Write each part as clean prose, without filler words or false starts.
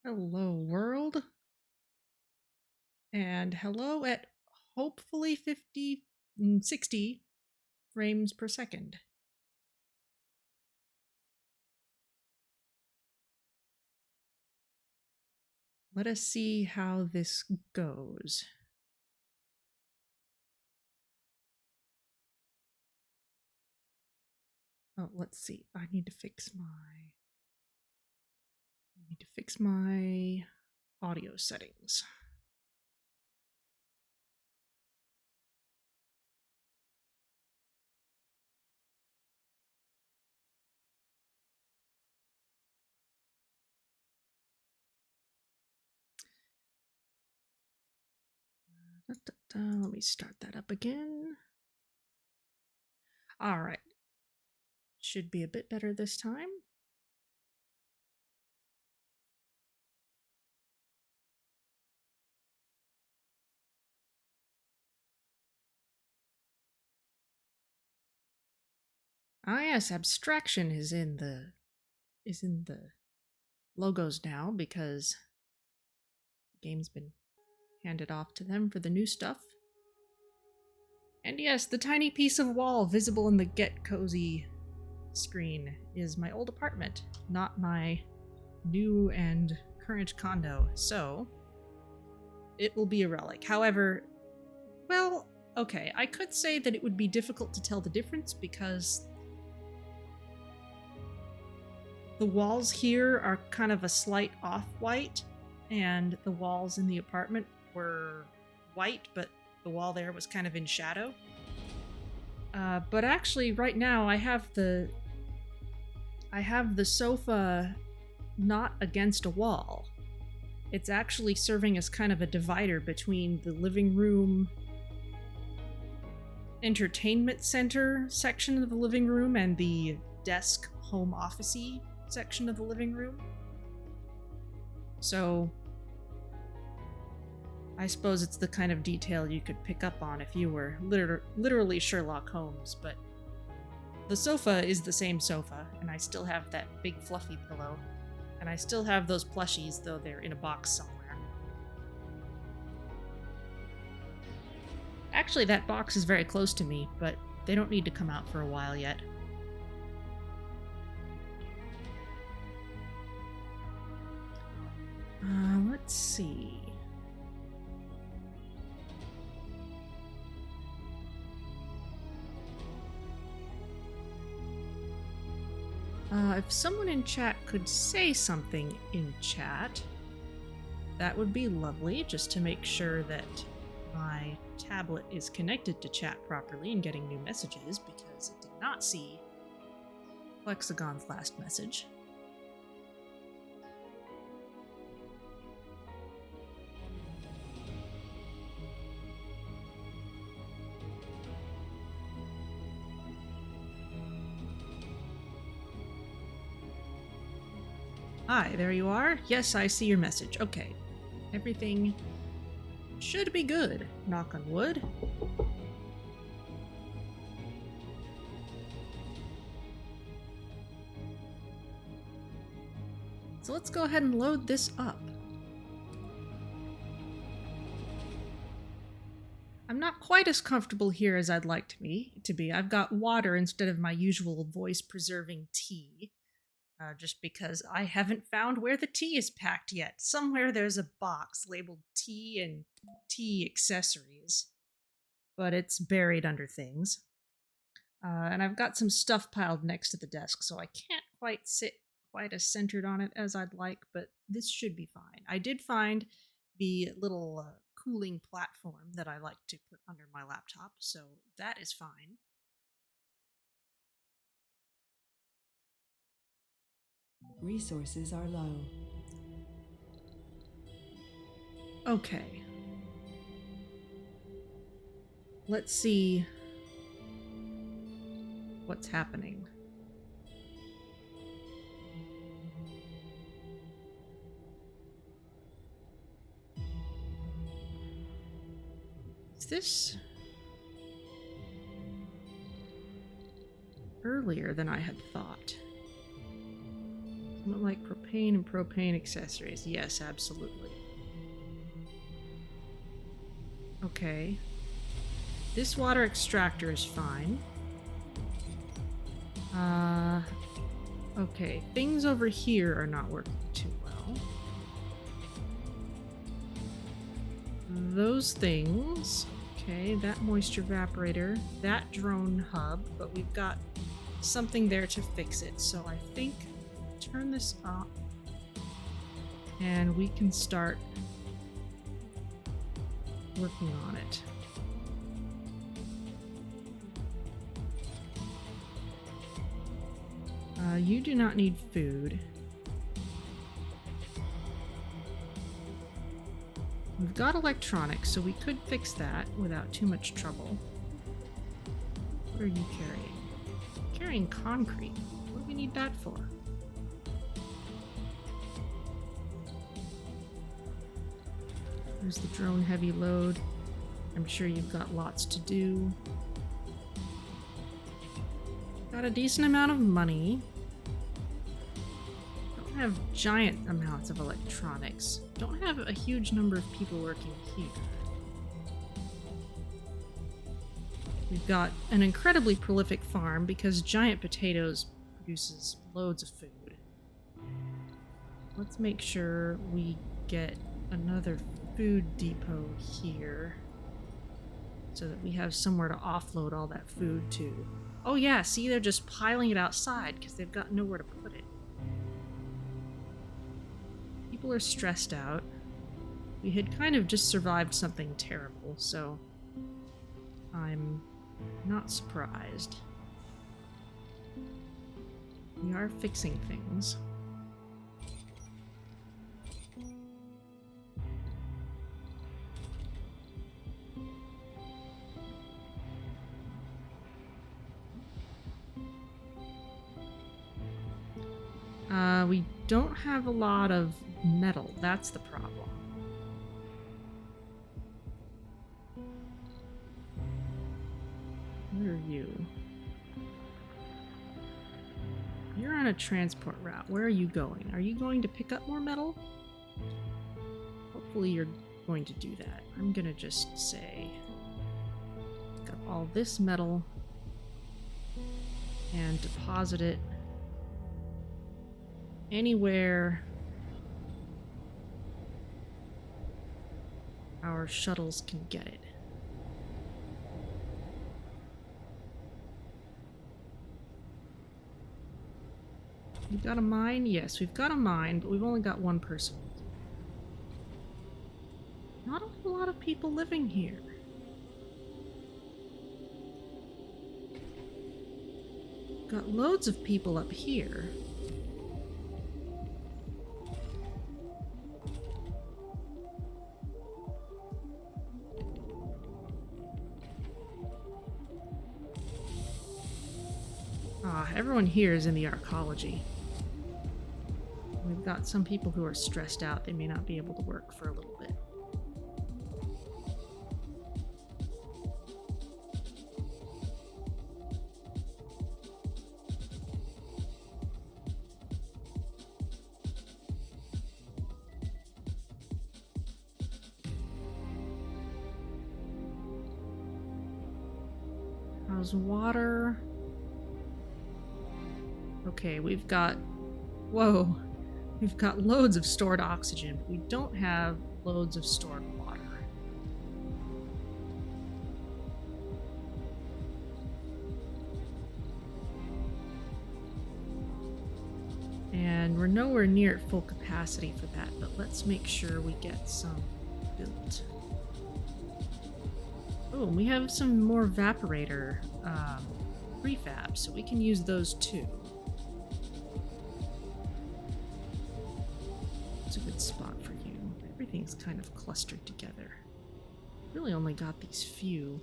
Hello, world. And hello at hopefully 60 frames per second. Let us see how this goes. Oh, let's see. I need to fix my audio settings. Let me start that up again. All right. Should be a bit better this time. Ah yes, abstraction is in the logos now because the game's been handed off to them for the new stuff. And yes, the tiny piece of wall visible in the Get Cozy screen is my old apartment, not my new and current condo, so it will be a relic. However, well, okay, I could say that it would be difficult to tell the difference because the walls here are kind of a slight off-white, and the walls in the apartment were white, but the wall there was kind of in shadow. But actually, right now, I have the sofa not against a wall. It's actually serving as kind of a divider between the living room entertainment center section of the living room and the desk home office-y section of the living room. So I suppose it's the kind of detail you could pick up on if you were literally Sherlock Holmes, but the sofa is the same sofa, and I still have that big fluffy pillow, and I still have those plushies, though they're in a box somewhere. Actually, that box is very close to me, but they don't need to come out for a while yet. Let's see. If someone in chat could say something in chat, that would be lovely, just to make sure that my tablet is connected to chat properly and getting new messages, because it did not see Plexagon's last message. Hi, there you are. Yes, I see your message. Okay. Everything should be good. Knock on wood. So let's go ahead and load this up. I'm not quite as comfortable here as I'd like to be. I've got water instead of my usual voice-preserving tea. Just because I haven't found where the tea is packed yet. Somewhere there's a box labeled tea and tea accessories, but it's buried under things. And I've got some stuff piled next to the desk, so I can't quite sit quite as centered on it as I'd like, but this should be fine. I did find the little cooling platform that I like to put under my laptop, so that is fine. Resources are low. Okay. Let's see what's happening. Is this earlier than I had thought? Like propane and propane accessories. Yes, absolutely. Okay. This water extractor is fine. Okay. Things over here are not working too well. Those things. Okay, that moisture evaporator, that drone hub, but we've got something there to fix it. So I think turn this up and we can start working on it. You do not need food. We've got electronics, so we could fix that without too much trouble. What are you carrying? Carrying concrete. What do we need that for? There's the drone heavy load. I'm sure you've got lots to do. Got a decent amount of money. Don't have giant amounts of electronics. Don't have a huge number of people working here. We've got an incredibly prolific farm because giant potatoes produces loads of food. Let's make sure we get another food depot here so that we have somewhere to offload all that food to. Oh yeah, see, they're just piling it outside because they've got nowhere to put it. People are stressed out. We had kind of just survived something terrible, so I'm not surprised. We are fixing things. We don't have a lot of metal. That's the problem. Where are you? You're on a transport route. Where are you going? Are you going to pick up more metal? Hopefully you're going to do that. I'm gonna just say, pick up all this metal and deposit it anywhere our shuttles can get it. We've got a mine? Yes, we've got a mine, but we've only got one person. Not a whole lot of people living here. Got loads of people up here. Everyone here is in the arcology. We've got some people who are stressed out. They may not be able to work for a little bit. How's water? Okay, we've got... Whoa. We've got loads of stored oxygen, but we don't have loads of stored water. And we're nowhere near at full capacity for that, but let's make sure we get some built. Oh, and we have some more evaporator prefabs, so we can use those too. It's a good spot for you. Everything's kind of clustered together. Really only got these few.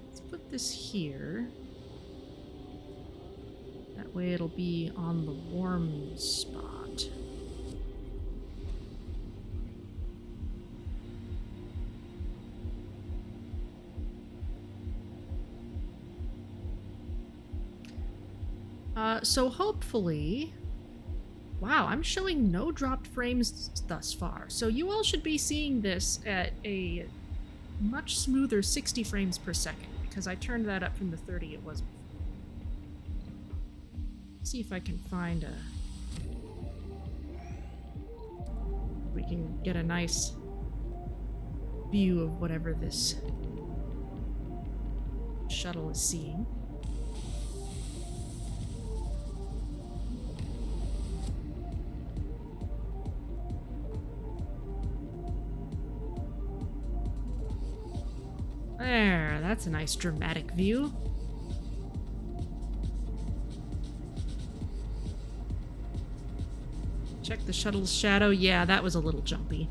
Let's put this here. That way it'll be on the warm spot. So hopefully Wow, I'm showing no dropped frames thus far, so you all should be seeing this at a much smoother 60 frames per second, because I turned that up from the 30 it was before. See if I can find a... we can get a nice view of whatever this shuttle is seeing. There, that's a nice dramatic view. Check the shuttle's shadow. Yeah, that was a little jumpy.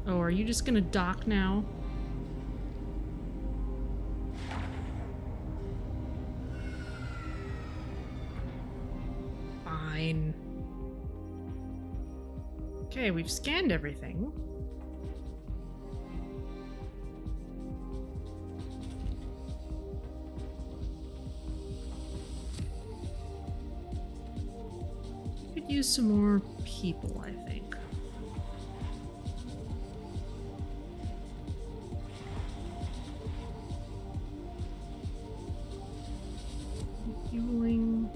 Oh, are you just gonna dock now? Fine. Okay, we've scanned everything. Could use some more people, I think. Fueling.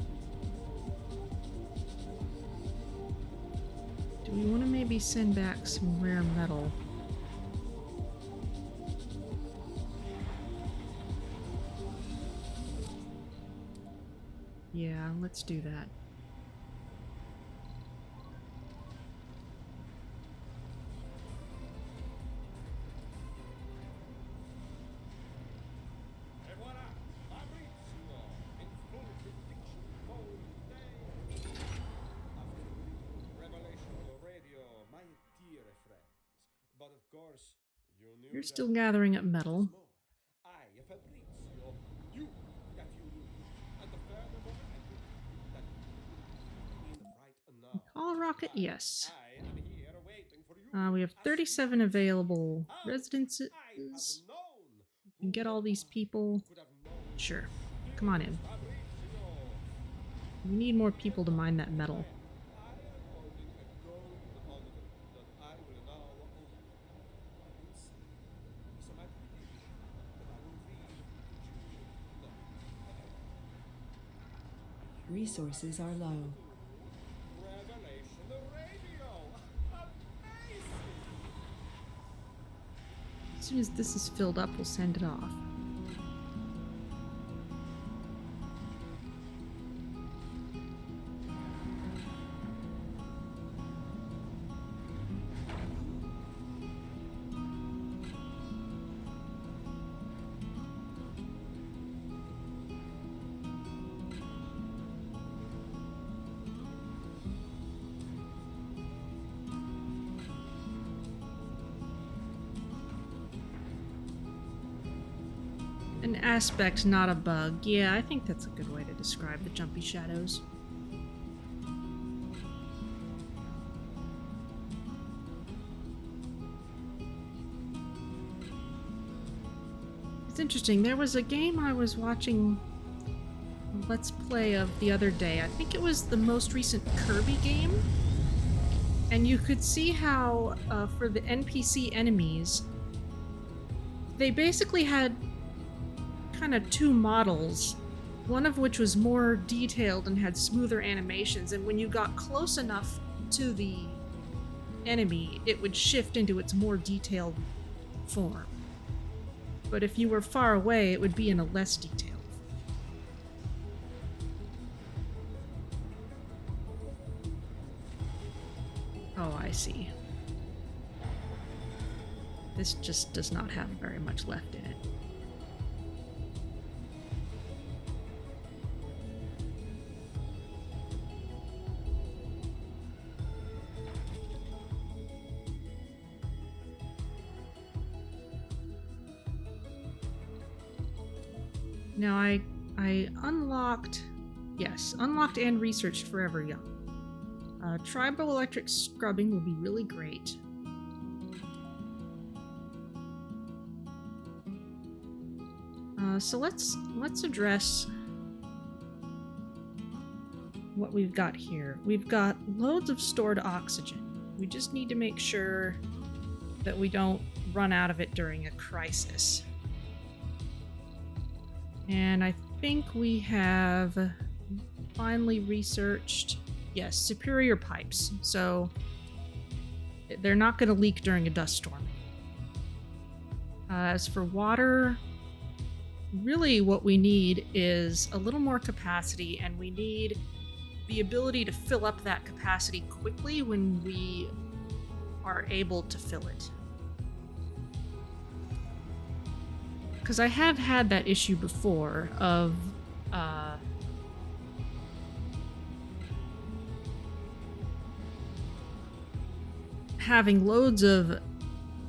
Do we want to maybe send back some rare metal? Yeah, let's do that. You're still gathering up metal. Call rocket, yes. We have 37 available residences. You can get all these people. Sure. Come on in. We need more people to mine that metal. Resources are low. As soon as this is filled up, we'll send it off. An aspect, not a bug. Yeah, I think that's a good way to describe the jumpy shadows. It's interesting. There was a game I was watching a Let's Play of the other day. I think it was the most recent Kirby game. And you could see how, for the NPC enemies, they basically had kind of two models, one of which was more detailed and had smoother animations, and when you got close enough to the enemy, it would shift into its more detailed form. But if you were far away, it would be in a less detailed. Oh, I see. This just does not have very much left in it. Now I unlocked, yes, unlocked and researched Forever Young. Triboelectric Scrubbing will be really great. So let's address what we've got here. We've got loads of stored oxygen. We just need to make sure that we don't run out of it during a crisis. And I think we have finally researched, yes, superior pipes. So they're not going to leak during a dust storm. As for water, really what we need is a little more capacity, and we need the ability to fill up that capacity quickly when we are able to fill it. Because I have had that issue before of having loads of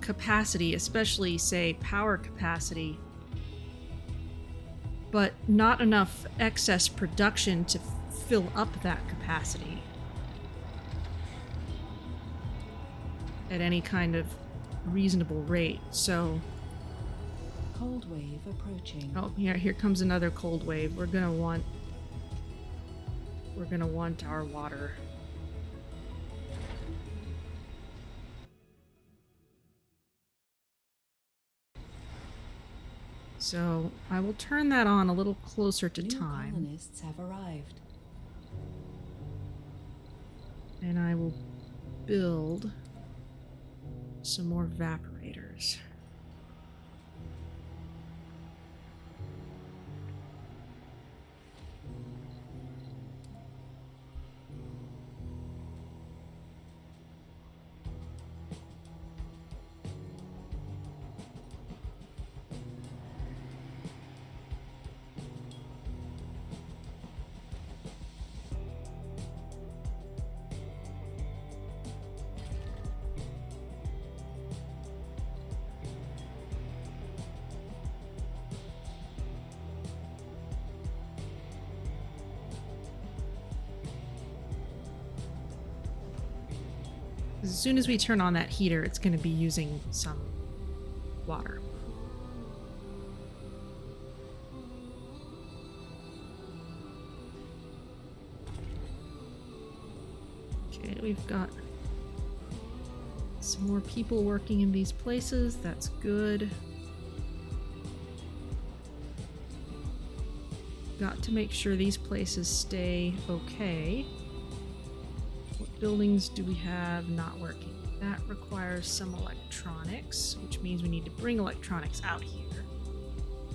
capacity, especially, say, power capacity, but not enough excess production to fill up that capacity at any kind of reasonable rate. So Cold wave approaching. oh, here comes another cold wave. We're gonna want our water. So I will turn that on a little closer to New time. colonists have arrived. And I will build some more evaporators. As soon as we turn on that heater, it's going to be using some water. Okay, we've got some more people working in these places. That's good. Got to make sure these places stay okay. What buildings do we have not working? That requires some electronics, which means we need to bring electronics out here.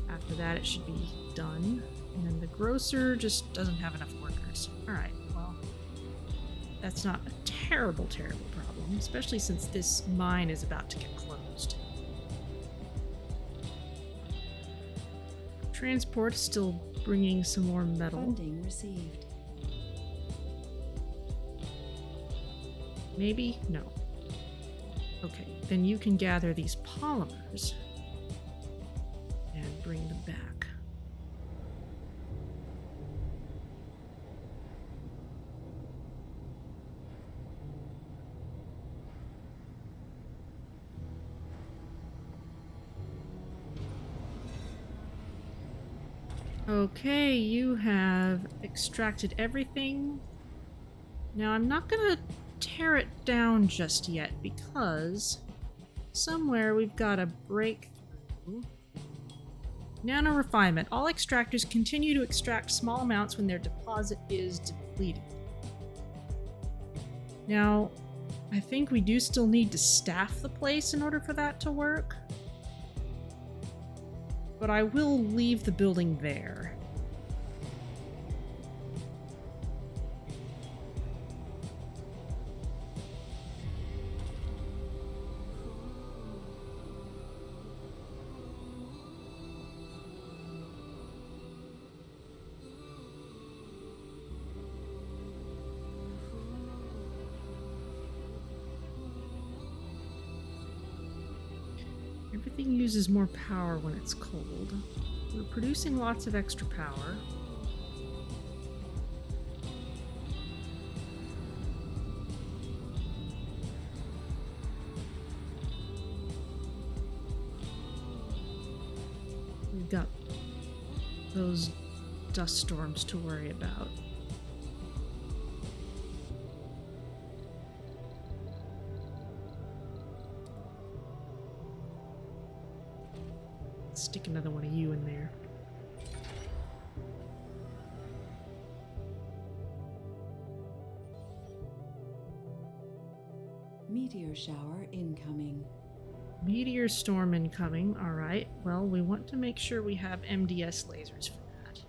After that, it should be done. And then the grocer just doesn't have enough workers. Alright, well, that's not a terrible problem, especially since this mine is about to get closed. Transport is still bringing some more metal. Funding received. Maybe? No. Okay, then you can gather these polymers and bring them back. Okay, you have extracted everything. Now I'm not gonna tear it down just yet because somewhere we've got a breakthrough. Nano refinement. All extractors continue to extract small amounts when their deposit is depleted. Now, I think we do still need to staff the place in order for that to work. But I will leave the building there. Everything uses more power when it's cold. We're producing lots of extra power. We've got those dust storms to worry about. Stick another one of you in there. Meteor shower incoming. Meteor storm incoming. Alright. Well, we want to make sure we have MDS lasers for that.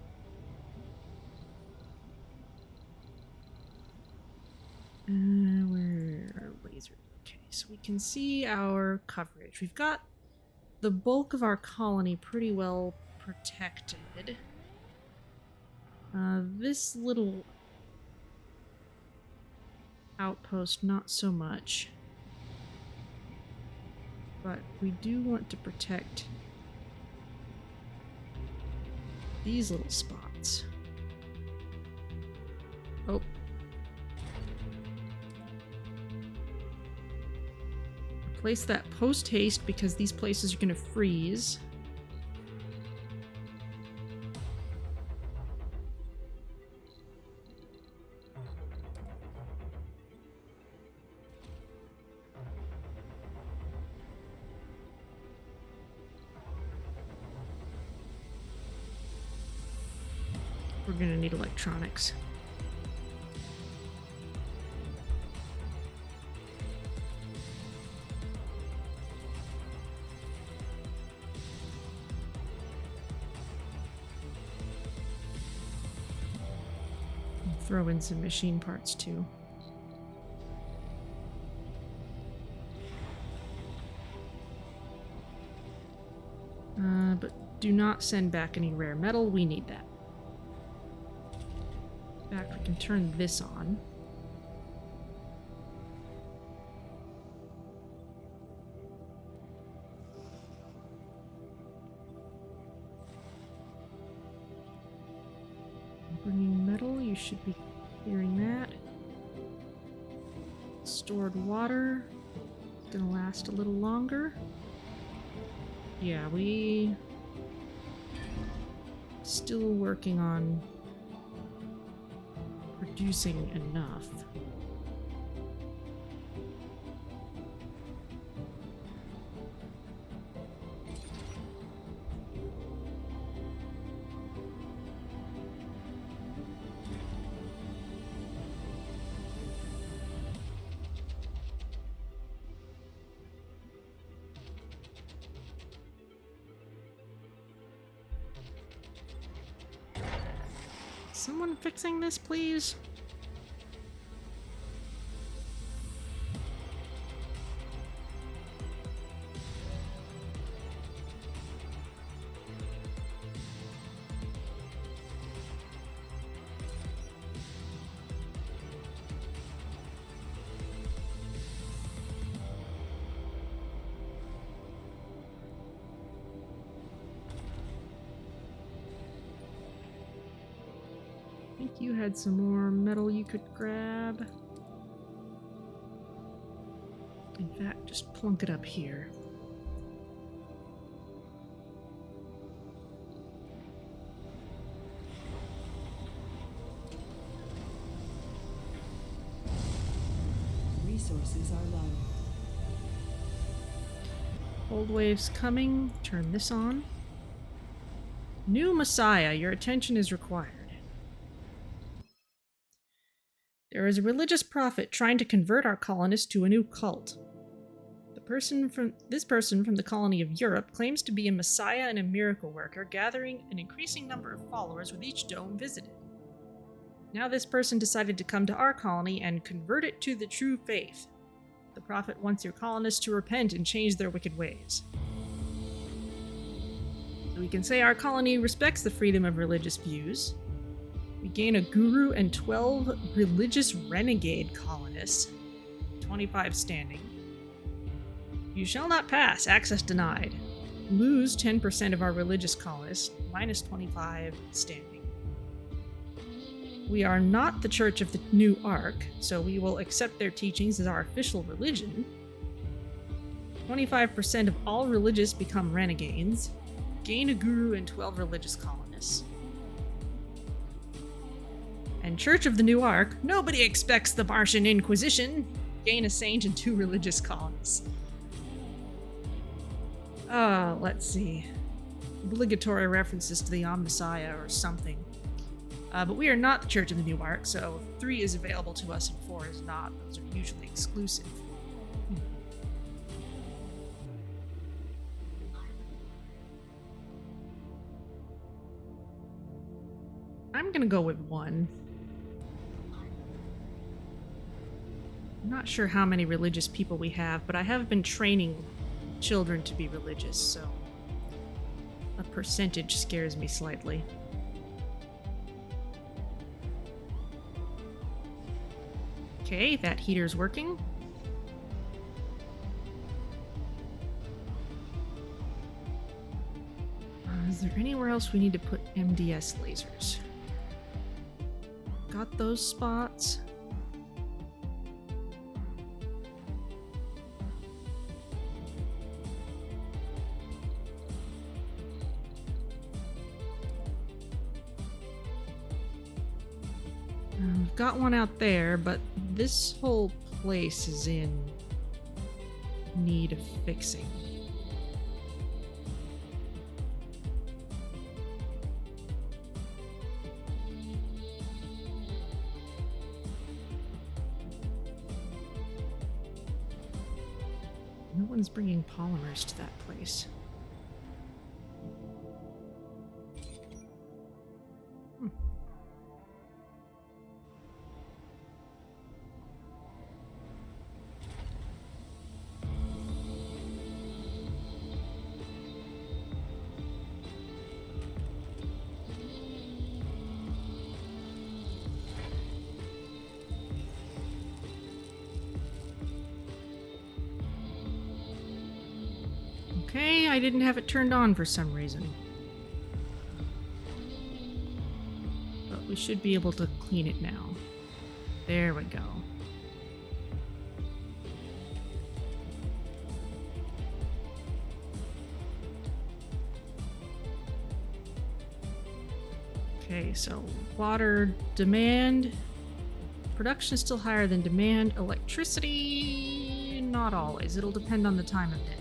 Where are lasers? Okay, so we can see our coverage. We've got the bulk of our colony pretty well protected. This little outpost, not so much. But we do want to protect these little spots. Oh. Place that post haste because these places are going to freeze. We're going to need electronics. Throw in some machine parts too. But do not send back any rare metal. We need that. In fact, we can turn this on. Bringing metal, you should be clearing that. Stored water, it's gonna last a little longer. Yeah, we still working on producing enough. Someone fixing this, please? I think you had some more metal you could grab. In fact, just plunk it up here. Resources are low. Cold waves coming. Turn this on. New Messiah, your attention is required. There is a religious prophet trying to convert our colonists to a new cult. This person from the colony of Europe claims to be a messiah and a miracle worker, gathering an increasing number of followers with each dome visited. Now this person decided to come to our colony and convert it to the true faith. The prophet wants your colonists to repent and change their wicked ways. So we can say our colony respects the freedom of religious views. We gain a guru and 12 religious renegade colonists, 25 standing. You shall not pass, access denied. Lose 10% of our religious colonists, minus 25 standing. We are not the Church of the New Ark, so we will accept their teachings as our official religion. 25% of all religious become renegades. Gain a guru and 12 religious colonists. And Church of the New Ark. Nobody expects the Martian Inquisition. Gain a saint and 2 religious colonies. Let's see. Obligatory references to the Omnissiah or something. But we are not the Church of the New Ark, so 3 is available to us and 4 is not. Those are usually exclusive. I'm gonna go with 1. I'm not sure how many religious people we have, but I have been training children to be religious, so a percentage scares me slightly. Okay, that heater's working. Is there anywhere else we need to put MDS lasers? Got those spots. We've got one out there, but this whole place is in need of fixing. No one's bringing polymers to that place. Okay, I didn't have it turned on for some reason. But we should be able to clean it now. There we go. Okay, so water demand. Production is still higher than demand. Electricity, not always. It'll depend on the time of day.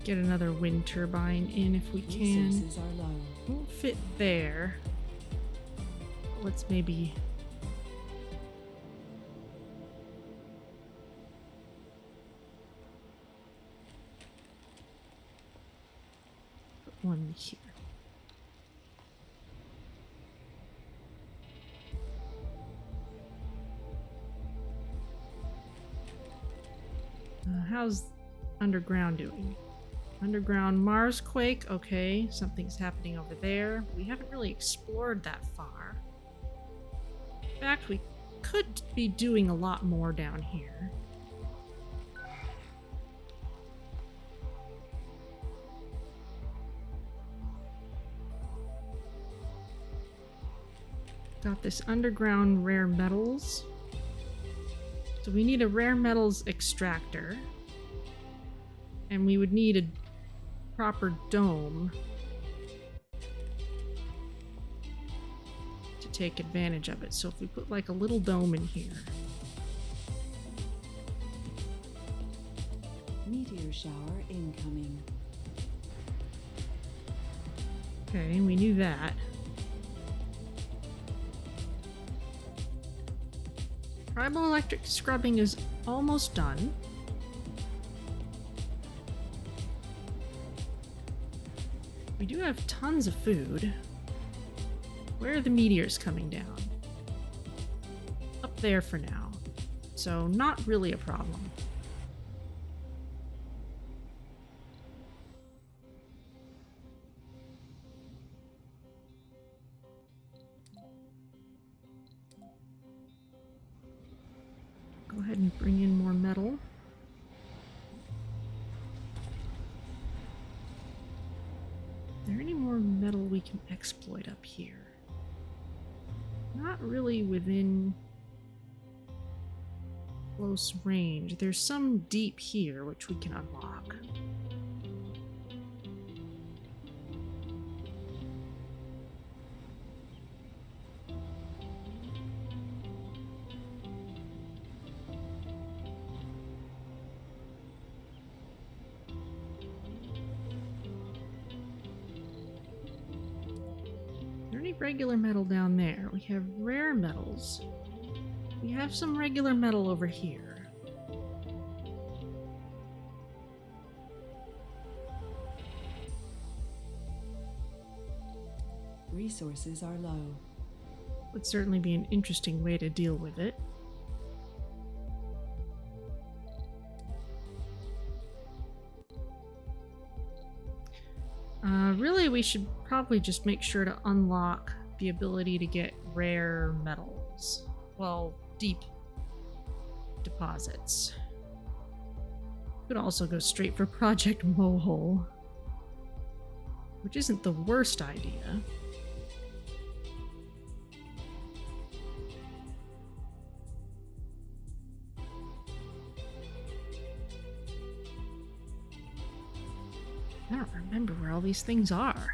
Get another wind turbine in if we can. Resources are low. Won't fit there. Let's maybe... put one here. How's underground doing? Underground Mars quake, okay, something's happening over there. We haven't really explored that far. In fact, we could be doing a lot more down here. Got this underground rare metals. So we need a rare metals extractor. And we would need a proper dome to take advantage of it. So if we put like a little dome in here. Meteor shower incoming. Okay, we knew that. Triboelectric scrubbing is almost done. We do have tons of food. Where are the meteors coming down? Up there for now. So not really a problem. Go ahead and bring in more metal. Is there any more metal we can exploit up here? Not really within close range. There's some deep here which we can unlock. any regular metal down there? We have rare metals. We have some regular metal over here. Resources are low. Would certainly be an interesting way to deal with it. Really, we should probably just make sure to unlock the ability to get rare metals. Well, deep deposits. Could also go straight for Project Mohole, which isn't the worst idea. I don't remember where all these things are.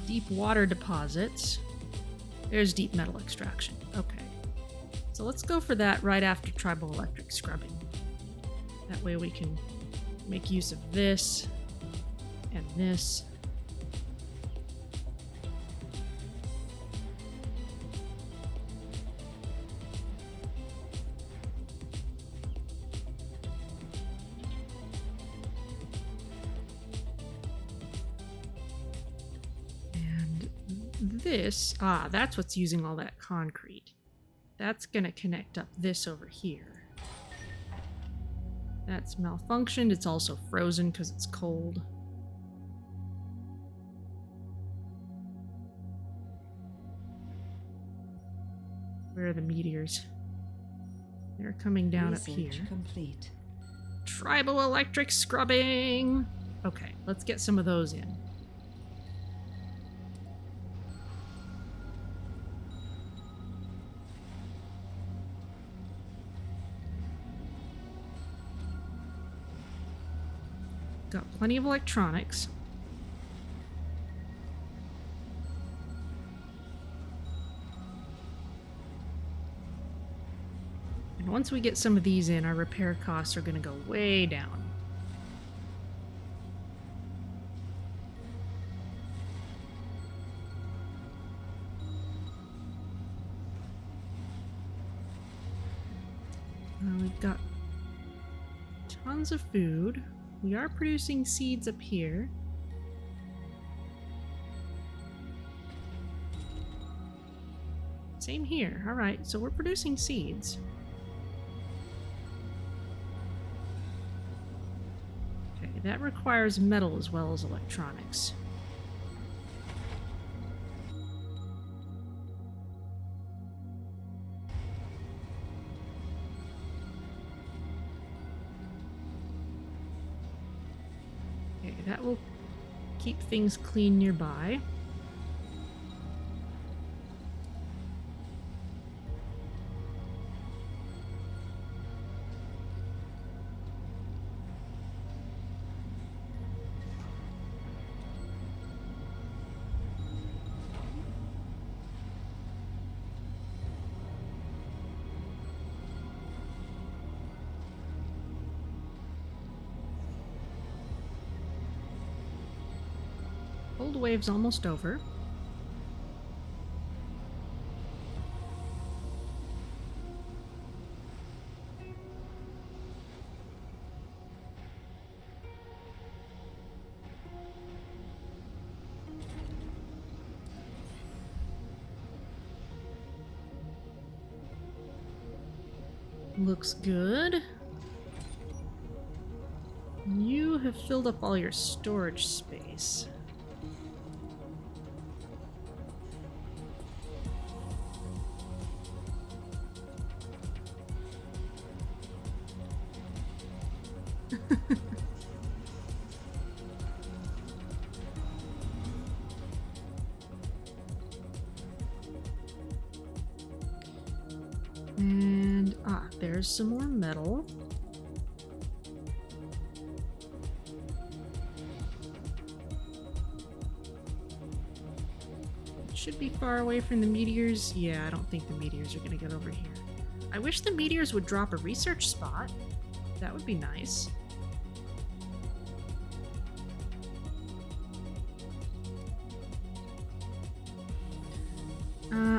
Deep water deposits. There's deep metal extraction. Okay. So let's go for that right after Triboelectric Scrubbing. That way we can make use of this and this. This, that's what's using all that concrete. That's gonna connect up this over here. That's malfunctioned. It's also frozen because it's cold. Where are the meteors? They're coming down up here. Complete. Triboelectric Scrubbing! Okay, let's get some of those in. Got plenty of electronics. And once we get some of these in, our repair costs are going to go way down. We've got tons of food. We are producing seeds up here. Same here. All right, so we're producing seeds. Okay, that requires metal as well as electronics. That will keep things clean nearby. Cold wave's almost over. Looks good. You have filled up all your storage space. And there's some more metal. It should be far away from the meteors. Yeah, I don't think the meteors are going to get over here. I wish the meteors would drop a research spot. That would be nice.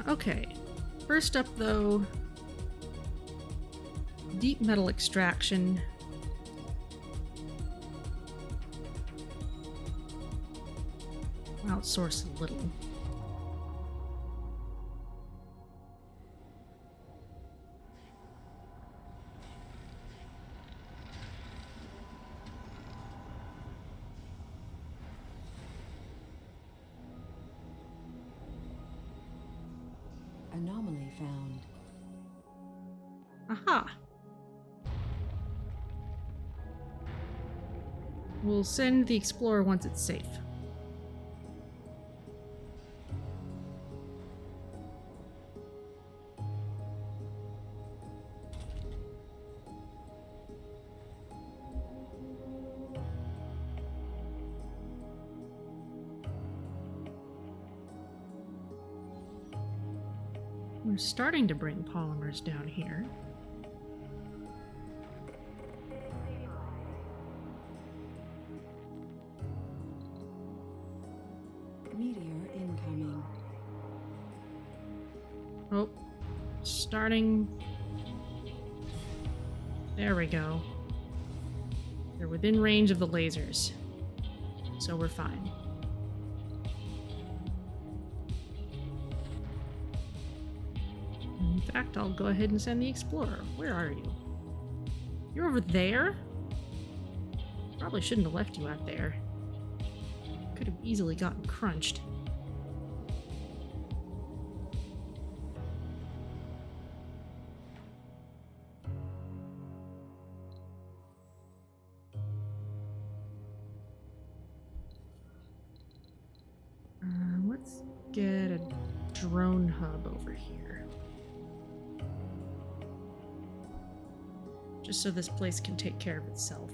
Okay. First up, though, deep metal extraction. Outsource a little. Anomaly found. Aha! We'll send the explorer once it's safe. We're starting to bring polymers down here. Meteor incoming. Oh, starting. There we go. They're within range of the lasers, so we're fine. In fact, I'll go ahead and send the explorer. Where are you? You're over there? Probably shouldn't have left you out there. Could have easily gotten crunched. Let's get a drone hub over here. Just so this place can take care of itself.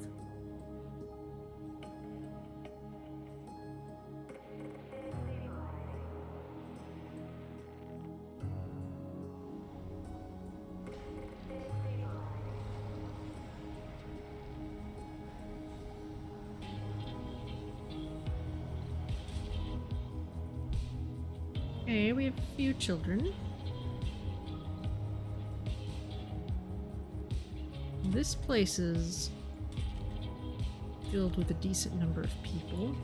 Okay, we have a few children. This place is filled with a decent number of people.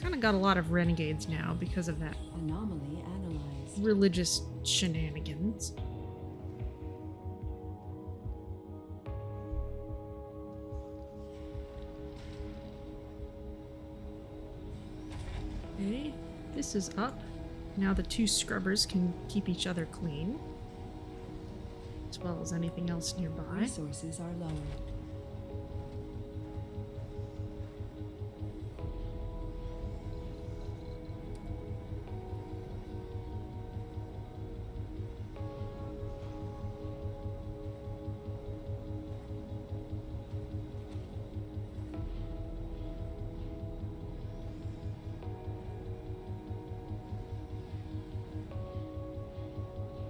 Kind of got a lot of renegades now because of that Anomaly analyzed. religious shenanigans. Okay, this is up. Now the two scrubbers can keep each other clean, as well as anything else nearby. Resources are low.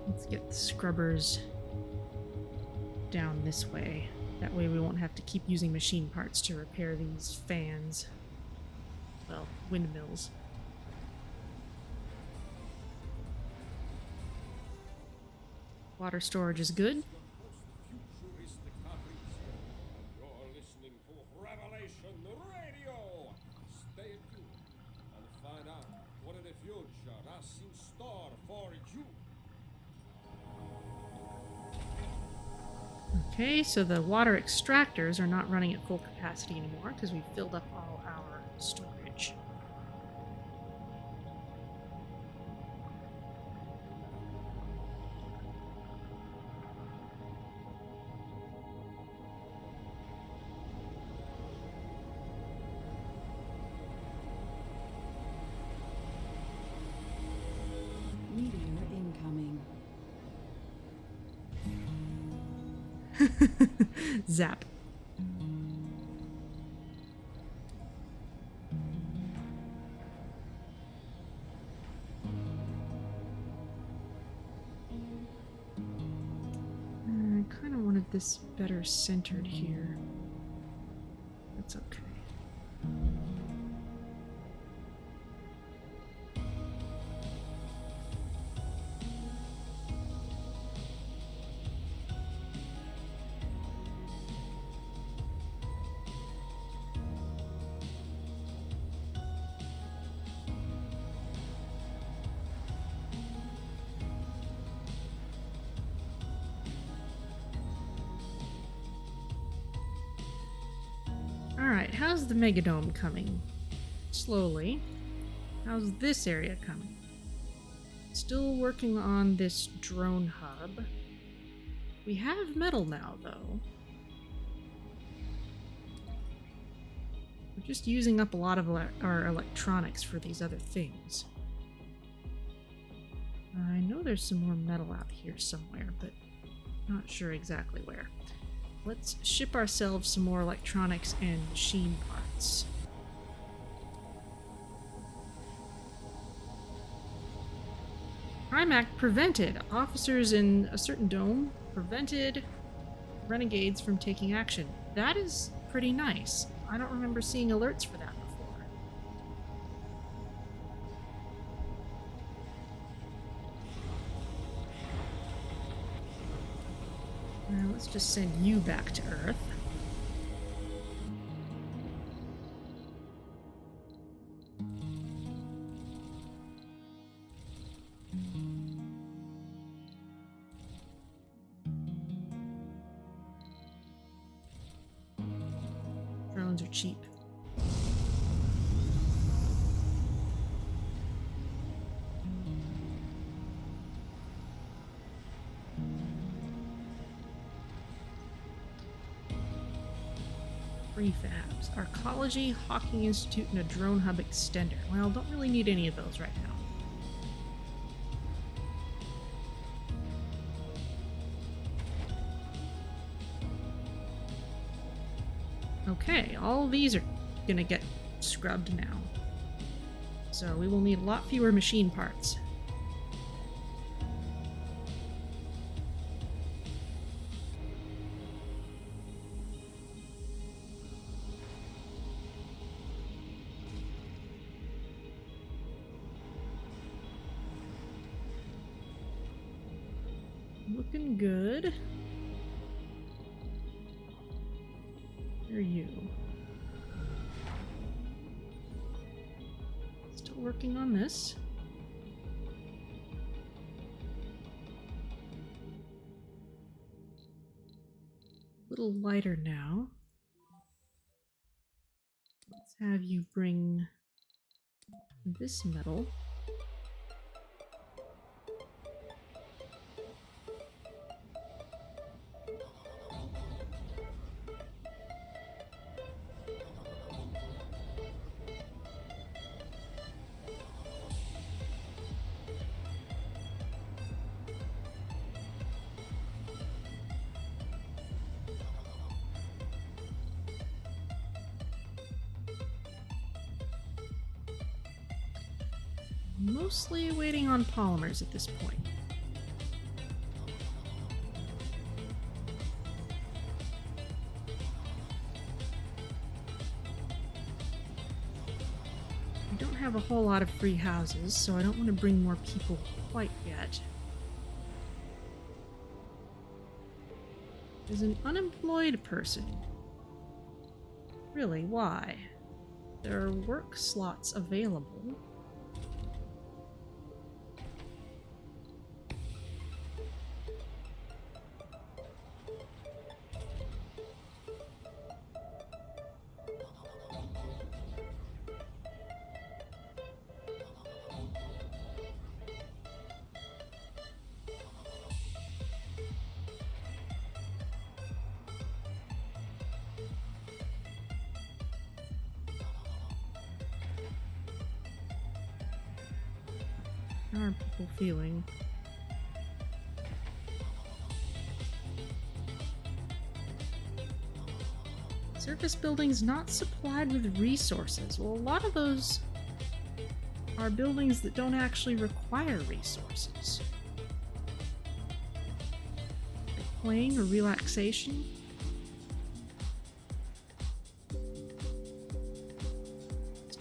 Let's get the scrubbers down this way. That way we won't have to keep using machine parts to repair these fans. Well, windmills. Water storage is good. You're listening to Revelation Radio. Stay tuned and find out what the future has in store for you. Okay, so the water extractors are not running at full capacity anymore because we've filled up all our storage. Meteor incoming. Zap. I kind of wanted this better centered here. It's okay. Alright, how's the Megadome coming? Slowly. How's this area coming? Still working on this drone hub. We have metal now, though. We're just using up a lot of our electronics for these other things. I know there's some more metal out here somewhere, but not sure exactly where. Let's ship ourselves some more electronics and machine parts. Crime Act prevented. Officers in a certain dome prevented renegades from taking action. That is pretty nice. I don't remember seeing alerts for that before. Now let's just send you back to Earth. Drones are cheap. Prefabs. Arcology, Hawking Institute, and a drone hub extender. Well, don't really need any of those right now. Okay, all of these are gonna get scrubbed now. So we will need a lot fewer machine parts. Looking good. Where are you? Still working on this. A little lighter now. Let's have you bring this metal. Mostly waiting on polymers at this point. I don't have a whole lot of free houses, so I don't want to bring more people quite yet. There's an unemployed person. Really, why? There are work slots available. How are people feeling? Surface buildings not supplied with resources. Well, a lot of those are buildings that don't actually require resources. Like playing or relaxation.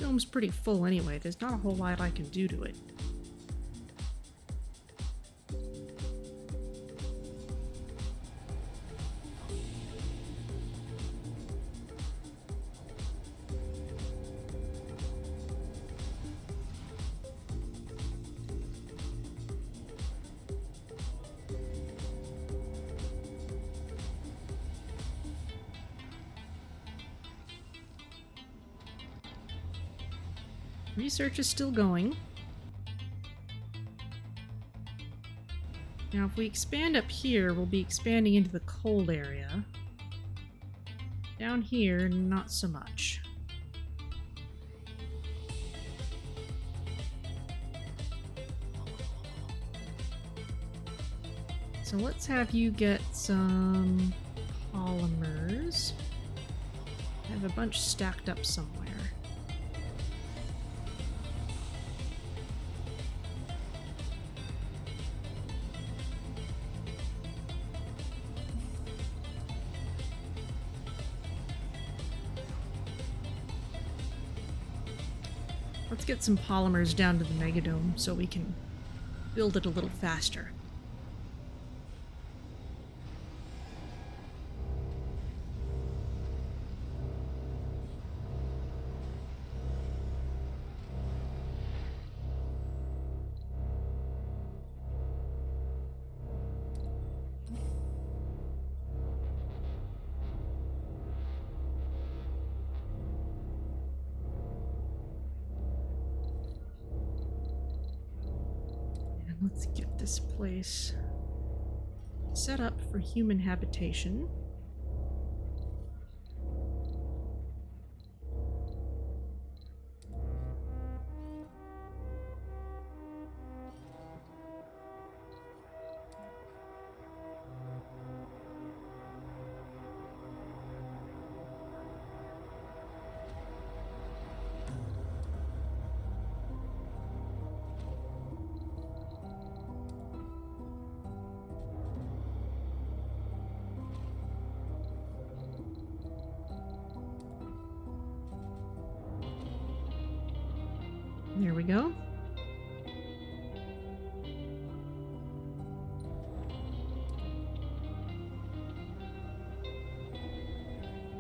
dome's pretty full anyway. There's not a whole lot I can do to it. Research is still going. Now, if we expand up here, we'll be expanding into the cold area. Down here, not so much. So let's have you get some polymers. I have a bunch stacked up somewhere. Let's get some polymers down to the Megadome so we can build it a little faster. Let's get this place set up for human habitation. There we go.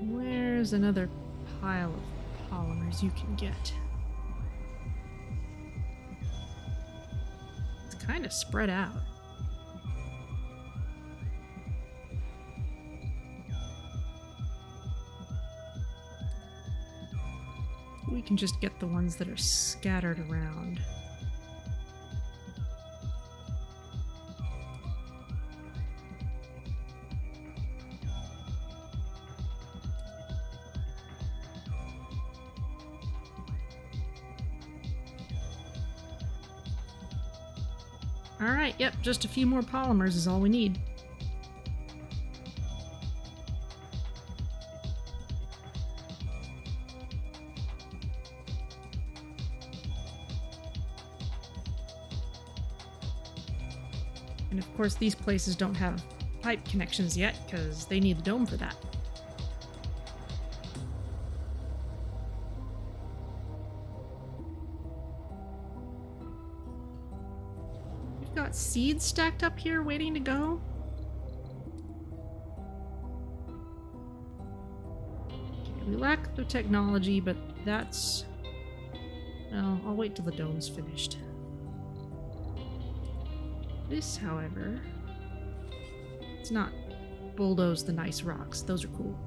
Where's another pile of polymers you can get? It's kind of spread out. We can just get the ones that are scattered around. Alright, yep, just a few more polymers is all we need. And of course, these places don't have pipe connections yet, because they need the dome for that. We've got seeds stacked up here waiting to go. Okay, we lack the technology, but that's... Well, I'll wait till the dome's finished. This, however, it's not bulldoze the nice rocks. Those are cool.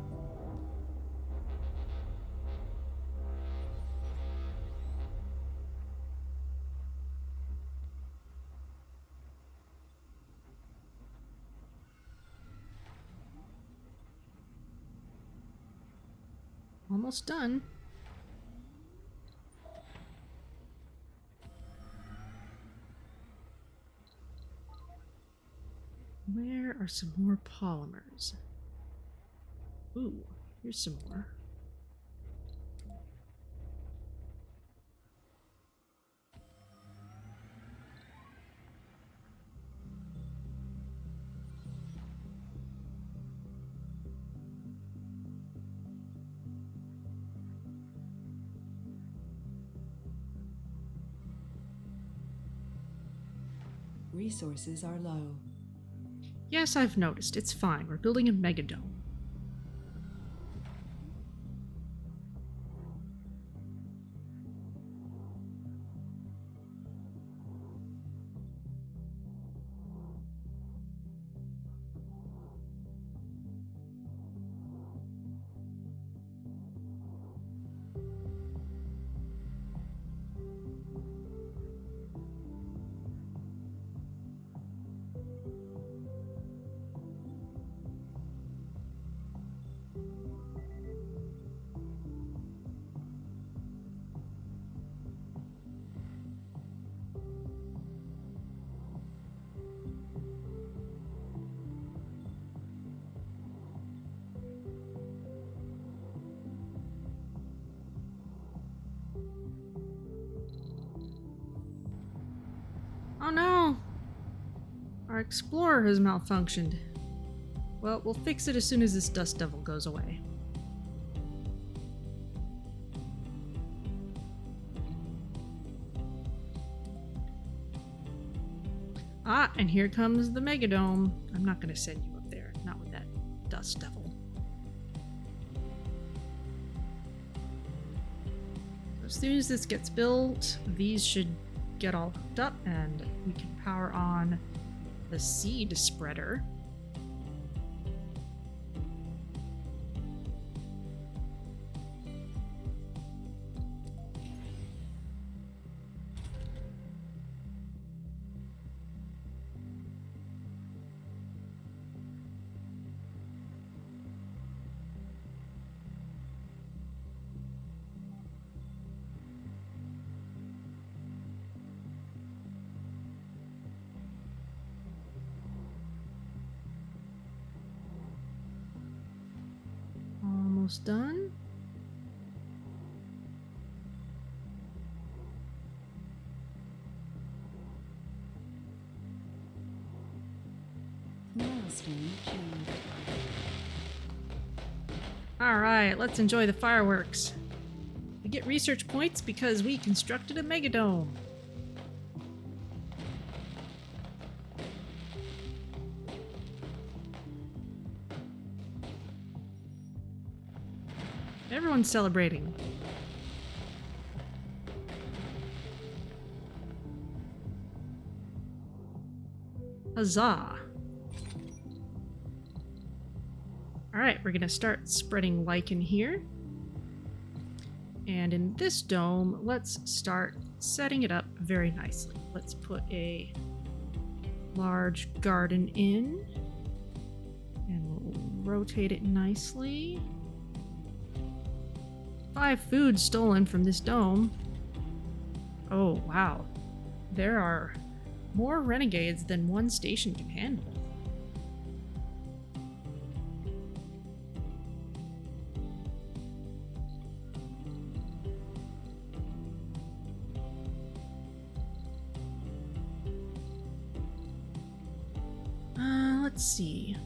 Almost done. Where are some more polymers? Ooh, here's some more. Resources are low. Yes, I've noticed. It's fine. We're building a megadome. Oh no! Our explorer has malfunctioned. Well, we'll fix it as soon as this dust devil goes away. Ah, and here comes the megadome. I'm not going to send you up there, not with that dust devil. As soon as this gets built, these should get all hooked up and we can power on the seed spreader. Almost done. Milestone achieved. Alright, let's enjoy the fireworks. We get research points because we constructed a megadome. Everyone's celebrating. Huzzah! Alright, we're gonna start spreading lichen here. And in this dome, let's start setting it up very nicely. Let's put a large garden in. And we'll rotate it nicely. 5 food stolen from this dome. Oh, wow. There are more renegades than one station can handle. Let's see.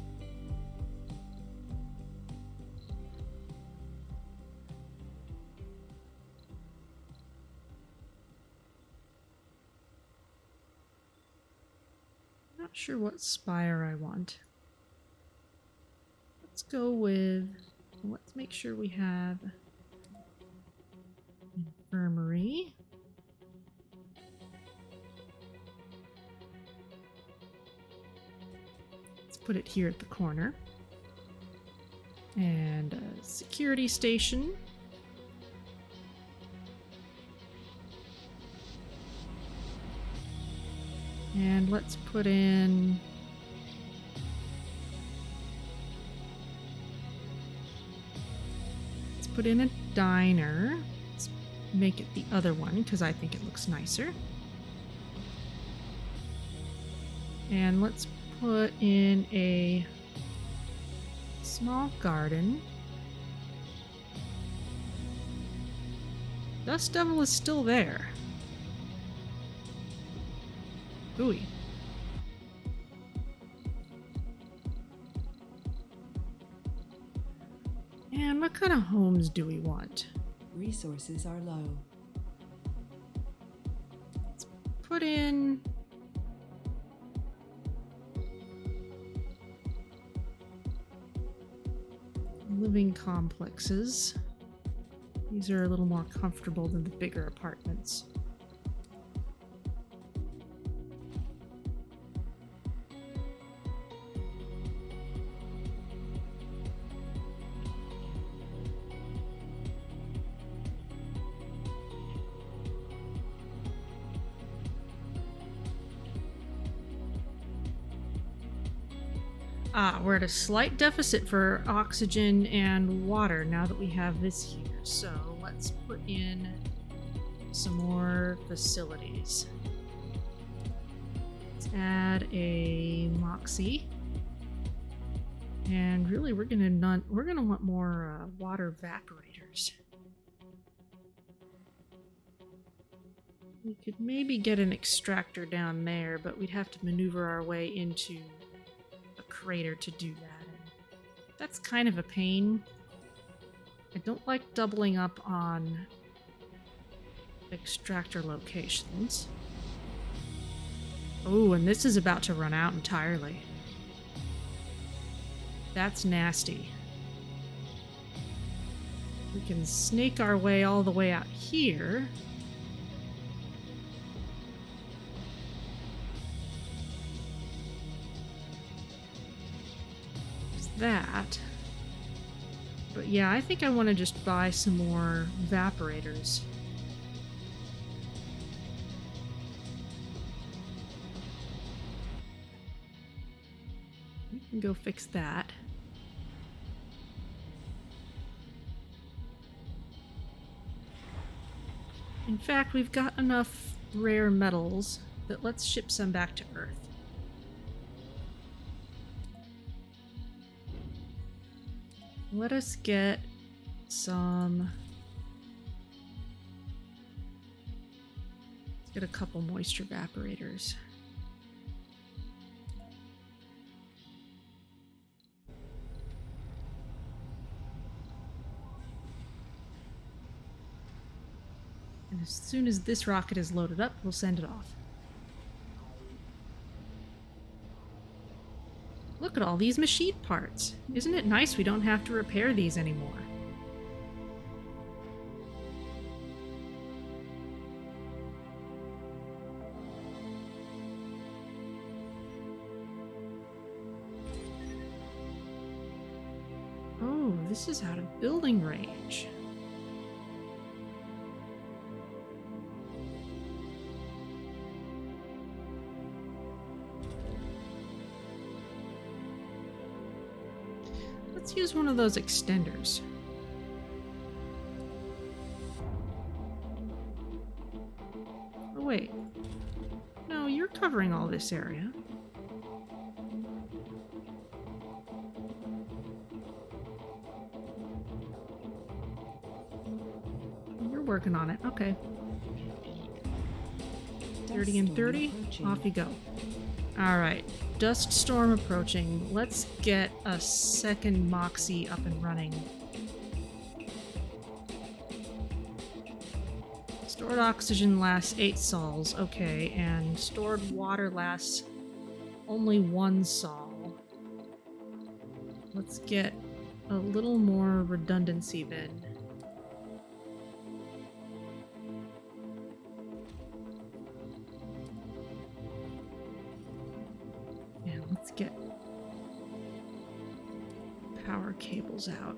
Not sure what spire I want. Let's go with, let's make sure we have infirmary. Let's put it here at the corner. And a security station. And let's put in a diner. Let's make it the other one because I think it looks nicer. And let's put in a small garden. Dust Devil is still there. Ooey. And what kind of homes do we want? Resources are low. Let's put in living complexes. These are a little more comfortable than the bigger apartments. We're at a slight deficit for oxygen and water now that we have this here. So let's put in some more facilities. Let's add a Moxie. And really we're gonna want more water evaporators. We could maybe get an extractor down there, but we'd have to maneuver our way into crater to do that. And that's kind of a pain. I don't like doubling up on extractor locations. Oh, and this is about to run out entirely. That's nasty. We can snake our way all the way out here. That. But yeah, I think I want to just buy some more evaporators. We can go fix that. In fact, we've got enough rare metals that let's ship some back to Earth. Let us get some... Let's get a couple moisture evaporators. And as soon as this rocket is loaded up, we'll send it off. Look at all these machine parts. Isn't it nice we don't have to repair these anymore? Oh, this is out of building range. Let's use one of those extenders. Oh, wait. No, you're covering all this area. You're working on it. Okay. 30 and 30. Off you go. All right. Dust storm approaching. Let's get a second Moxie up and running. Stored oxygen lasts 8 sols. Okay, and stored water lasts only 1 sol. Let's get a little more redundancy then. Let's get power cables out.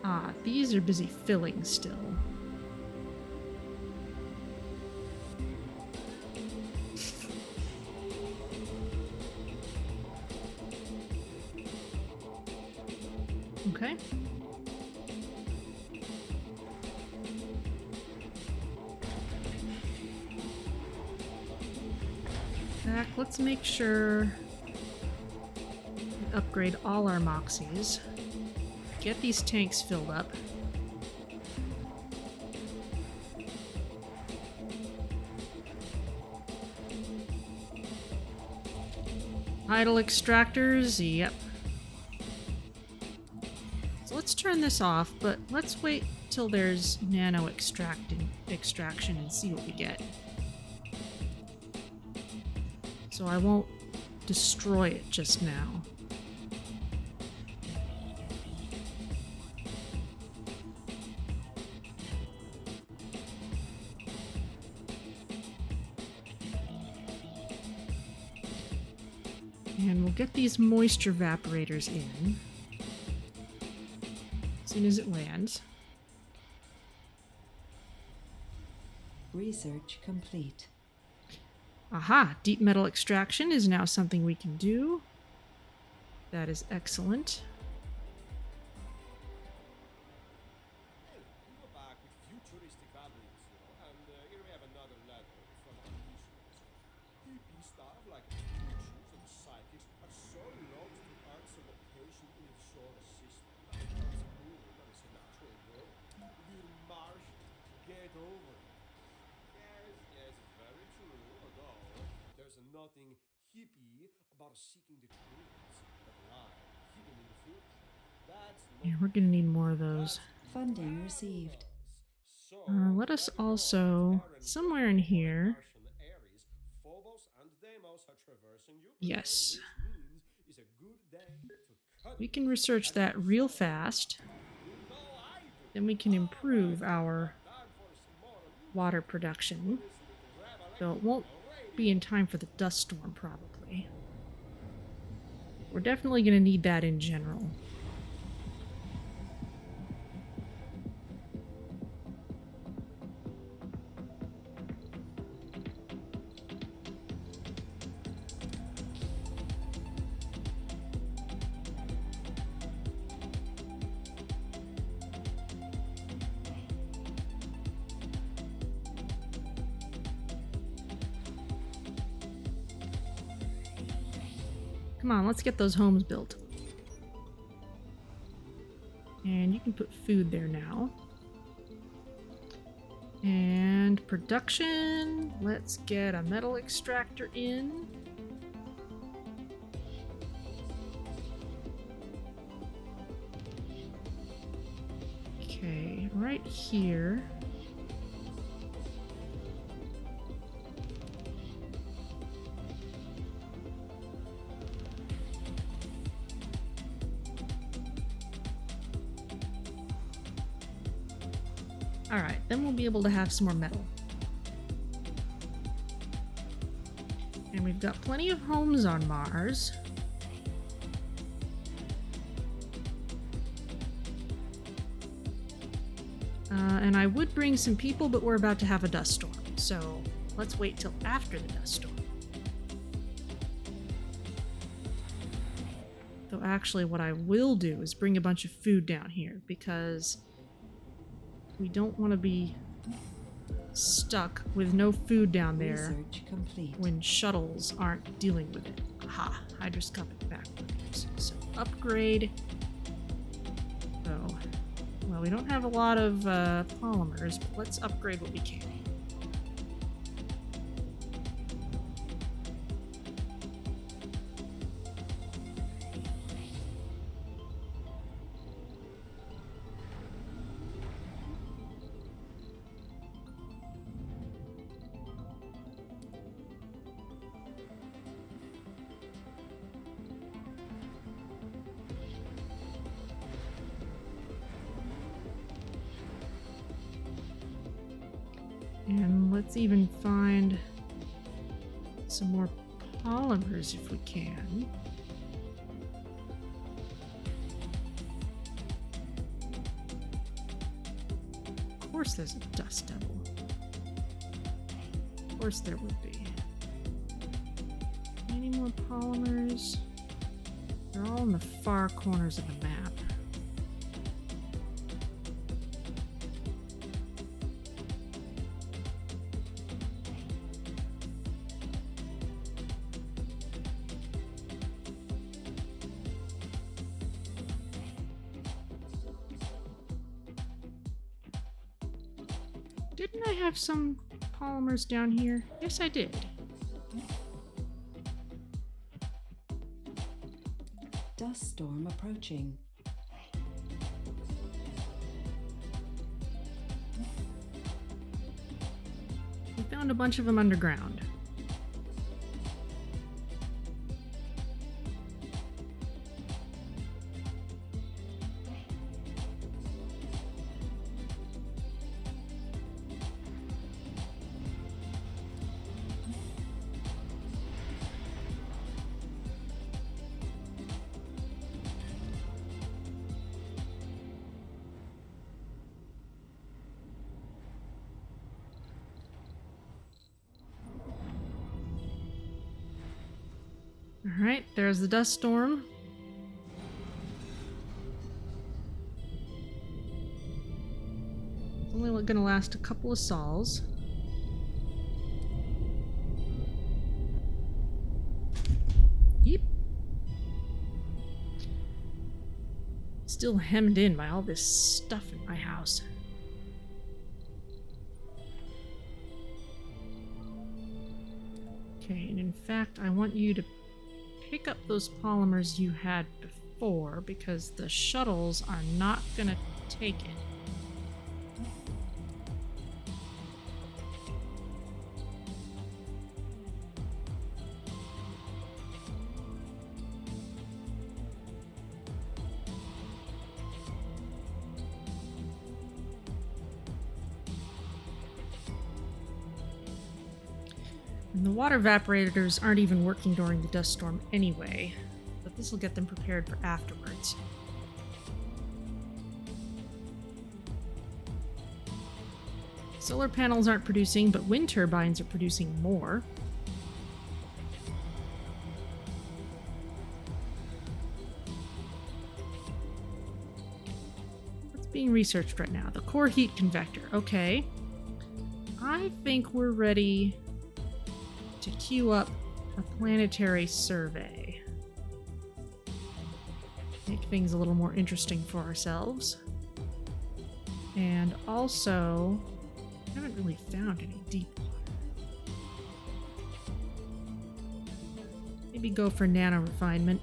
Ah, these are busy filling still. Okay. Let's make sure we upgrade all our Moxies. Get these tanks filled up. Idle extractors, yep. So let's turn this off, but let's wait till there's nano extraction and see what we get. so I won't destroy it just now. And we'll get these moisture evaporators in as soon as it lands. Research complete. Aha! Deep metal extraction is now something we can do. That is excellent. Hey, we go back with futuristic values, and here we have another letter from Omnissiah. Hippie stuff like creatures and psychics are so lost to Earth's location in its solar system. It's a moon, but it's a natural world. We're Martians. Get over it. Yes, very true, although there's nothing hippie about seeking the truths that lie hidden in the future. That's Yeah, we're gonna need more of those. Funding received. Let us also, somewhere in here, yes, we can research that real fast. Then we can improve our water production, though it won't be in time for the dust storm, probably. We're definitely going to need that in general. Come on, let's get those homes built. And you can put food there now. And production, let's get a metal extractor in. Okay, right here. Alright, then we'll be able to have some more metal. And we've got plenty of homes on Mars. And I would bring some people, but we're about to have a dust storm. So let's wait till after the dust storm. Though actually what I will do is bring a bunch of food down here, because we don't want to be stuck with no food down there when shuttles aren't dealing with it. Aha, hydroscopic backwards. So upgrade. Oh, well, we don't have a lot of polymers, but let's upgrade what we can. And let's even find some more polymers if we can. Of course there's a dust devil. Of course there would be. Any more polymers? They're all in the far corners of the map. Didn't I have some polymers down here? Yes, I did. Dust storm approaching. We found a bunch of them underground. Alright, there's the dust storm. It's only gonna last a couple of sols. Yep. Still hemmed in by all this stuff in my house. Okay, and in fact, I want you to pick up those polymers you had before, because the shuttles are not gonna take it. And the water evaporators aren't even working during the dust storm anyway, but this will get them prepared for afterwards. Solar panels aren't producing, but wind turbines are producing more. What's being researched right now? The core heat convector. Okay. I think we're ready to queue up a planetary survey. Make things a little more interesting for ourselves. And also, I haven't really found any deep water. Maybe go for nano refinement.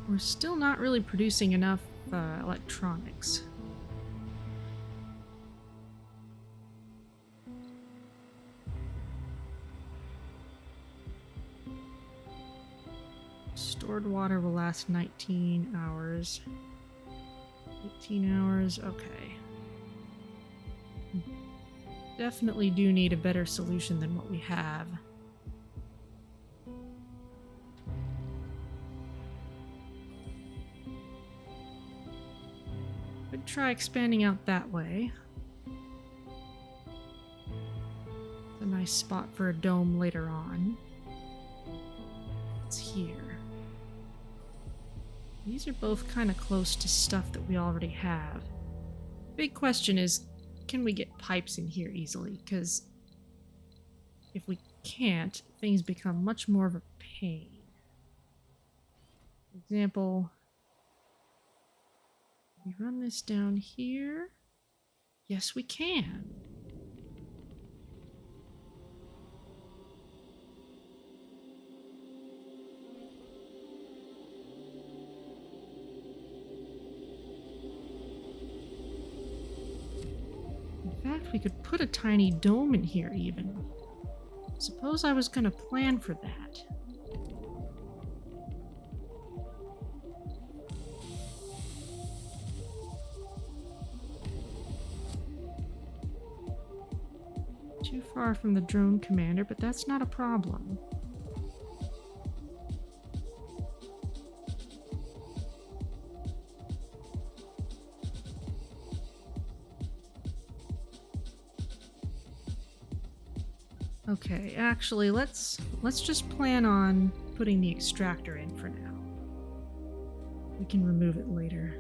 We're still not really producing enough electronics. Stored water will last 19 hours. 18 hours, okay. Definitely do need a better solution than what we have. Could try expanding out that way. It's a nice spot for a dome later on. It's here. These are both kind of close to stuff that we already have. Big question is, can we get pipes in here easily? Because if we can't, things become much more of a pain. For example, we run this down here. Yes, we can. In fact, we could put a tiny dome in here even. Suppose I was going to plan for that. Too far from the drone commander, but that's not a problem. Okay, actually, let's just plan on putting the extractor in for now. We can remove it later.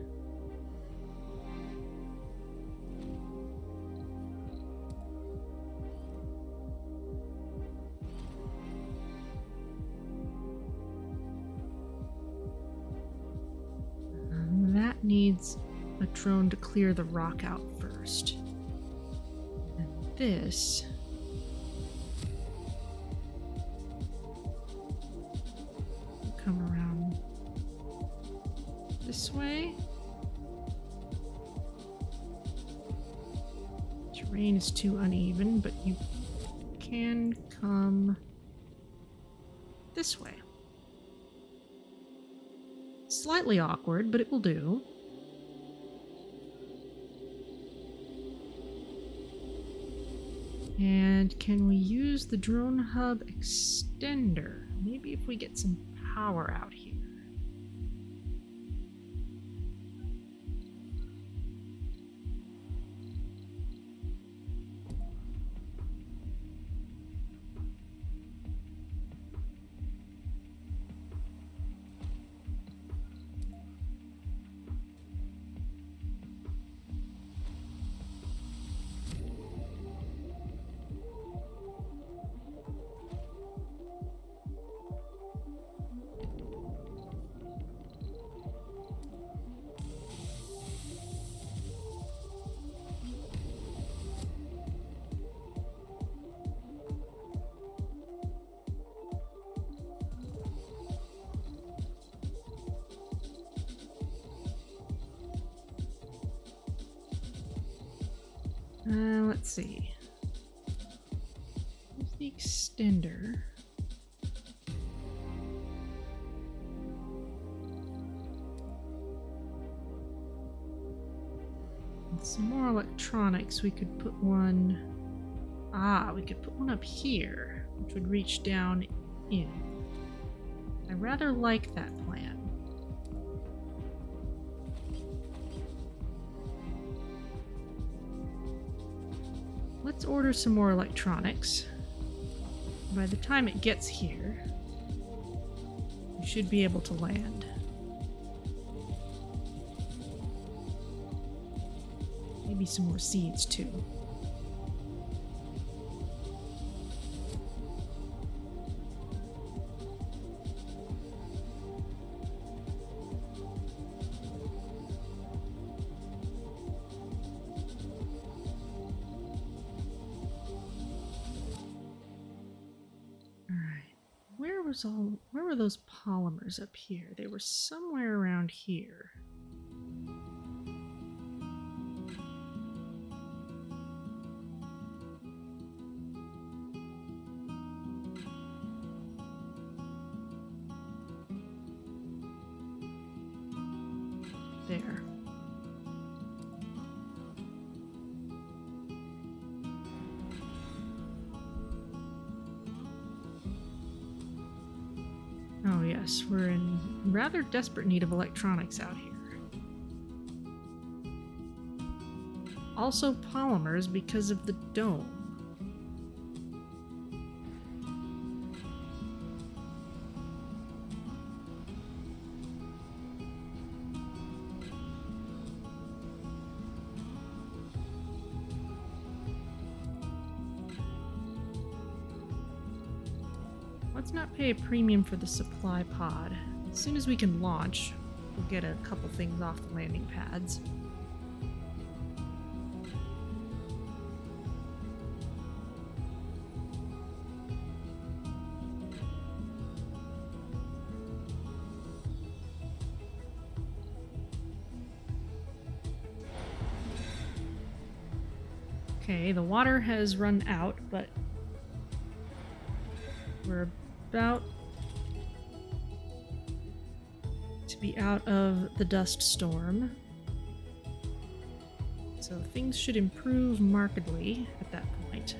That needs a drone to clear the rock out first. And this come around this way. Terrain is too uneven, but you can come this way. Slightly awkward, but it will do. And can we use the drone hub extender? Maybe if we get some power out here. Let's see. Here's the extender. With some more electronics, we could put one... we could put one up here, which would reach down in. I rather like that plan. Let's order some more electronics. By the time it gets here, we should be able to land. Maybe some more seeds too. Where were those polymers up here? They were somewhere around here. There. Oh yes, we're in rather desperate need of electronics out here. Also polymers because of the dome. Let's not pay a premium for the supply pod. As soon as we can launch, we'll get a couple things off the landing pads. Okay, the water has run out, but we're about to be out of the dust storm. So things should improve markedly at that point.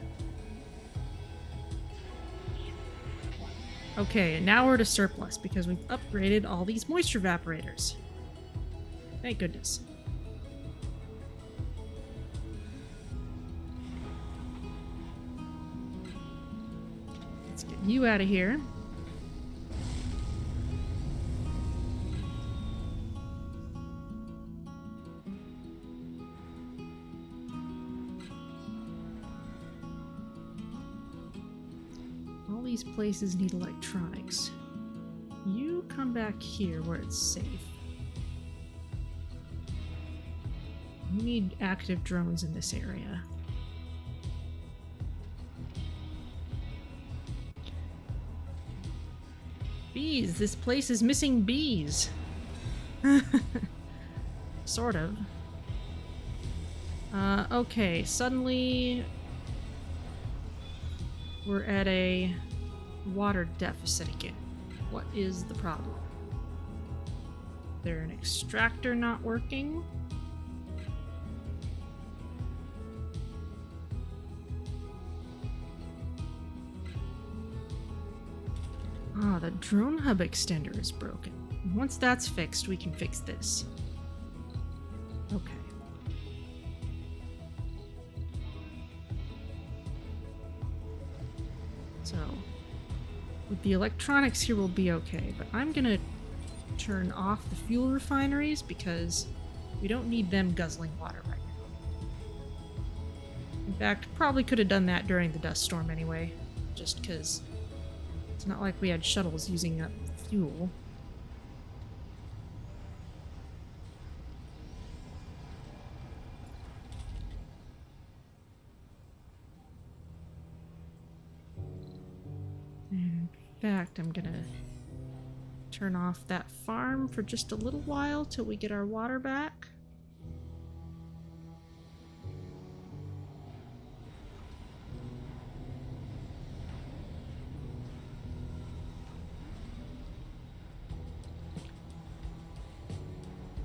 Okay, and now we're to surplus because we've upgraded all these moisture evaporators. Thank goodness. Let's get you out of here. All these places need electronics. You come back here where it's safe. We need active drones in this area. Bees! This place is missing bees! Sort of. Okay, suddenly... We're at a water deficit again. What is the problem? Is there an extractor not working? Ah, the drone hub extender is broken. Once that's fixed, we can fix this. Okay. So, with the electronics here we'll be okay, but I'm gonna turn off the fuel refineries because we don't need them guzzling water right now. In fact, probably could have done that during the dust storm anyway, just because it's not like we had shuttles using up fuel. In fact, I'm gonna turn off that farm for just a little while till we get our water back.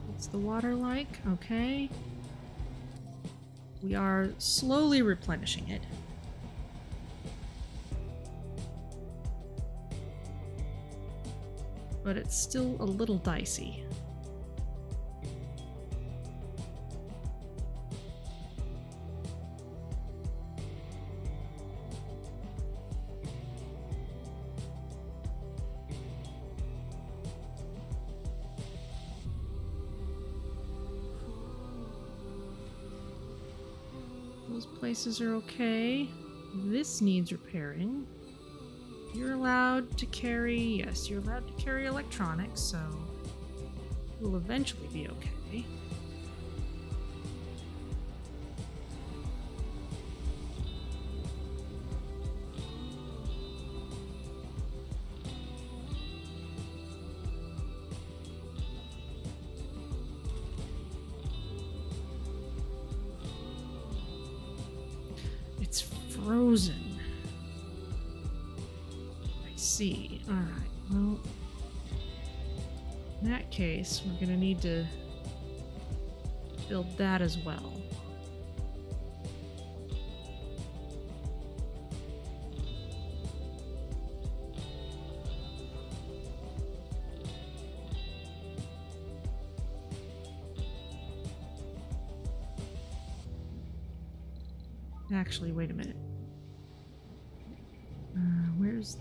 What's the water like? Okay. We are slowly replenishing it. But it's still a little dicey. Those places are okay. This needs repairing. You're allowed to carry, yes, you're allowed to carry electronics, so we'll eventually be okay. It's frozen. See. Alright, well, in that case, we're gonna need to build that as well. Actually, wait a minute. Where's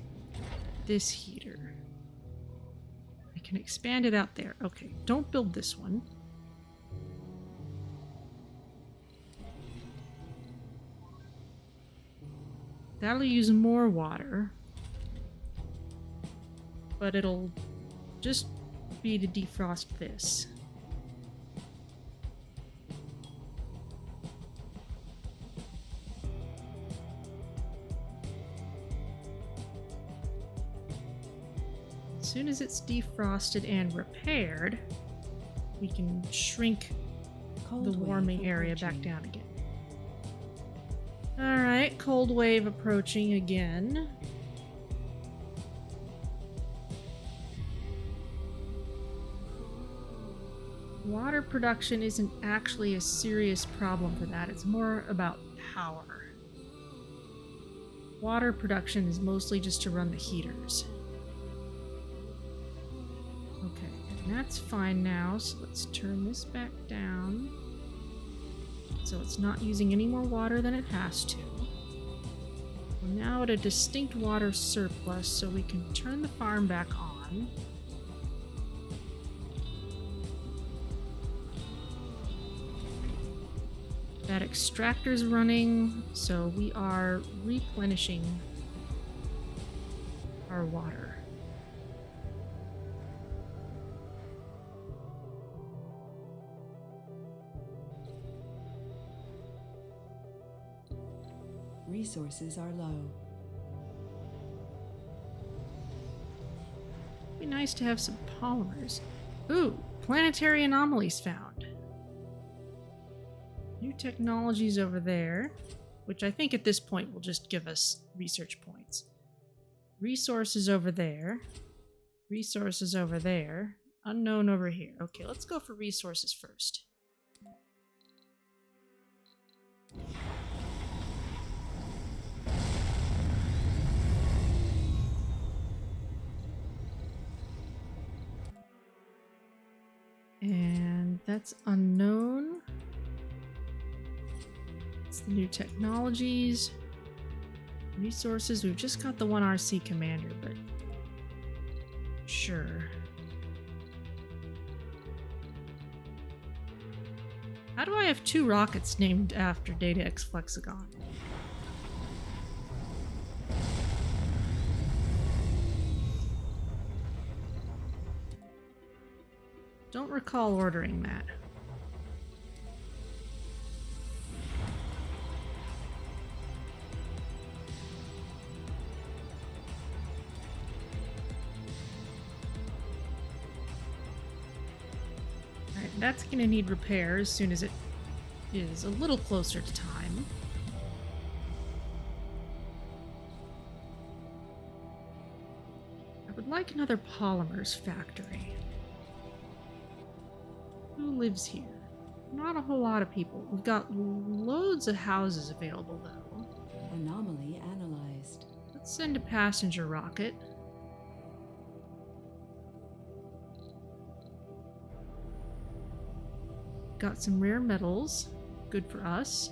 this heater? I can expand it out there. Okay, don't build this one. That'll use more water, but it'll just be to defrost this. As soon as it's defrosted and repaired, we can shrink the warming area back down again. Alright, cold wave approaching again. Water production isn't actually a serious problem for that. It's more about power. Water production is mostly just to run the heaters. Okay, and that's fine now, so let's turn this back down. So it's not using any more water than it has to. We're now at a distinct water surplus, so we can turn the farm back on. That extractor's running, so we are replenishing our water. Resources are low. Be nice to have some polymers. Ooh, planetary anomalies found. New technologies over there. which I think at this point will just give us research points. Resources over there. Resources over there. Unknown over here. Okay, let's go for resources first. And that's unknown. It's the new technologies. Resources. We've just got the one RC commander, but sure. How do I have 2 rockets named after Data X Flexagon? Don't recall ordering that. Alright, that's gonna need repair as soon as it is a little closer to time. I would like another polymers factory. Who lives here? Not a whole lot of people. We've got loads of houses available, though. Anomaly analyzed. Let's send a passenger rocket. Got some rare metals. Good for us.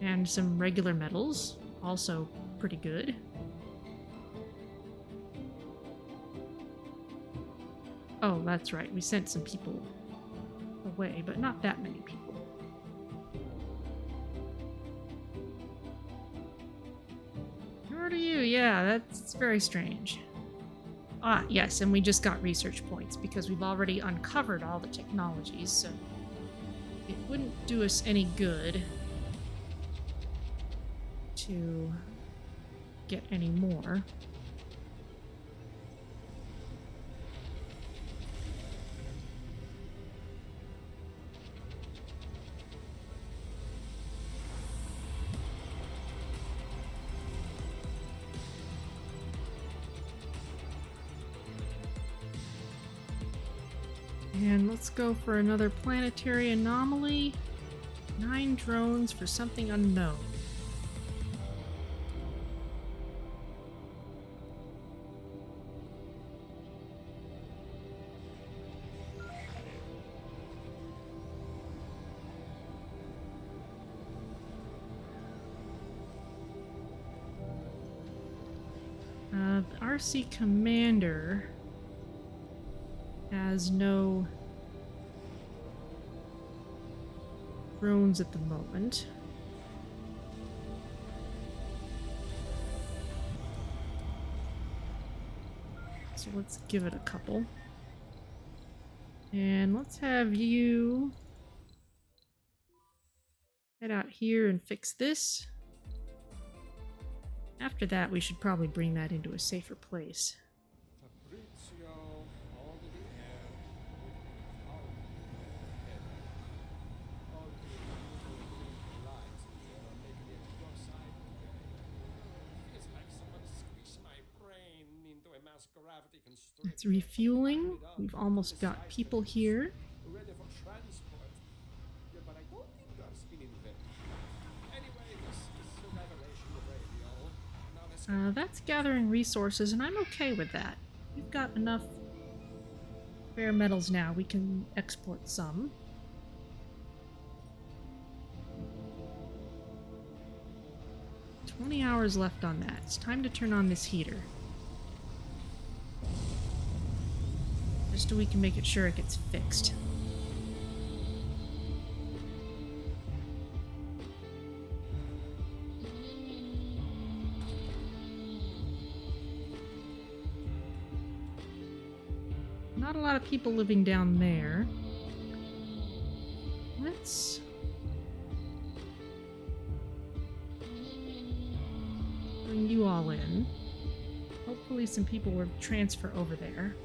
And some regular metals. Also pretty good. Oh, that's right. We sent some people away, but not that many people. Who are you? Yeah, that's very strange. Ah, yes, and we just got research points because we've already uncovered all the technologies, so it wouldn't do us any good to get any more. And let's go for another planetary anomaly. 9 drones for something unknown. The RC commander has no drones at the moment. So let's give it a couple. And let's have you head out here and fix this. After that, we should probably bring that into a safer place. Fabrizio, all in the air, with power head. All the lights are making it your side. Feels like someone squeezed my brain into a mass gravity constrictor. It's refueling. We've almost got people here. Ready for transport. Yeah, but I don't think that's been invented. Anyway, this is the revelation radio. Now let's That's gathering resources, and I'm okay with that. We've got enough rare metals now. We can export some. $20 hours left on that. It's time to turn on this heater. Just so we can make it sure it gets fixed. Not a lot of people living down there. Let's bring you all in. Hopefully some people will transfer over there.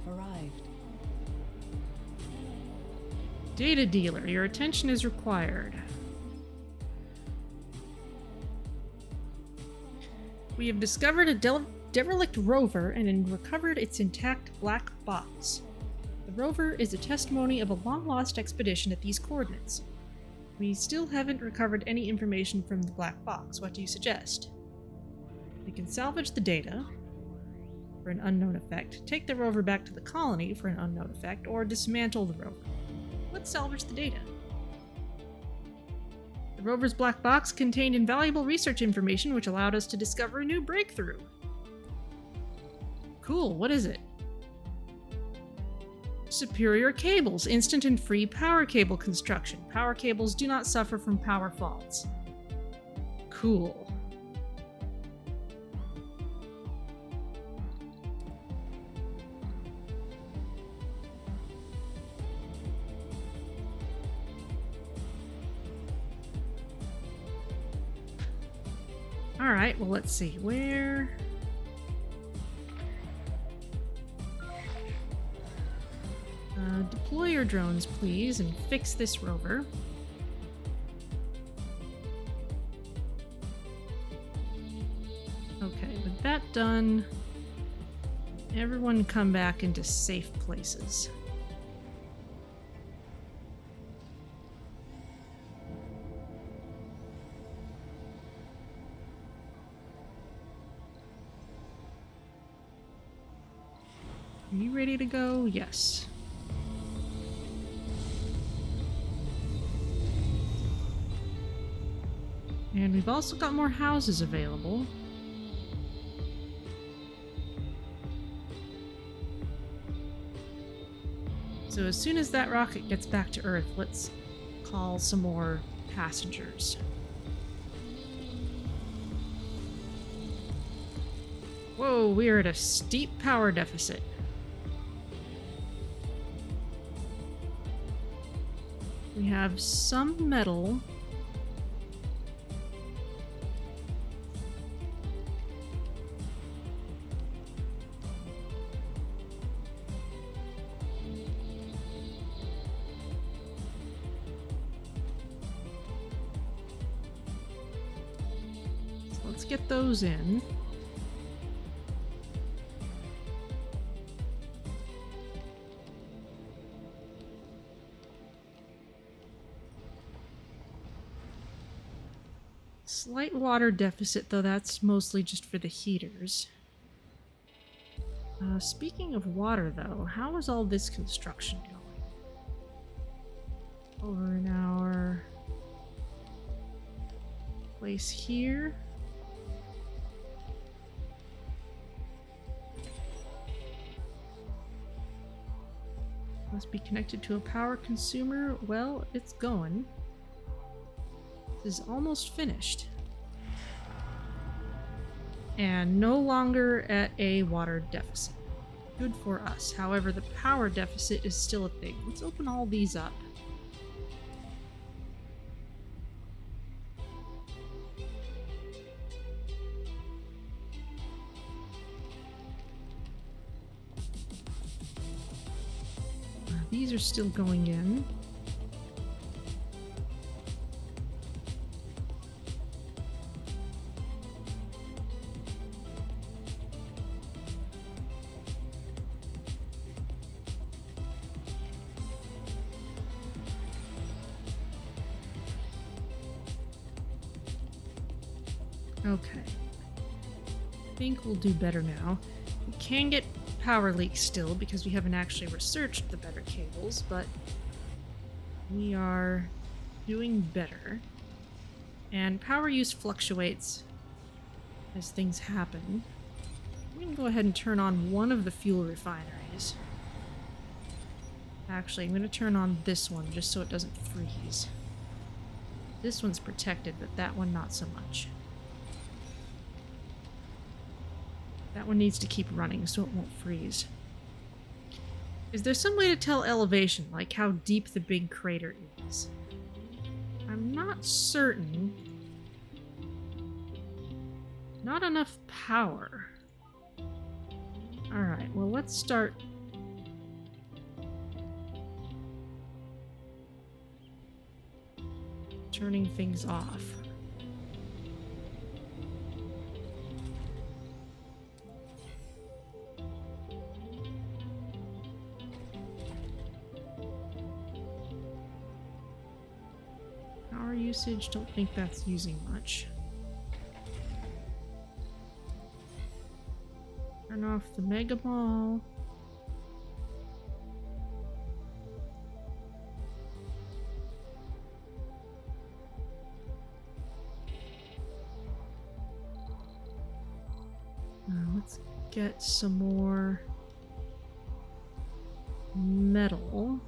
have arrived. Data dealer, your attention is required. We have discovered a derelict rover and recovered its intact black box. The rover is a testimony of a long-lost expedition at these coordinates. We still haven't recovered any information from the black box. What do you suggest? We can salvage the data for an unknown effect, take the rover back to the colony for an unknown effect, or dismantle the rover. Let's salvage the data. The rover's black box contained invaluable research information which allowed us to discover a new breakthrough. Cool, what is it? Superior cables, instant and free power cable construction. Power cables do not suffer from power faults. Cool. Alright, well let's see. Where... deploy your drones, please, and fix this rover. Okay, with that done, everyone come back into safe places. Are you ready to go? Yes. And we've also got more houses available. So as soon as that rocket gets back to Earth, let's call some more passengers. Whoa, we are at a steep power deficit. We have some metal. So let's get those in. Slight water deficit, though that's mostly just for the heaters. Speaking of water, though, how is all this construction going? Over an hour. Place here. Must be connected to a power consumer. Well, it's going. Is almost finished. And no longer at a water deficit. Good for us. However, the power deficit is still a thing. Let's open all these up. These are still going in. Okay. I think we'll do better now. We can get power leaks still because we haven't actually researched the better cables, but we are doing better. And power use fluctuates as things happen. We can go ahead and turn on one of the fuel refineries. Actually, I'm going to turn on this one just so it doesn't freeze. This one's protected, but that one not so much. That one needs to keep running so it won't freeze. Is there some way to tell elevation, like how deep the big crater is? I'm not certain. Not enough power. Alright, well let's start turning things off. Power usage, don't think that's using much. Turn off the Mega Ball. Let's get some more metal.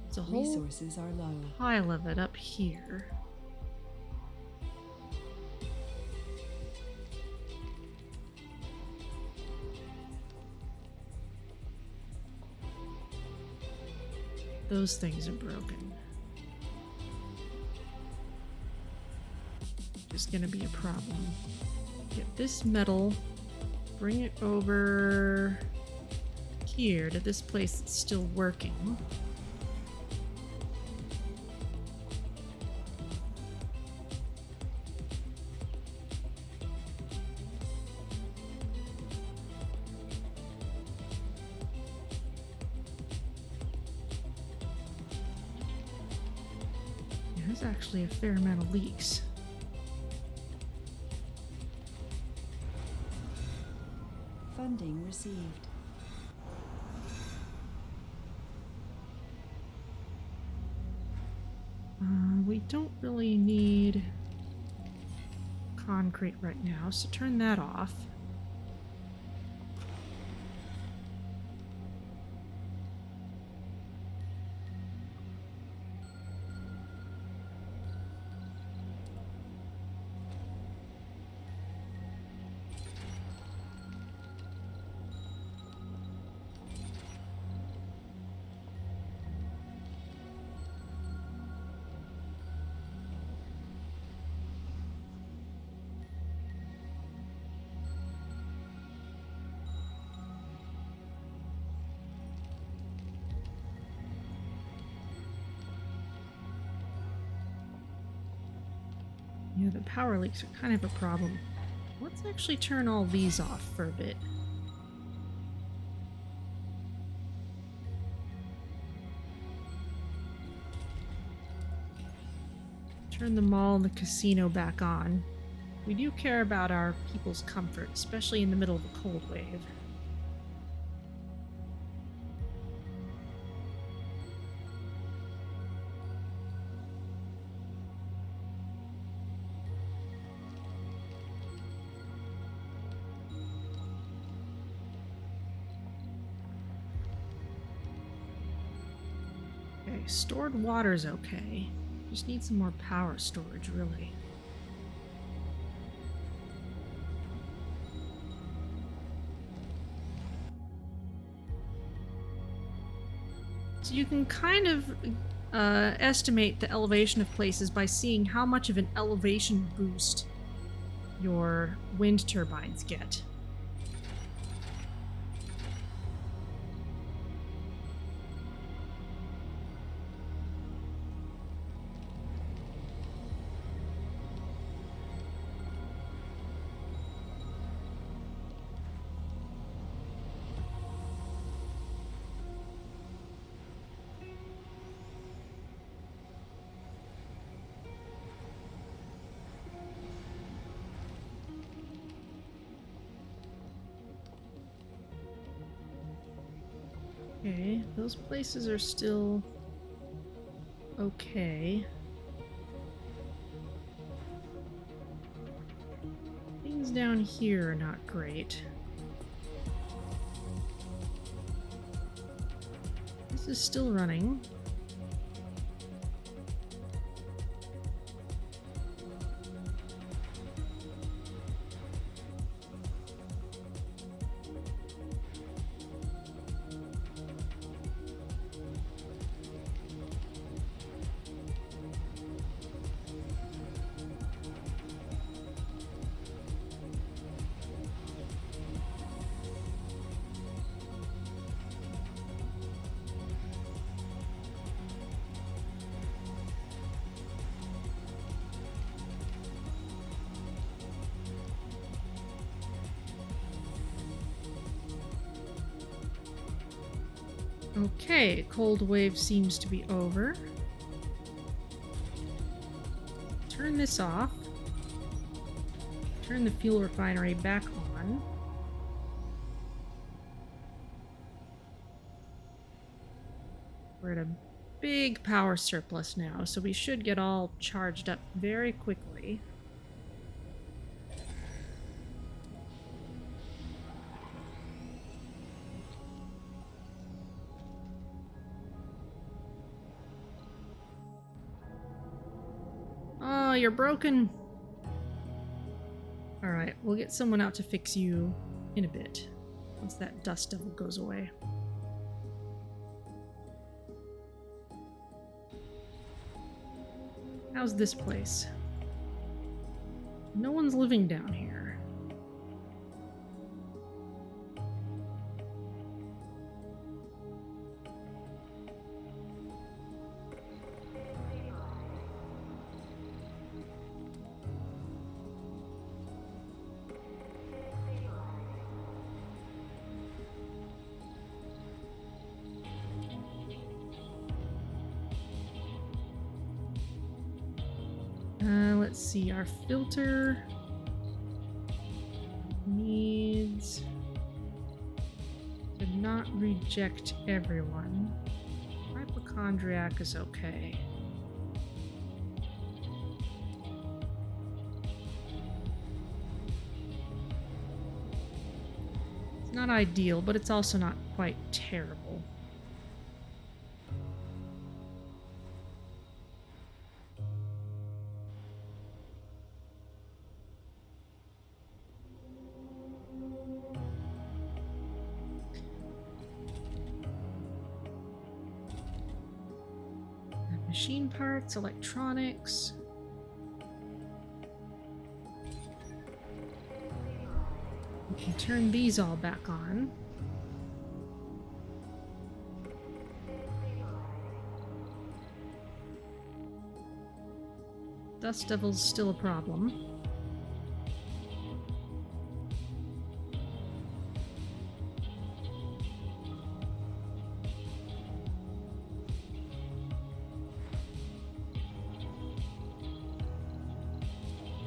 There's a whole Resources are low. pile of it up here. Those things are broken. Just gonna be a problem. Get this metal, bring it over here to this place that's still working. There's actually a fair amount of leaks. Funding received. We don't really need concrete right now, so turn that off. Yeah, the power leaks are kind of a problem. Let's actually turn all these off for a bit. Turn the mall and the casino back on. We do care about our people's comfort, especially in the middle of a cold wave. Okay, stored water's okay. Just need some more power storage, really. So you can kind of estimate the elevation of places by seeing how much of an elevation boost your wind turbines get. Okay, those places are still okay. Things down here are not great. This is still running. Okay, cold wave seems to be over. Turn this off. Turn the fuel refinery back on. We're at a big power surplus now, so we should get all charged up very quickly. Oh, you're broken. Alright, we'll get someone out to fix you in a bit, once that dust devil goes away. How's this place? No one's living down here. Let's see, our filter needs to not reject everyone. Hypochondriac is okay. It's not ideal, but it's also not quite terrible. Machine parts, electronics. We can turn these all back on. Dust Devil's still a problem.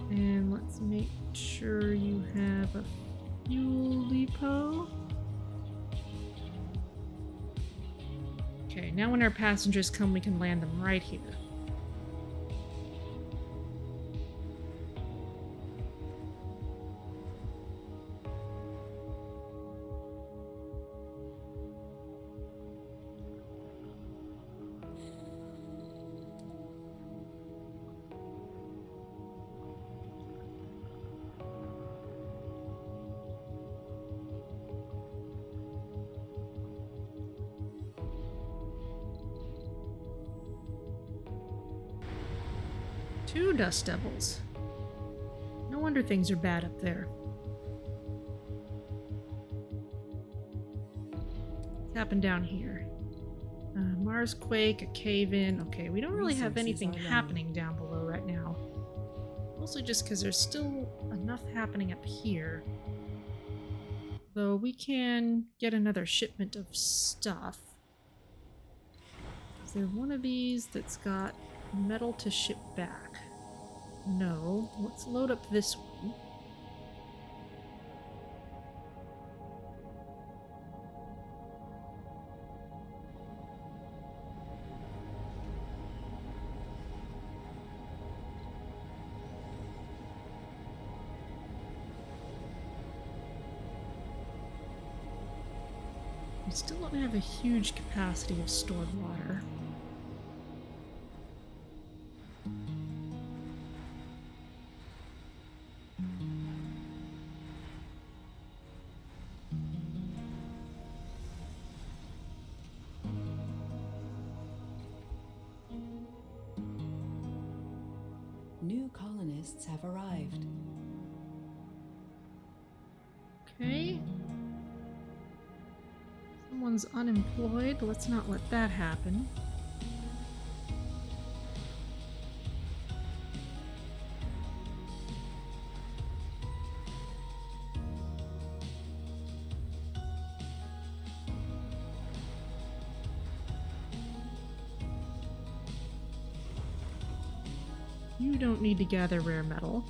And let's make sure you have a fuel depot. Okay, now when our passengers come, we can land them right here. Two Dust Devils. No wonder things are bad up there. What's happened down here? Mars quake, a cave-in. Okay, we don't really have anything happening down below right now. Mostly just because there's still enough happening up here. Though we can get another shipment of stuff. Is there one of these that's got metal to ship back? No. Let's load up this one. We still don't have a huge capacity of stored water. New colonists have arrived. Okay. Someone's unemployed. Let's not let that happen. You don't need to gather rare metal.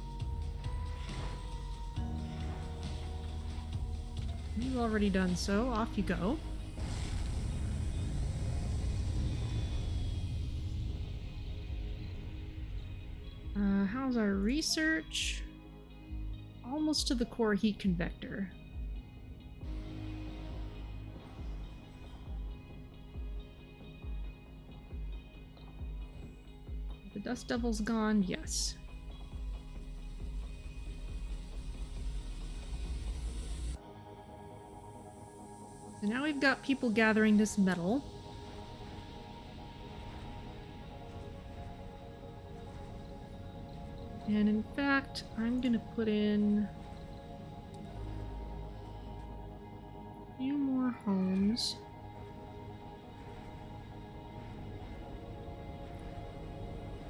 You've already done so. Off you go. How's our research? Almost to the core heat convector. The dust devil's gone, yes. So now we've got people gathering this metal. And in fact, I'm gonna put in a few more homes.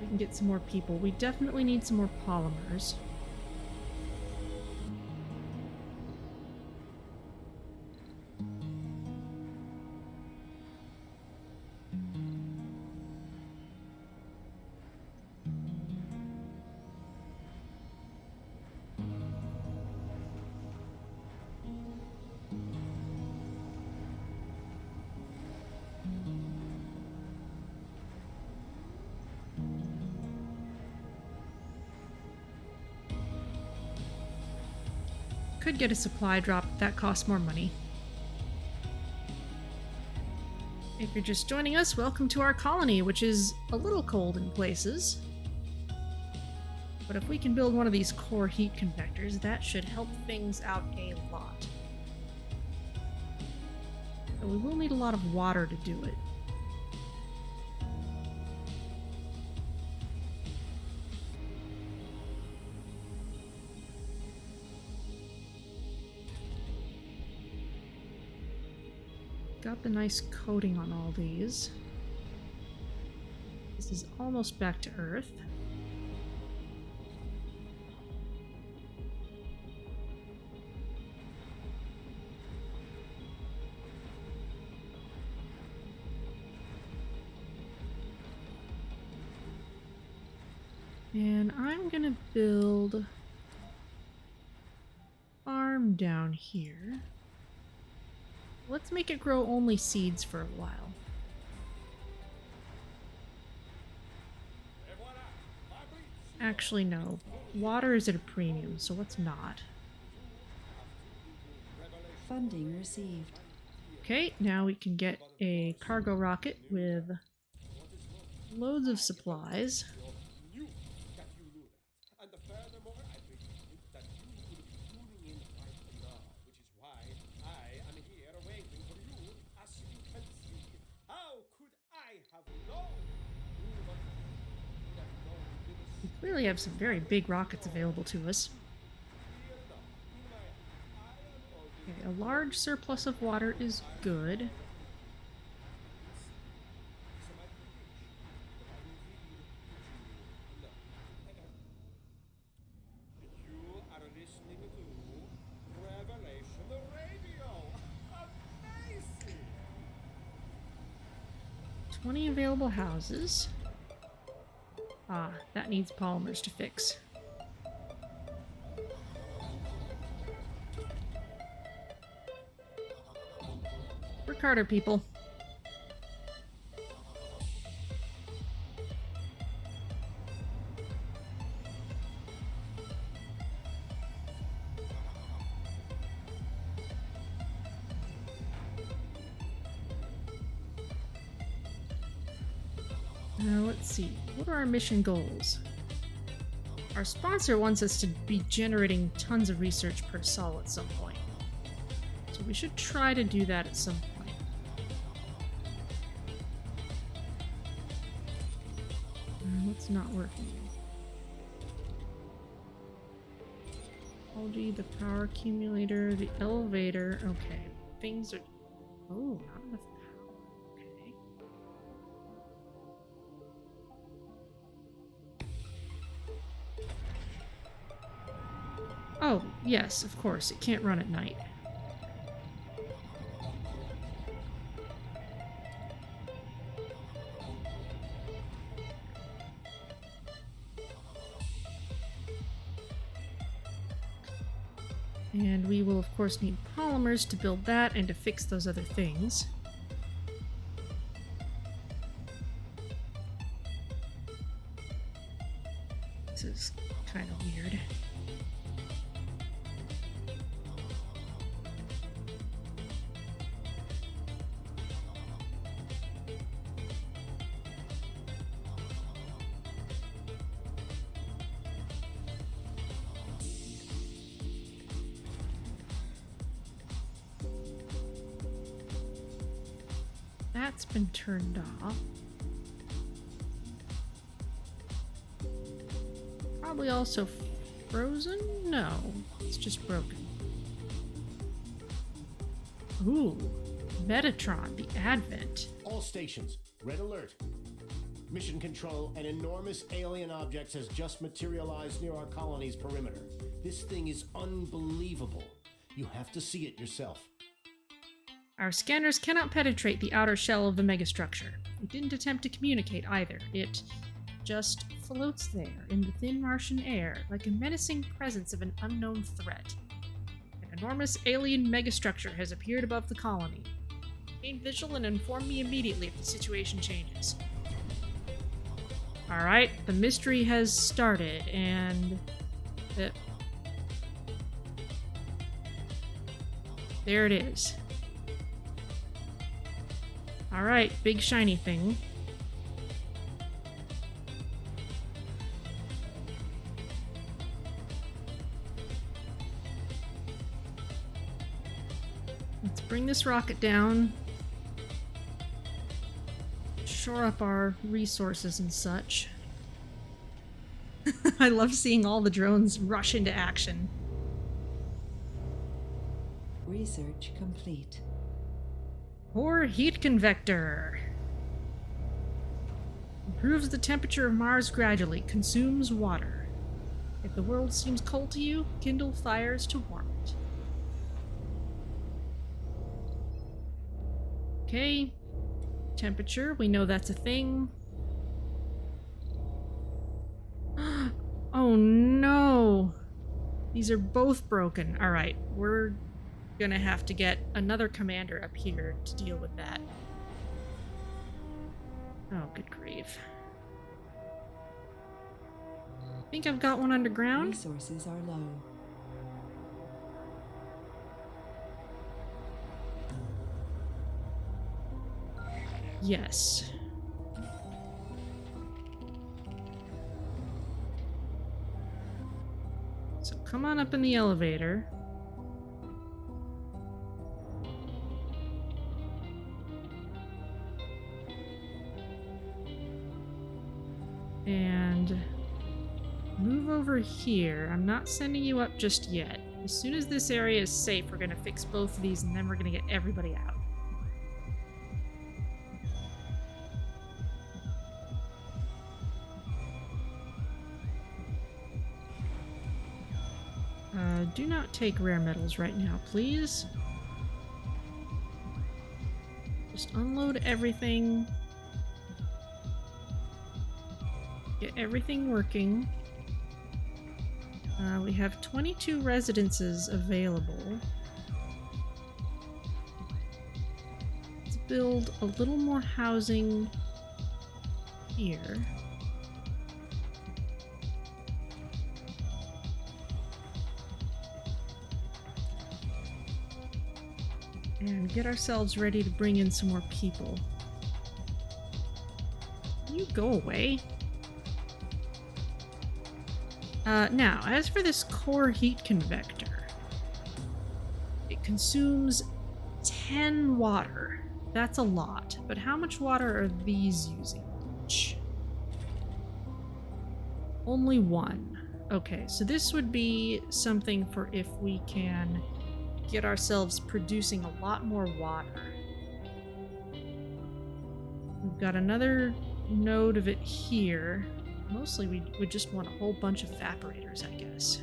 We can get some more people. We definitely need some more polymers. Could get a supply drop, that costs more money. If you're just joining us, welcome to our colony, which is a little cold in places. But if we can build one of these core heat convectors, that should help things out a lot. But we will need a lot of water to do it. Got the nice coating on all these. This is almost back to Earth. And I'm gonna build a farm down here. Let's make it grow only seeds for a while. Actually, no. Water is at a premium, so let's not. Funding received. Okay, now we can get a cargo rocket with loads of supplies. We clearly have some very big rockets available to us. Okay, a large surplus of water is good. You are listening to Revelation Radio. Amazing! 20 available houses. Ah, that needs polymers to fix. We're Carter people. Let's see. What are our mission goals? Our sponsor wants us to be generating tons of research per sol at some point. So we should try to do that at some point. What's not working? Algae, the power accumulator, the elevator. Okay. Things are... Oh, not enough power. Okay. Oh, yes, of course. It can't run at night. And we will, of course, need polymers to build that and to fix those other things. This is kind of weird. That's been turned off. Probably also frozen? No, it's just broken. Ooh, Metatron, the Advent. All stations, red alert. Mission control, an enormous alien object has just materialized near our colony's perimeter. This thing is unbelievable. You have to see it yourself. Our scanners cannot penetrate the outer shell of the megastructure. It didn't attempt to communicate either. It just floats there in the thin Martian air, like a menacing presence of an unknown threat. An enormous alien megastructure has appeared above the colony. Gain visual and inform me immediately if the situation changes. Alright, the mystery has started, and... there it is. Alright, big shiny thing. Let's bring this rocket down. Shore up our resources and such. I love seeing all the drones rush into action. Research complete. Core heat convector. Improves the temperature of Mars gradually. Consumes water. If the world seems cold to you, kindle fires to warm it. Okay. Temperature, we know that's a thing. Oh no! These are both broken. Alright, we're gonna have to get another commander up here to deal with that. Oh, good grief. Think I've got one underground? Resources are low. Yes. So come on up in the elevator. And move over here. I'm not sending you up just yet. As soon as this area is safe, we're gonna fix both of these and then we're gonna get everybody out. Do not take rare metals right now, please. Just unload everything. Get everything working. We have 22 residences available. Let's build a little more housing here. And get ourselves ready to bring in some more people. You go away. Now, as for this core heat convector, it consumes 10 water. That's a lot, but how much water are these using each? Only 1. Okay, so this would be something for if we can get ourselves producing a lot more water. We've got another node of it here. Mostly we would just want a whole bunch of evaporators, I guess.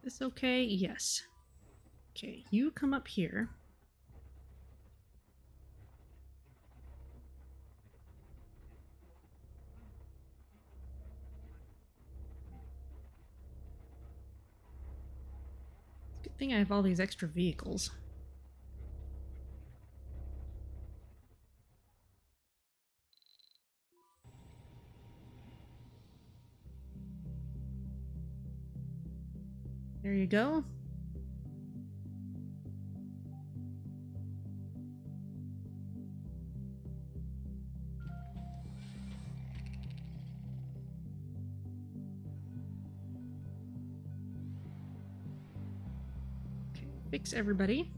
This okay? Yes. Okay, you come up here. Good thing I have all these extra vehicles. There you go. Okay, fix everybody.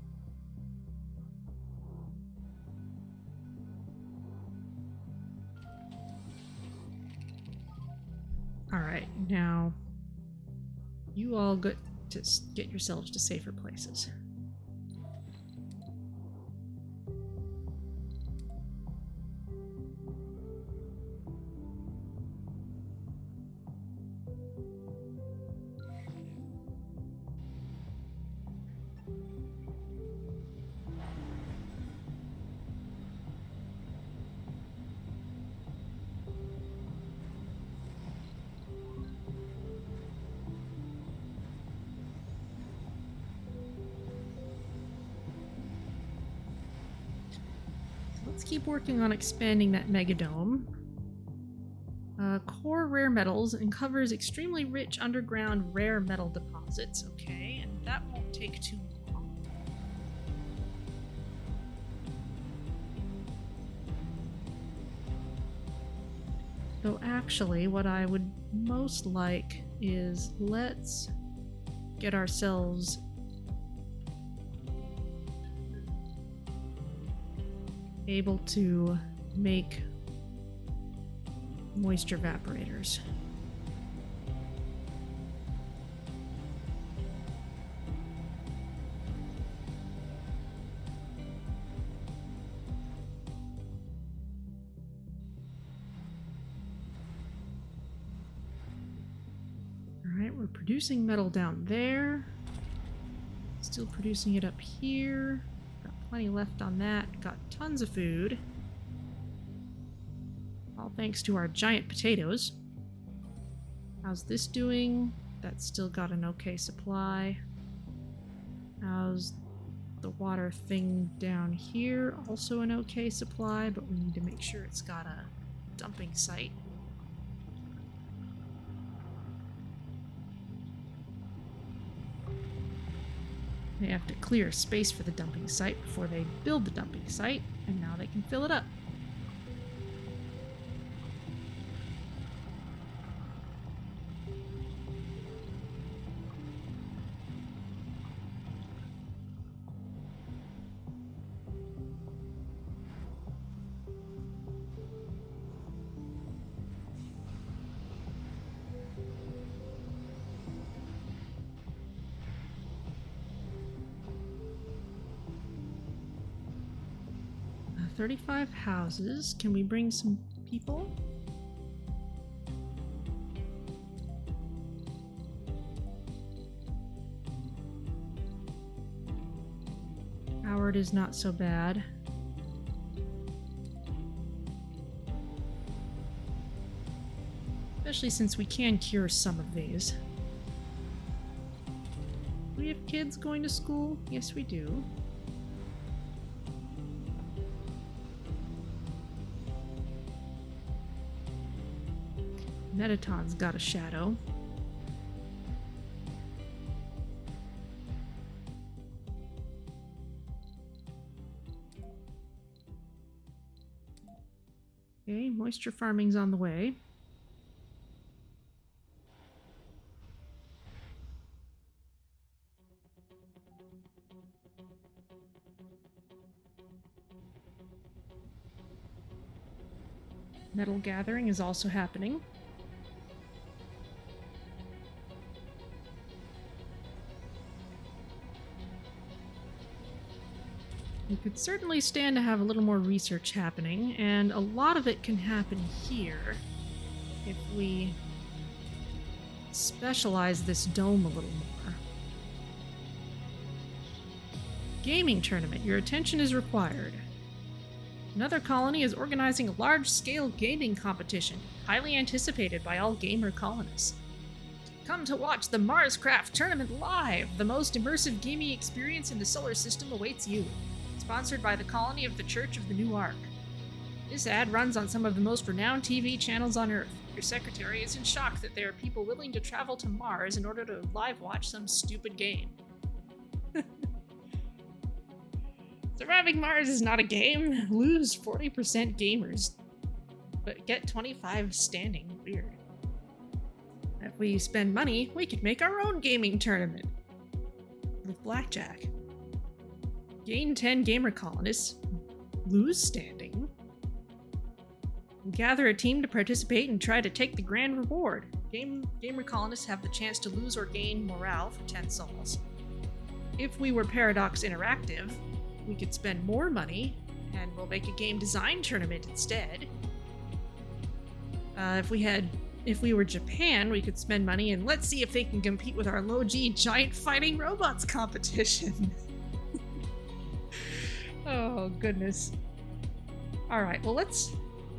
All right, now you all get to get yourselves to safer places. Let's keep working on expanding that megadome. Core rare metals and covers extremely rich underground rare metal deposits. Okay, and that won't take too long. Though actually, what I would most like is let's get ourselves able to make moisture evaporators. Alright, we're producing metal down there. Still producing it up here. Got plenty left on that. Got tons of food. All thanks to our giant potatoes. How's this doing? That's still got an okay supply. How's the water thing down here? Also an okay supply, but we need to make sure it's got a dumping site. They have to clear space for the dumping site before they build the dumping site, and now they can fill it up. 35 houses. Can we bring some people? Howard is not so bad. Especially since we can cure some of these. Do we have kids going to school? Yes, we do. Metatron's got a shadow. Okay, moisture farming's on the way. Metal gathering is also happening. We could certainly stand to have a little more research happening, and a lot of it can happen here if we specialize this dome a little more. Gaming tournament. Your attention is required. Another colony is organizing a large-scale gaming competition, highly anticipated by all gamer colonists. Come to watch the Marscraft tournament live! The most immersive gaming experience in the solar system awaits you. Sponsored by the colony of the Church of the New Ark. This ad runs on some of the most renowned TV channels on Earth. Your secretary is in shock that there are people willing to travel to Mars in order to live watch some stupid game. Surviving Mars is not a game. Lose 40% gamers, but get 25 standing. Weird. If we spend money, we could make our own gaming tournament with blackjack. Gain 10 gamer colonists. Lose standing. Gather a team to participate and try to take the grand reward. Gamer colonists have the chance to lose or gain morale for 10 souls. If we were Paradox Interactive, we could spend more money, and we'll make a game design tournament instead. If we were Japan, we could spend money, and let's see if they can compete with our low-G giant fighting robots competition. Oh, goodness. Alright, well, let's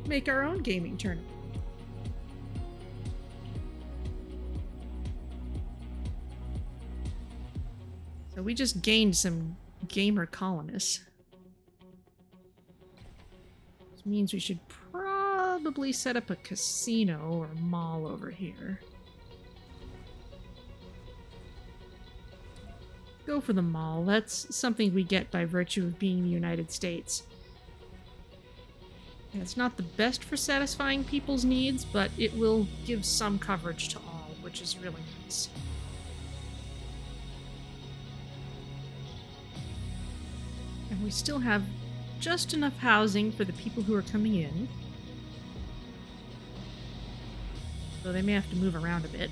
make our own gaming tournament. So we just gained some gamer colonists. This means we should probably set up a casino or a mall over here. Go for the mall. That's something we get by virtue of being the United States. Yeah, it's not the best for satisfying people's needs, but it will give some coverage to all, which is really nice. And we still have just enough housing for the people who are coming in. So they may have to move around a bit.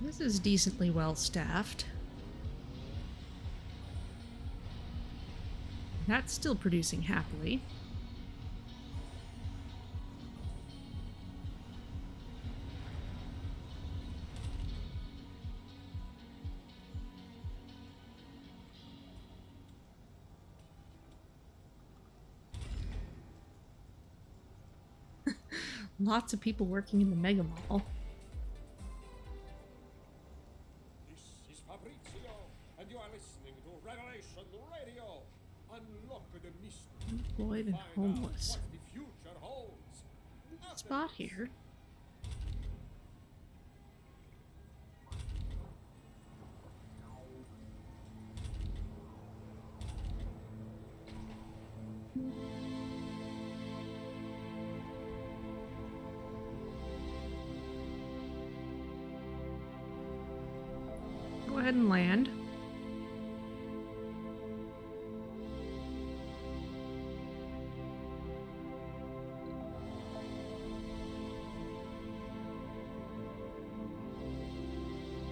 This is decently well staffed. That's still producing happily. Lots of people working in the Mega Mall. Unemployed and homeless. Spot here. Go ahead and land.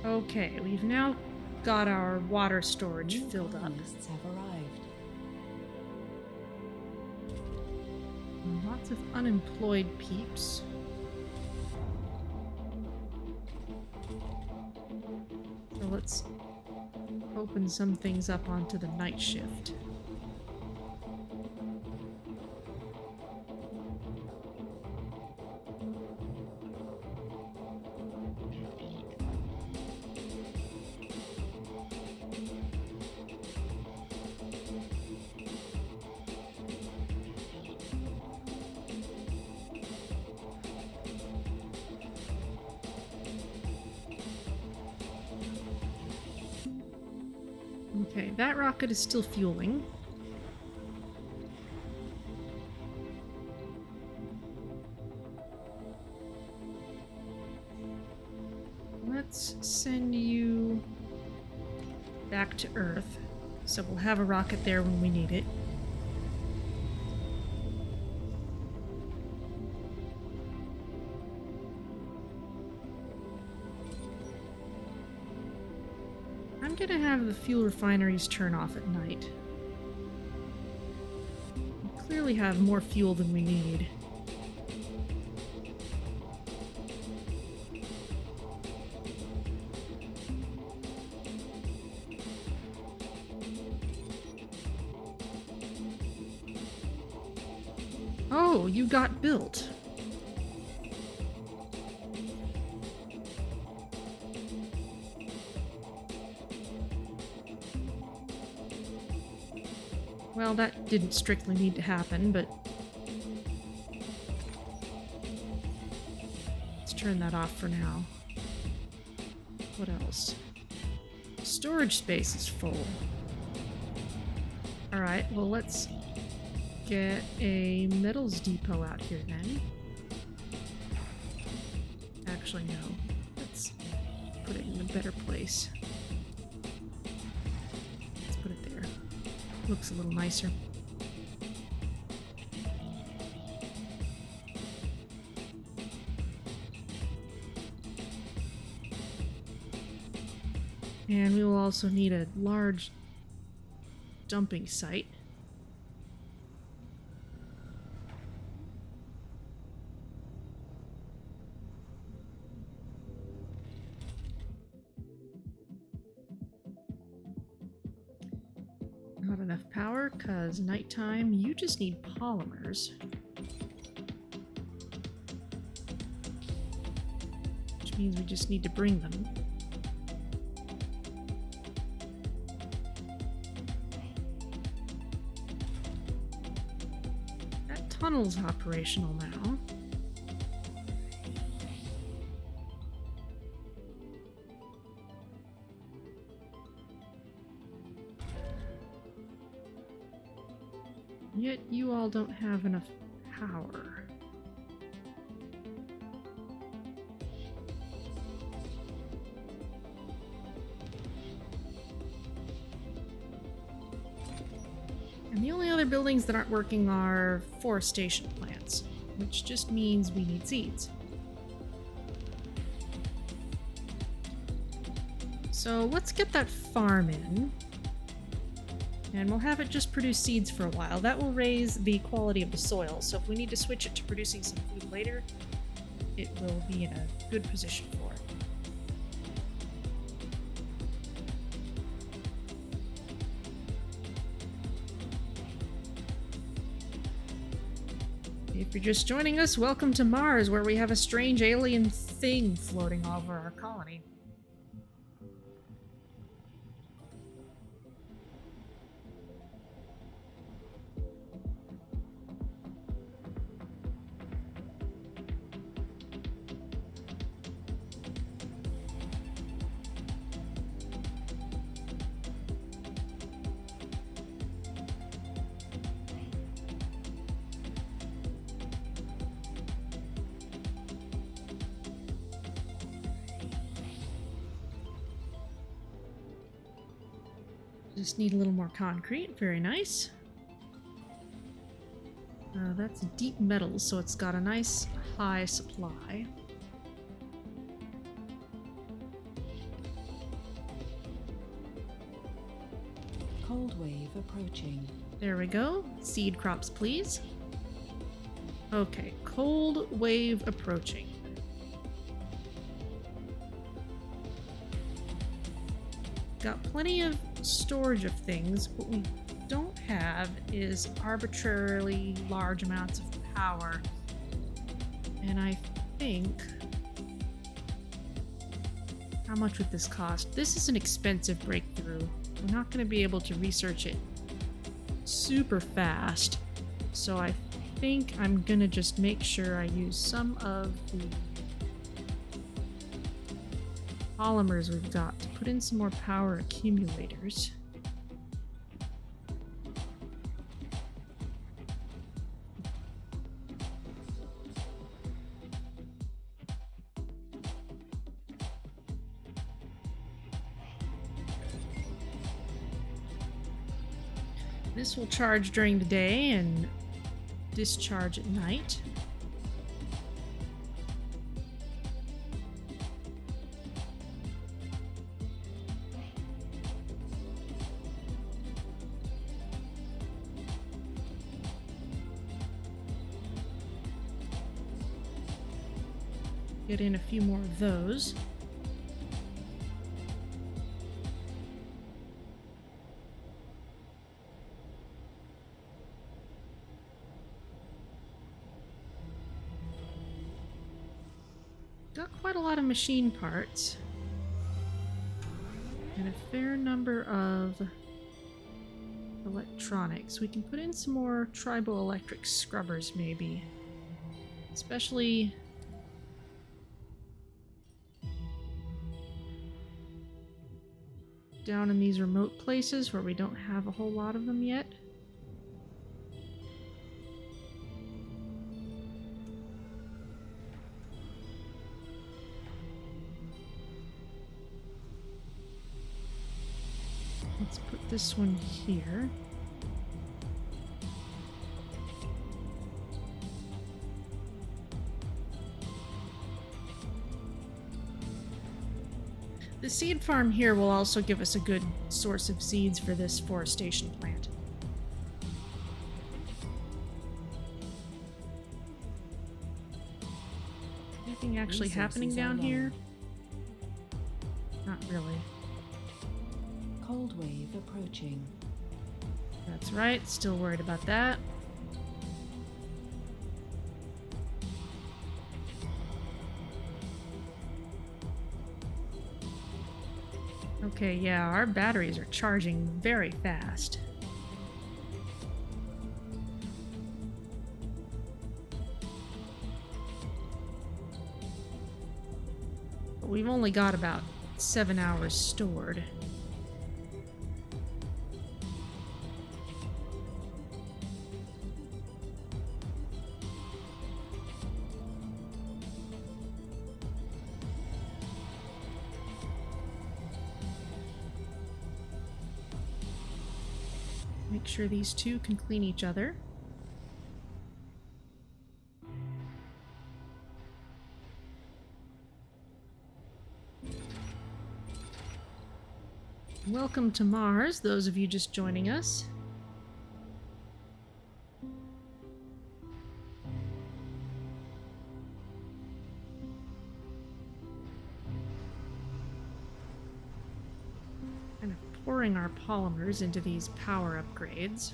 Okay, we've now got our water storage filled up. Colonists have arrived. Lots of unemployed peeps. So let's open some things up onto the night shift. Okay, that rocket is still fueling. Let's send you back to Earth. So we'll have a rocket there when we need it. have the fuel refineries turn off at night? We clearly have more fuel than we need. Oh, you got built. Well, that didn't strictly need to happen, but let's turn that off for now. What else? Storage space is full. Alright, well let's get a metals depot out here then. Actually, no. Let's put it in a better place. Let's put it there. Looks a little nicer. And we will also need a large dumping site. Not enough power, cause nighttime, you just need polymers. Which means we just need to bring them. That tunnel's operational now. Yet you all don't have enough power. And the only other buildings that aren't working are forestation plants, which just means we need seeds. So let's get that farm in. And we'll have it just produce seeds for a while. That will raise the quality of the soil, so if we need to switch it to producing some food later, it will be in a good position for it. If you're just joining us, welcome to Mars, where we have a strange alien thing floating over our colony. Just need a little more concrete. Very nice. That's deep metals, so it's got a nice high supply. Cold wave approaching. There we go. Seed crops, please. Okay, cold wave approaching. Got plenty of storage of things. What we don't have is arbitrarily large amounts of power. And I think... How much would this cost? This is an expensive breakthrough. We're not going to be able to research it super fast. So I think I'm going to just make sure I use some of the polymers we've got to put in some more power accumulators. This will charge during the day and discharge at night. Get in a few more of those. Got quite a lot of machine parts. And a fair number of electronics. We can put in some more Triboelectric Scrubbers, maybe. Especially down in these remote places where we don't have a whole lot of them yet. Let's put this one here. The seed farm here will also give us a good source of seeds for this forestation plant. Anything actually happening down here? Not really. Cold wave approaching. That's right, still worried about that. Okay, yeah, our batteries are charging very fast. But we've only got about 7 hours stored. Make sure these two can clean each other. Welcome to Mars, those of you just joining us. Kind of pouring our polymers into these power upgrades.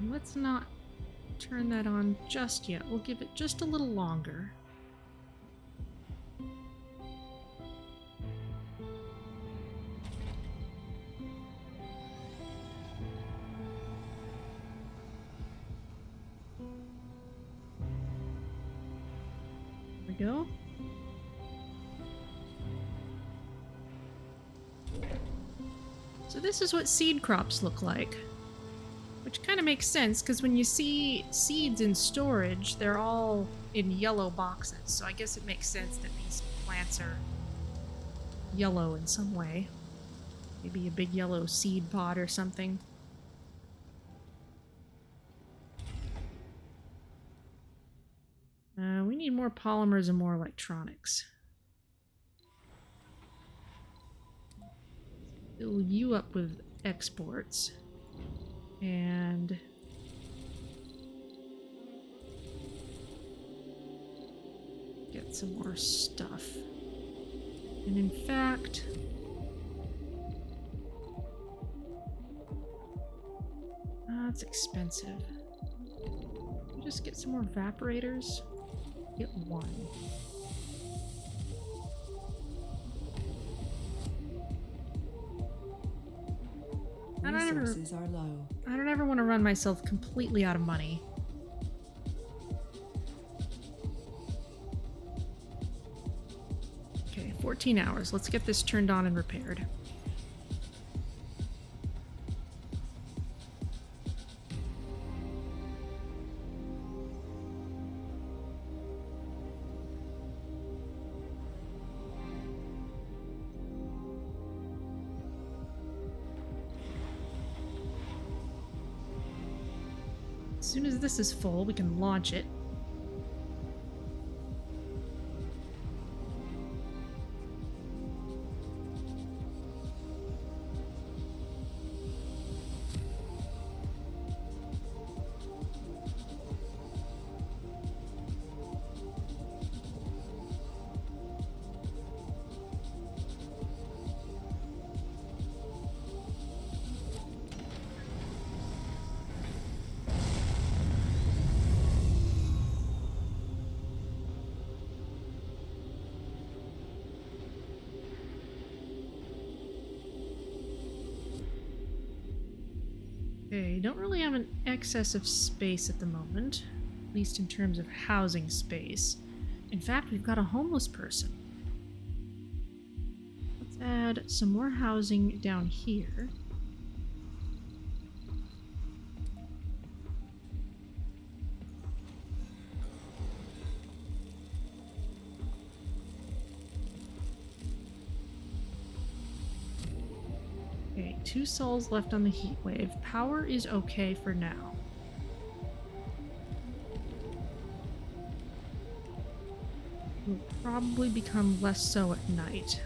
Let's not turn that on just yet. We'll give it just a little longer. There we go. So this is what seed crops look like. Which kind of makes sense, because when you see seeds in storage, they're all in yellow boxes. So I guess it makes sense that these plants are yellow in some way. Maybe a big yellow seed pod or something. We need more polymers and more electronics. Fill you up with exports. And get some more stuff. And in fact, it's expensive. Just get some more evaporators. Get one. Resources are low. I don't ever want to run myself completely out of money. Okay, 14 hours. Let's get this turned on and repaired. As soon as this is full, we can launch it. Okay, don't really have an excess of space at the moment, at least in terms of housing space. In fact, we've got a homeless person. Let's add some more housing down here. Okay, 2 souls left on the heat wave. Power is okay for now. Will probably become less so at night.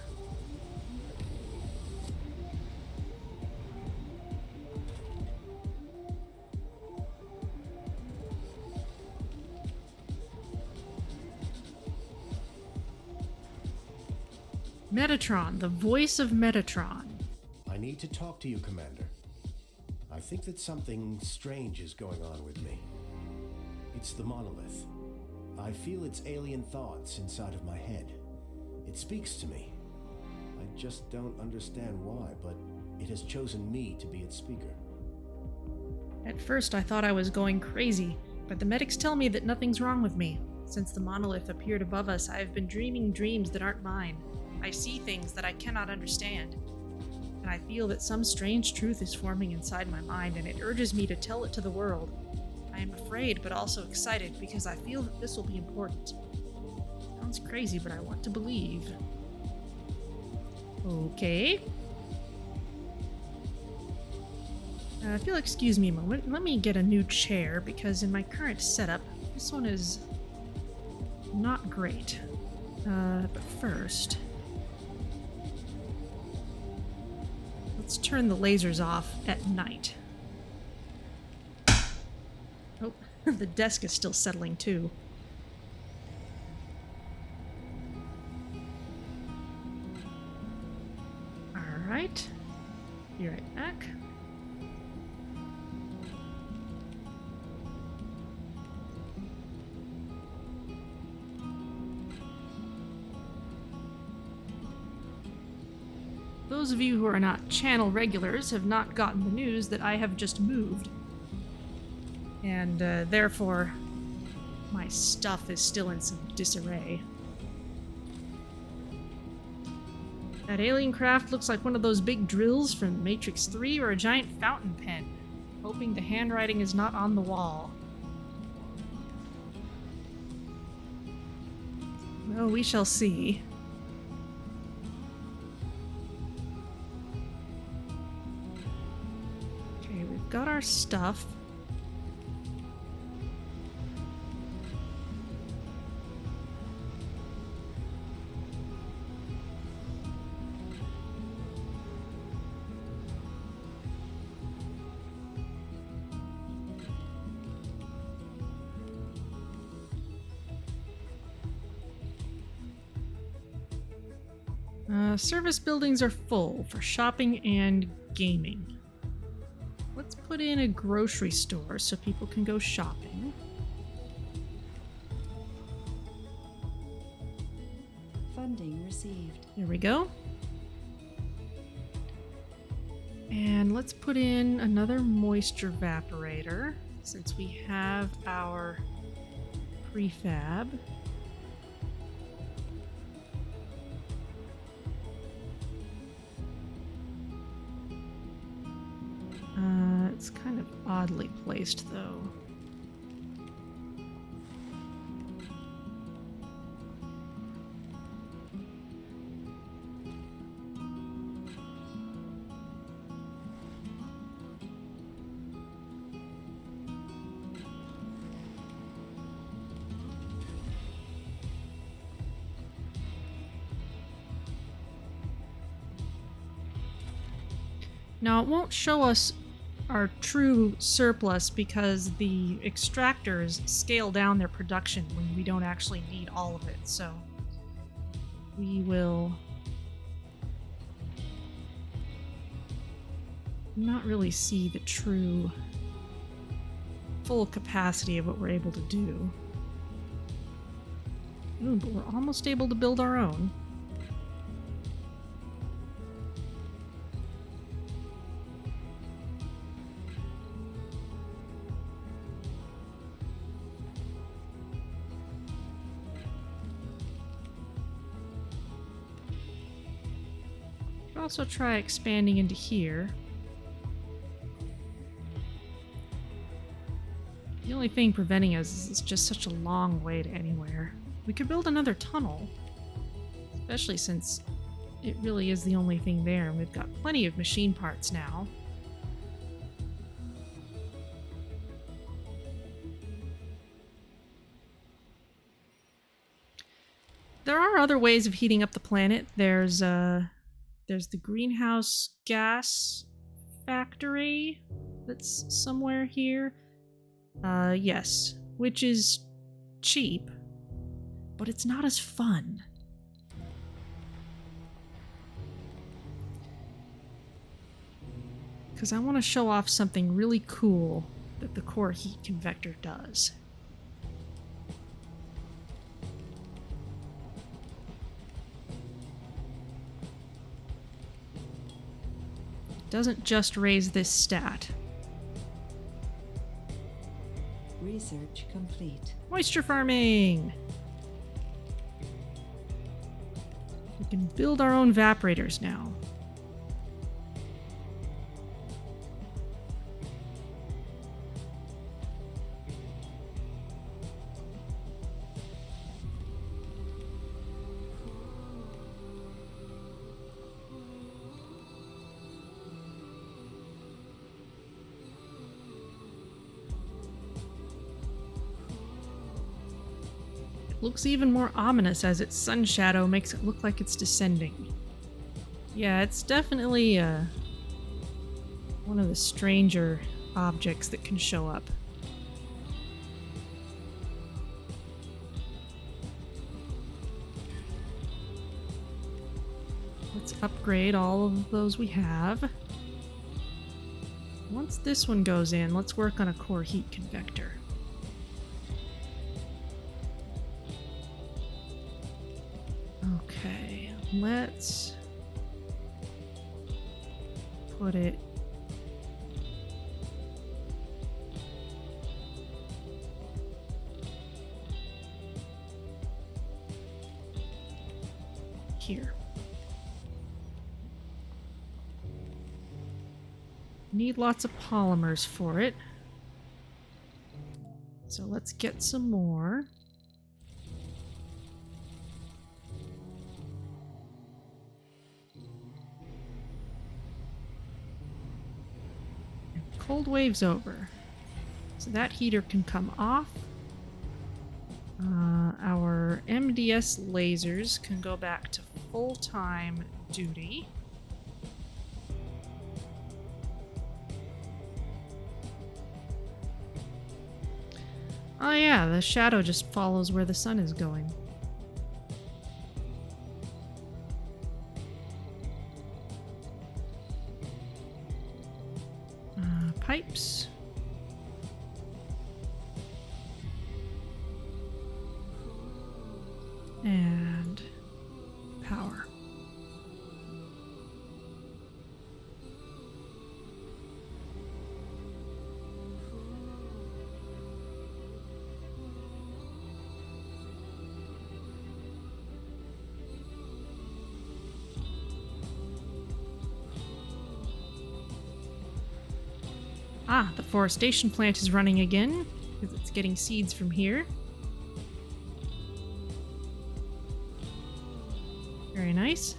Metatron, the voice of Metatron. I need to talk to you, Commander. I think that something strange is going on with me. It's the monolith. I feel its alien thoughts inside of my head. It speaks to me. I just don't understand why, but it has chosen me to be its speaker. At first I thought I was going crazy, but the medics tell me that nothing's wrong with me. Since the monolith appeared above us, I have been dreaming dreams that aren't mine. I see things that I cannot understand. And I feel that some strange truth is forming inside my mind, and it urges me to tell it to the world. I am afraid, but also excited, because I feel that this will be important. Sounds crazy, but I want to believe. Okay. If you'll excuse me a moment, let me get a new chair, because in my current setup, this one is not great. But first, let's turn the lasers off at night. Oh, the desk is still settling too. Alright. Be right back. Those of you who are not channel regulars have not gotten the news that I have just moved. And therefore, my stuff is still in some disarray. That alien craft looks like one of those big drills from Matrix 3 or a giant fountain pen. Hoping the handwriting is not on the wall. Well, we shall see. Okay, we've got our stuff. Service buildings are full for shopping and gaming. Let's put in a grocery store so people can go shopping. Funding received. There we go. And let's put in another moisture evaporator since we have our prefab. It's kind of oddly placed, though. Now, it won't show us our true surplus because the extractors scale down their production when we don't actually need all of it, so we will not really see the true full capacity of what we're able to do. Ooh, but we're almost able to build our own. also try expanding into here. The only thing preventing us is it's just such a long way to anywhere. We could build another tunnel, especially since it really is the only thing there, and we've got plenty of machine parts now. There are other ways of heating up the planet. There's the greenhouse gas factory that's somewhere here. Yes, which is cheap, but it's not as fun. Because I want to show off something really cool that the core heat convector does. It doesn't just raise this stat. Research complete. Moisture farming! We can build our own evaporators now. Looks even more ominous as its sun shadow makes it look like it's descending. Yeah, it's definitely one of the stranger objects that can show up. Let's upgrade all of those we have. Once this one goes in, let's work on a core heat convector. Okay, let's put it here. Need lots of polymers for it. So let's get some more. Cold wave's over. So that heater can come off. Our MDS lasers can go back to full-time duty. Oh yeah, the shadow just follows where the sun is going. Pipes. And power. Ah, the forestation plant is running again, because it's getting seeds from here. Very nice.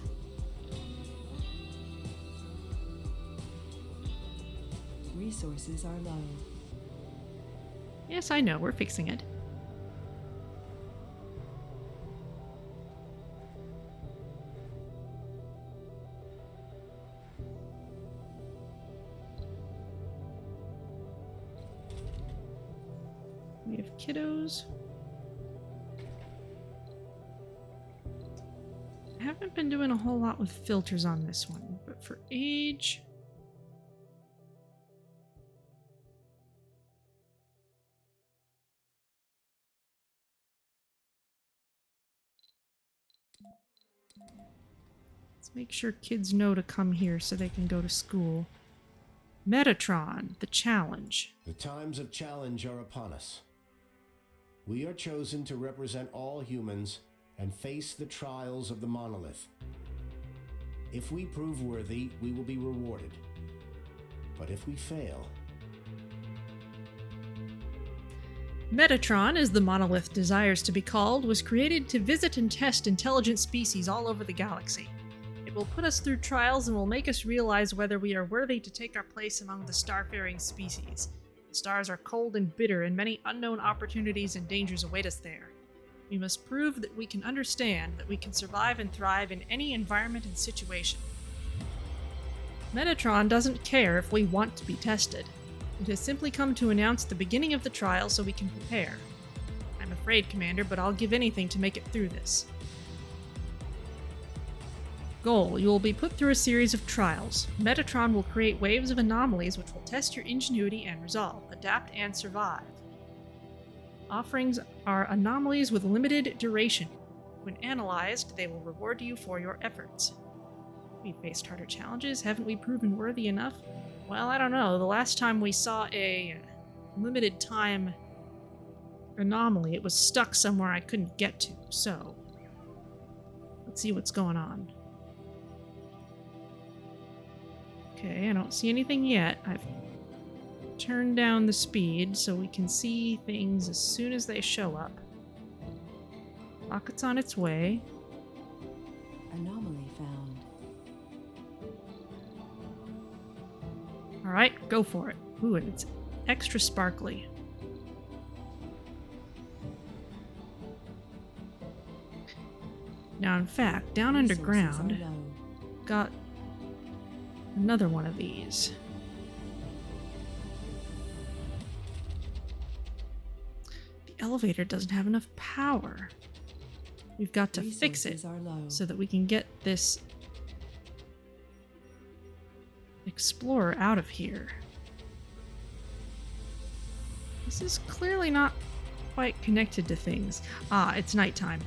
Resources are low. Yes, I know, we're fixing it. We have kiddos. I haven't been doing a whole lot with filters on this one, but for age... Let's make sure kids know to come here so they can go to school. Metatron, the challenge. The times of challenge are upon us. We are chosen to represent all humans and face the trials of the monolith. If we prove worthy, we will be rewarded. But if we fail... Metatron, as the monolith desires to be called, was created to visit and test intelligent species all over the galaxy. It will put us through trials and will make us realize whether we are worthy to take our place among the starfaring species. The stars are cold and bitter, and many unknown opportunities and dangers await us there. We must prove that we can understand, that we can survive and thrive in any environment and situation. Metatron doesn't care if we want to be tested. It has simply come to announce the beginning of the trial so we can prepare. I'm afraid, Commander, but I'll give anything to make it through this. Goal: you will be put through a series of trials. Metatron will create waves of anomalies which will test your ingenuity and resolve, adapt, and survive. Offerings are anomalies with limited duration. When analyzed, they will reward you for your efforts. We've faced harder challenges. Haven't we proven worthy enough? Well, I don't know. The last time we saw a limited time anomaly, it was stuck somewhere I couldn't get to, so let's see what's going on. Okay, I don't see anything yet. I've turned down the speed so we can see things as soon as they show up. Rocket's on its way. Anomaly found. Alright, go for it. Ooh, and it's extra sparkly. Now, in fact, down Resources underground, are low. got another one of these. The elevator doesn't have enough power. We've got to fix it Resources are low. so that we can get this explorer out of here. This is clearly not quite connected to things. Ah, it's nighttime.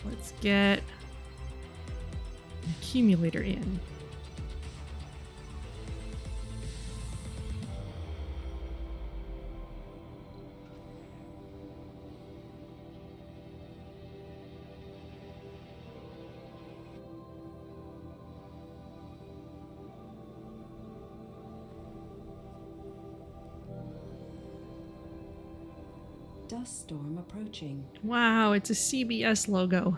Let's get an accumulator in. Dust storm approaching. Wow, it's a CBS logo.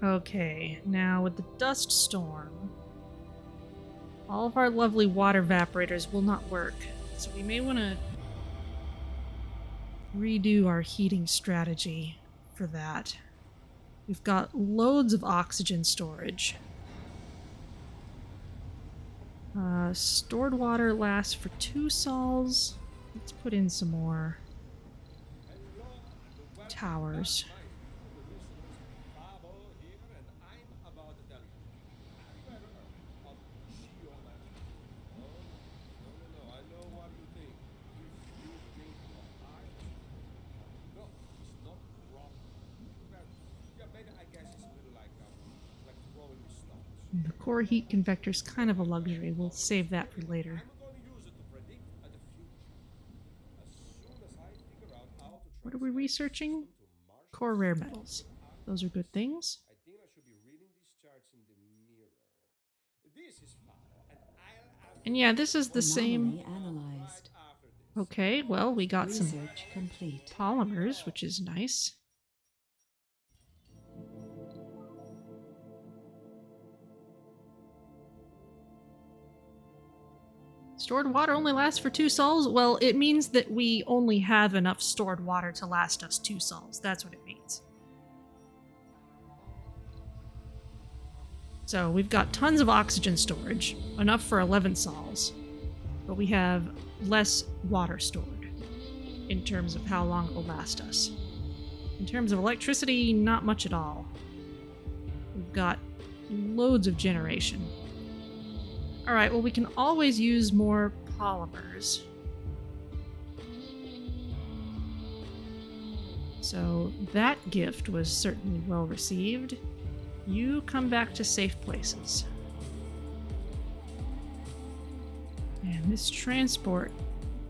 Okay, now with the dust storm, all of our lovely water evaporators will not work, so we may want to redo our heating strategy for that. We've got loads of oxygen storage. Stored water lasts for 2 sols. Let's put in some more towers. The core heat convector's kind of a luxury. We'll save that for later. What are we researching? Core rare metals. Those are good things. I think I should be reading these charts in the mirror. This is fine, and I'll have And yeah, this is the same. Anomaly analyzed. after this. Okay, well, we got some Research complete. polymers, which is nice. Stored water only lasts for 2 sols? Well, it means that we only have enough stored water to last us 2 sols. That's what it means. So we've got tons of oxygen storage, enough for 11 sols, but we have less water stored in terms of how long it will last us. In terms of electricity, not much at all. We've got loads of generation. Alright, well, we can always use more polymers. So that gift was certainly well received. You come back to safe places. And this transport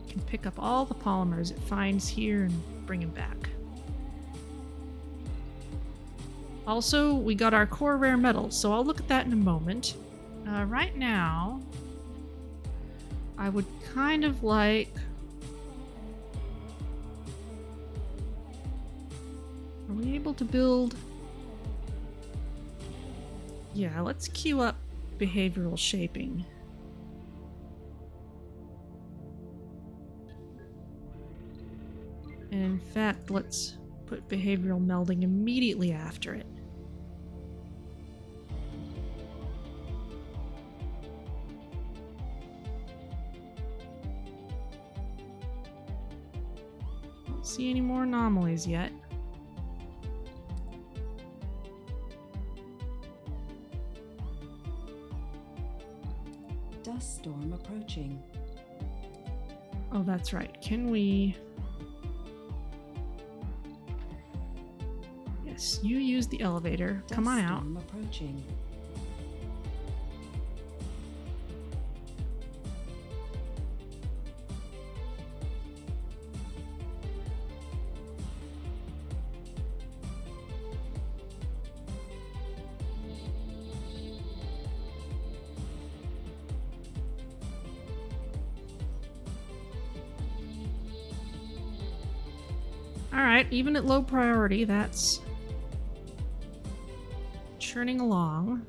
can pick up all the polymers it finds here and bring them back. Also, we got our core rare metal, so I'll look at that in a moment. Right now, I would kind of like... Are we able to build... Yeah, let's queue up behavioral shaping. And in fact, let's put behavioral melding immediately after it. Don't see any more anomalies yet. Dust storm approaching. Oh, that's right. Can we... Yes, you use the elevator. Come on out. Dust storm approaching. Alright, even at low priority, that's churning along.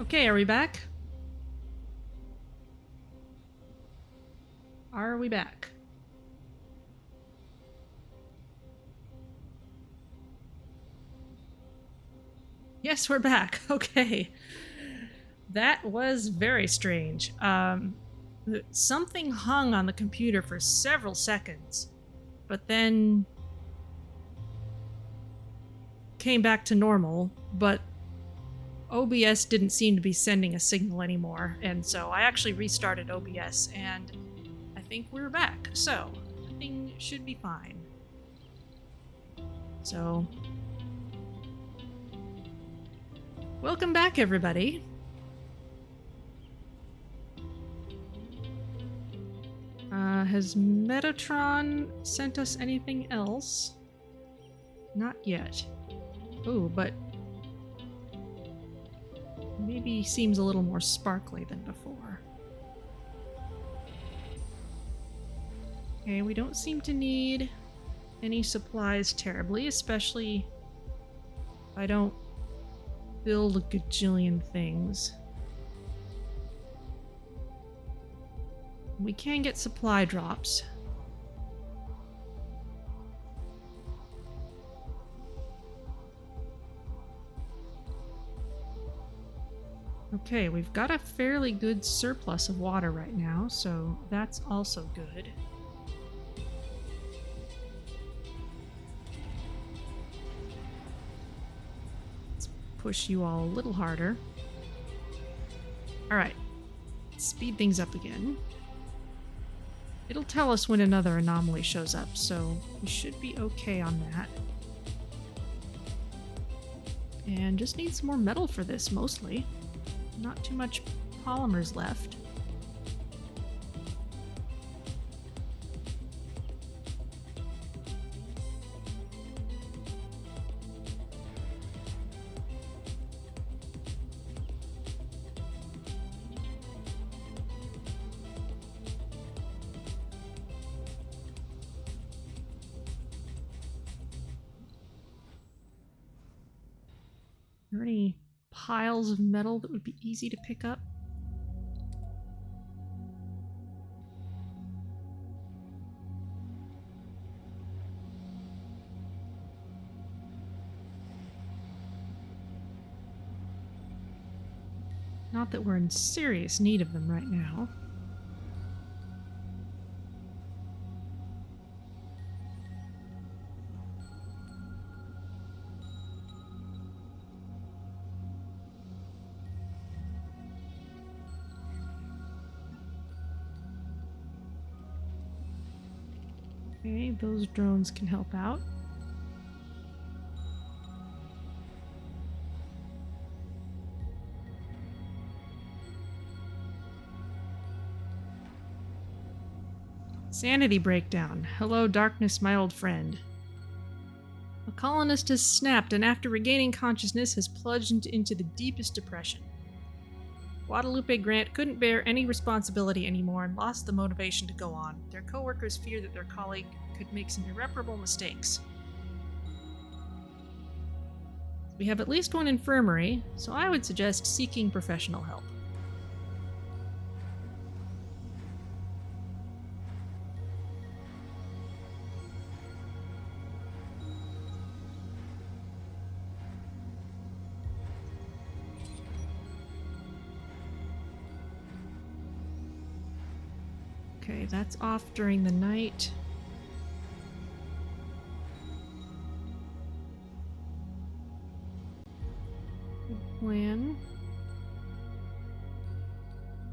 Okay, are we back? Are we back? Yes, we're back. Okay. That was very strange. Something hung on the computer for several seconds, but then came back to normal, but OBS didn't seem to be sending a signal anymore, and so I actually restarted OBS, and I think we're back. So, everything should be fine. So, welcome back, everybody. Has Metatron sent us anything else? Not yet. Oh, but maybe seems a little more sparkly than before. Okay, we don't seem to need any supplies terribly, especially if I don't build a gajillion things. We can get supply drops. Okay, we've got a fairly good surplus of water right now, so that's also good. Let's push you all a little harder. Alright, speed things up again. It'll tell us when another anomaly shows up, so we should be okay on that. And just need some more metal for this, mostly. Not too much polymers left. Are there any piles of metal that would be easy to pick up? Not that we're in serious need of them right now. Okay, those drones can help out. Sanity breakdown. Hello, darkness, my old friend. A colonist has snapped and after regaining consciousness has plunged into the deepest depression. Guadalupe Grant couldn't bear any responsibility anymore and lost the motivation to go on. Their co-workers fear that their colleague could make some irreparable mistakes. We have at least one infirmary, so I would suggest seeking professional help. Okay, that's off during the night. Good plan.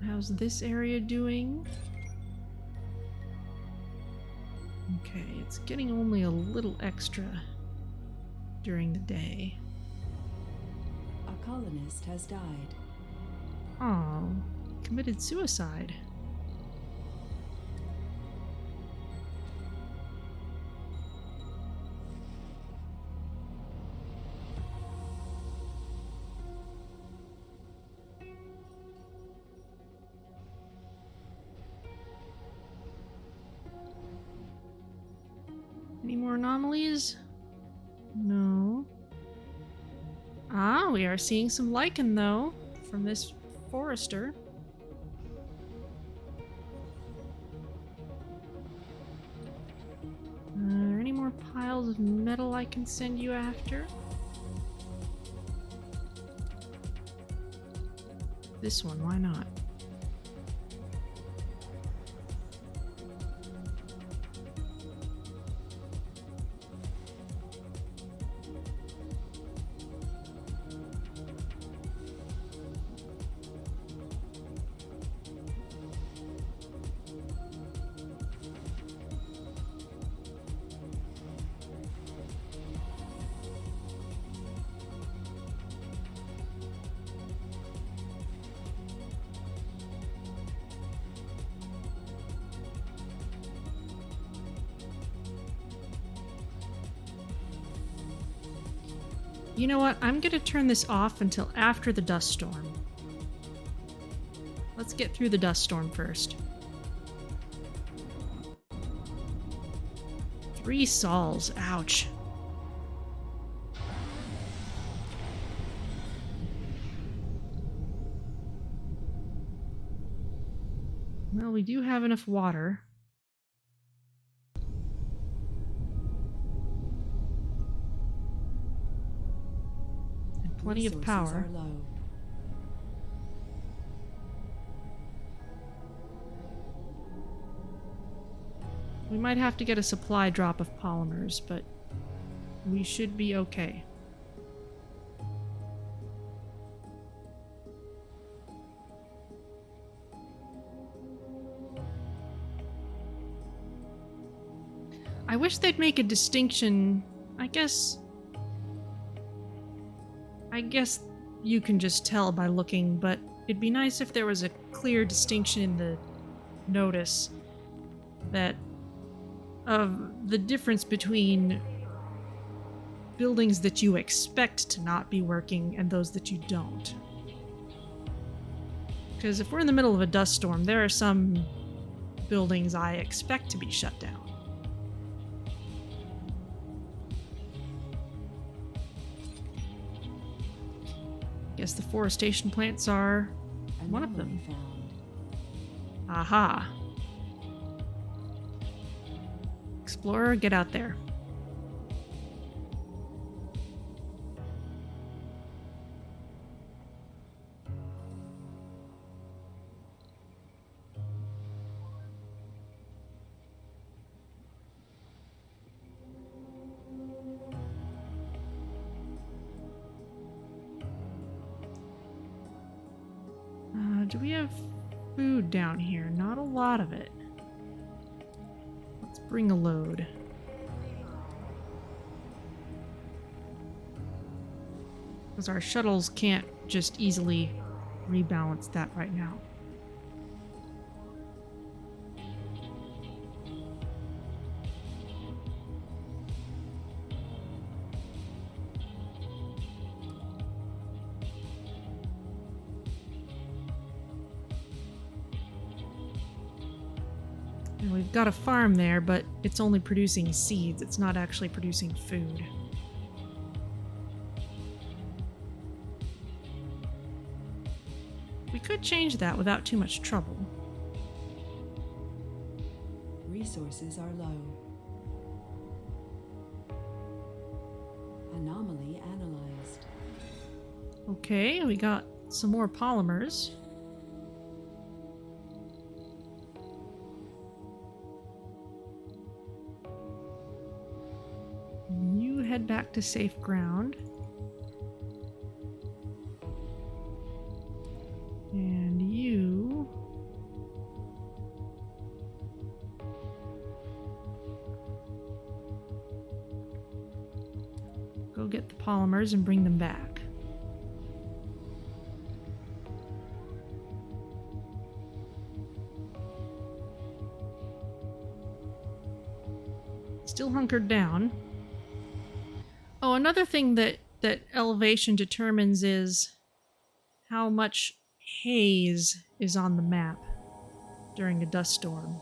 How's this area doing? Okay, it's getting only a little extra during the day. A colonist has died. Oh, committed suicide. Any more anomalies? No. Ah, we are seeing some lichen, though, from this forester. Are there any more piles of metal I can send you after? This one, why not? You know what? I'm going to turn this off until after the dust storm. Let's get through the dust storm first. 3 sols. Ouch. Well, we do have enough water. Plenty of power. Resources are low. We might have to get a supply drop of polymers, but we should be okay. I wish they'd make a distinction. I guess you can just tell by looking, but it'd be nice if there was a clear distinction in the notice that of the difference between buildings that you expect to not be working and those that you don't. Because if we're in the middle of a dust storm, there are some buildings I expect to be shut down. Guess the forestation plants are one of them. Anomaly found. Aha. Explorer, get out there. Do we have food down here? Not a lot of it. Let's Bring a load. Because our shuttles can't just easily rebalance that right now. And we've got a farm there, but it's only producing seeds. It's not actually producing food. We could change that without too much trouble. Resources are low. Anomaly analyzed. Okay, we got some more polymers. You head back to safe ground. And you... go get the polymers and bring them back. Still hunkered down. Oh, another thing that elevation determines is how much haze is on the map during a dust storm.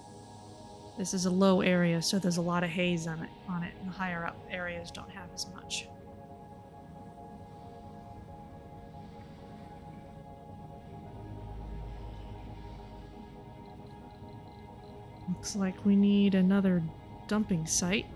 This is a low area, so there's a lot of haze on it, and the higher up areas don't have as much. Looks like we need another dumping site.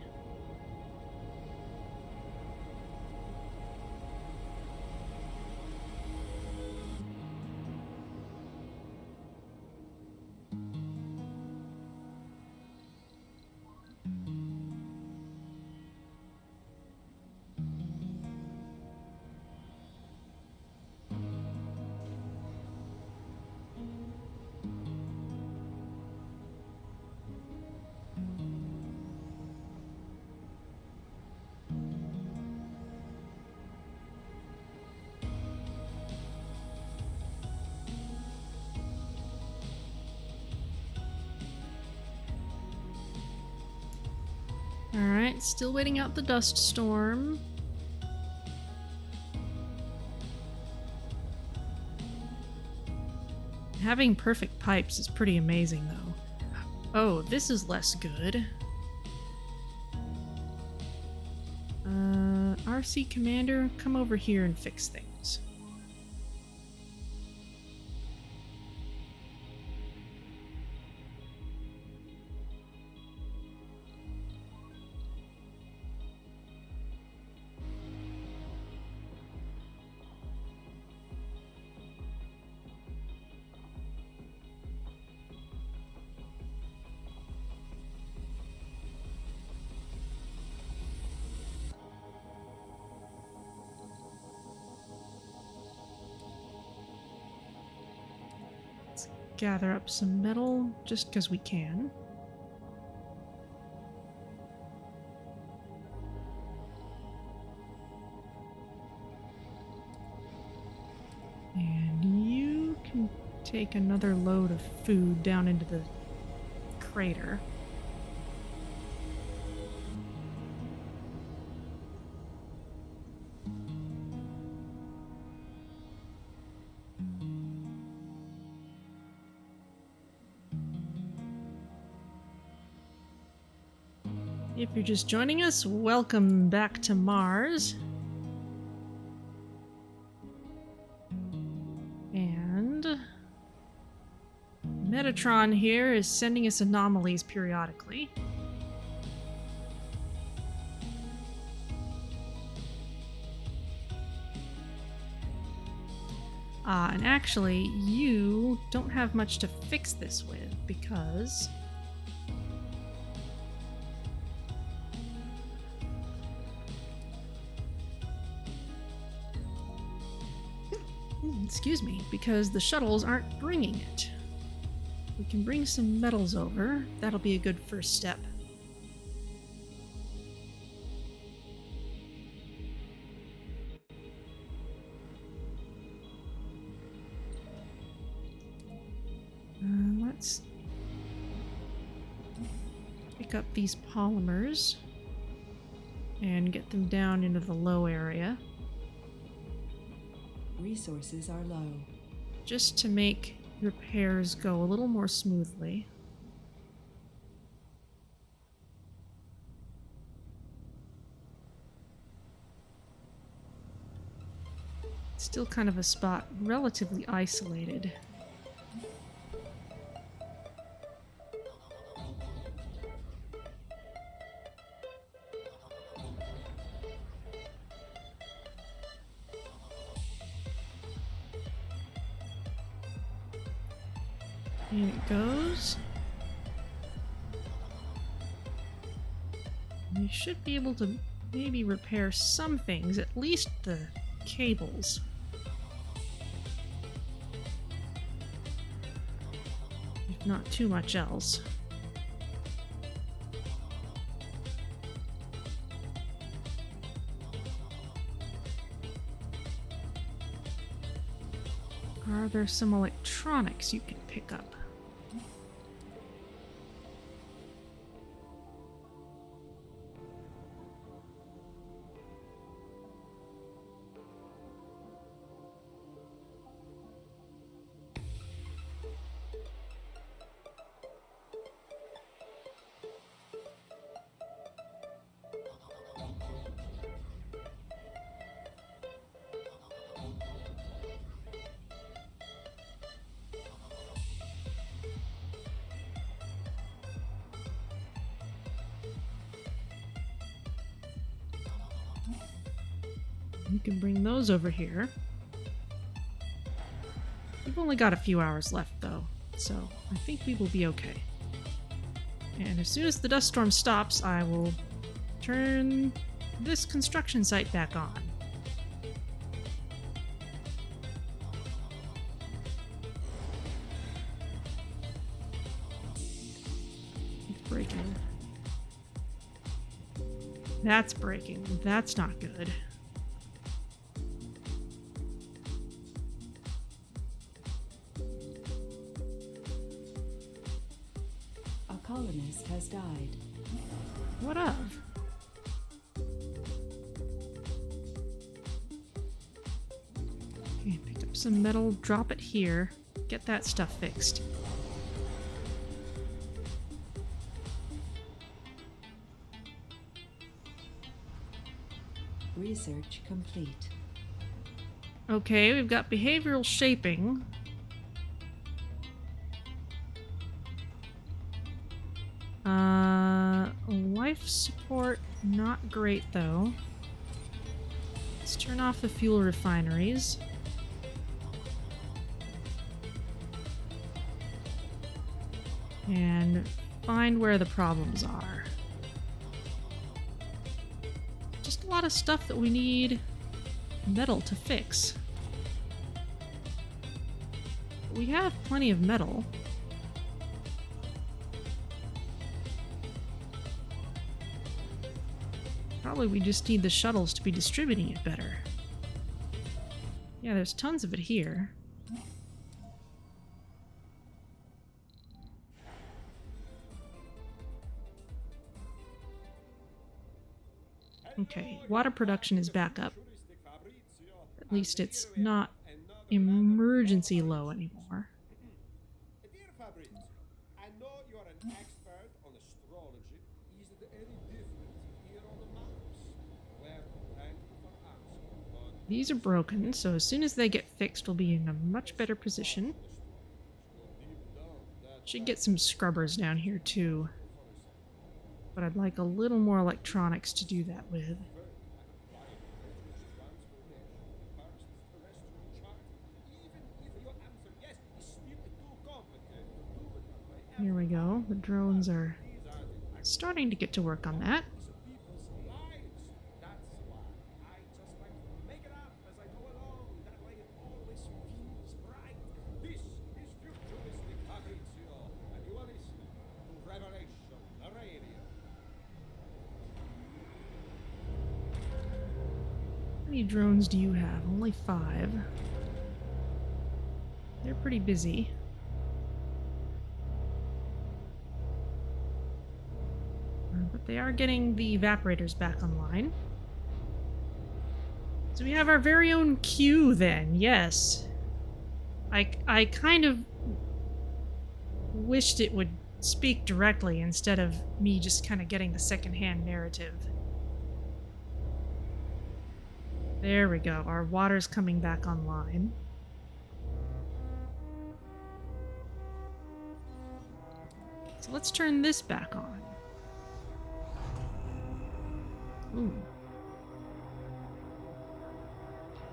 Alright, still waiting out the dust storm. Having perfect pipes is pretty amazing, though. Oh, this is less good. RC Commander, come over here and fix things. Gather up some metal just because we can. And you can take another load of food down into the crater. If you're just joining us, welcome back to Mars. And Metatron here is sending us anomalies periodically. And actually, you don't have much to fix this with because excuse me, because the shuttles aren't bringing it. We can bring some metals over. That'll be a good first step. Let's pick up these polymers and get them down into the low area. Resources are low. Just to make repairs go a little more smoothly. Still kind of a spot relatively isolated. And it goes. We should be able to maybe repair some things, at least the cables. If not too much else. Are there some electronics you can pick up? You can bring those over here. We've only got a few hours left, though, so I think we will be okay. And as soon as the dust storm stops, I will turn this construction site back on. It's breaking. That's breaking. That's not good. Colonist has died. What of? Okay, pick up some metal, drop it here, get that stuff fixed. Research complete. Okay, we've got behavioral shaping. Life support, not great though. Let's turn off the fuel refineries. And find where the problems are. Just a lot of stuff that we need metal to fix. We have plenty of metal. Probably we just need the shuttles to be distributing it better. Yeah, there's tons of it here. Okay, water production is back up. At least it's not emergency low anymore. Dear Fabrizio, I know you are an expert on astrology. Is it any different here on the Mars? Well, thank you for answering, but These are broken, so as soon as they get fixed, we'll be in a much better position. Should get some scrubbers down here too. But I'd like a little more electronics to do that with. Here we go. The drones are starting to get to work on that. How many drones do you have? Only 5. They're pretty busy. But they are getting the evaporators back online. So we have our very own queue then, yes. I kind of wished it would speak directly instead of me just kind of getting the secondhand narrative. There we go. Our water's coming back online. So let's turn this back on. Ooh.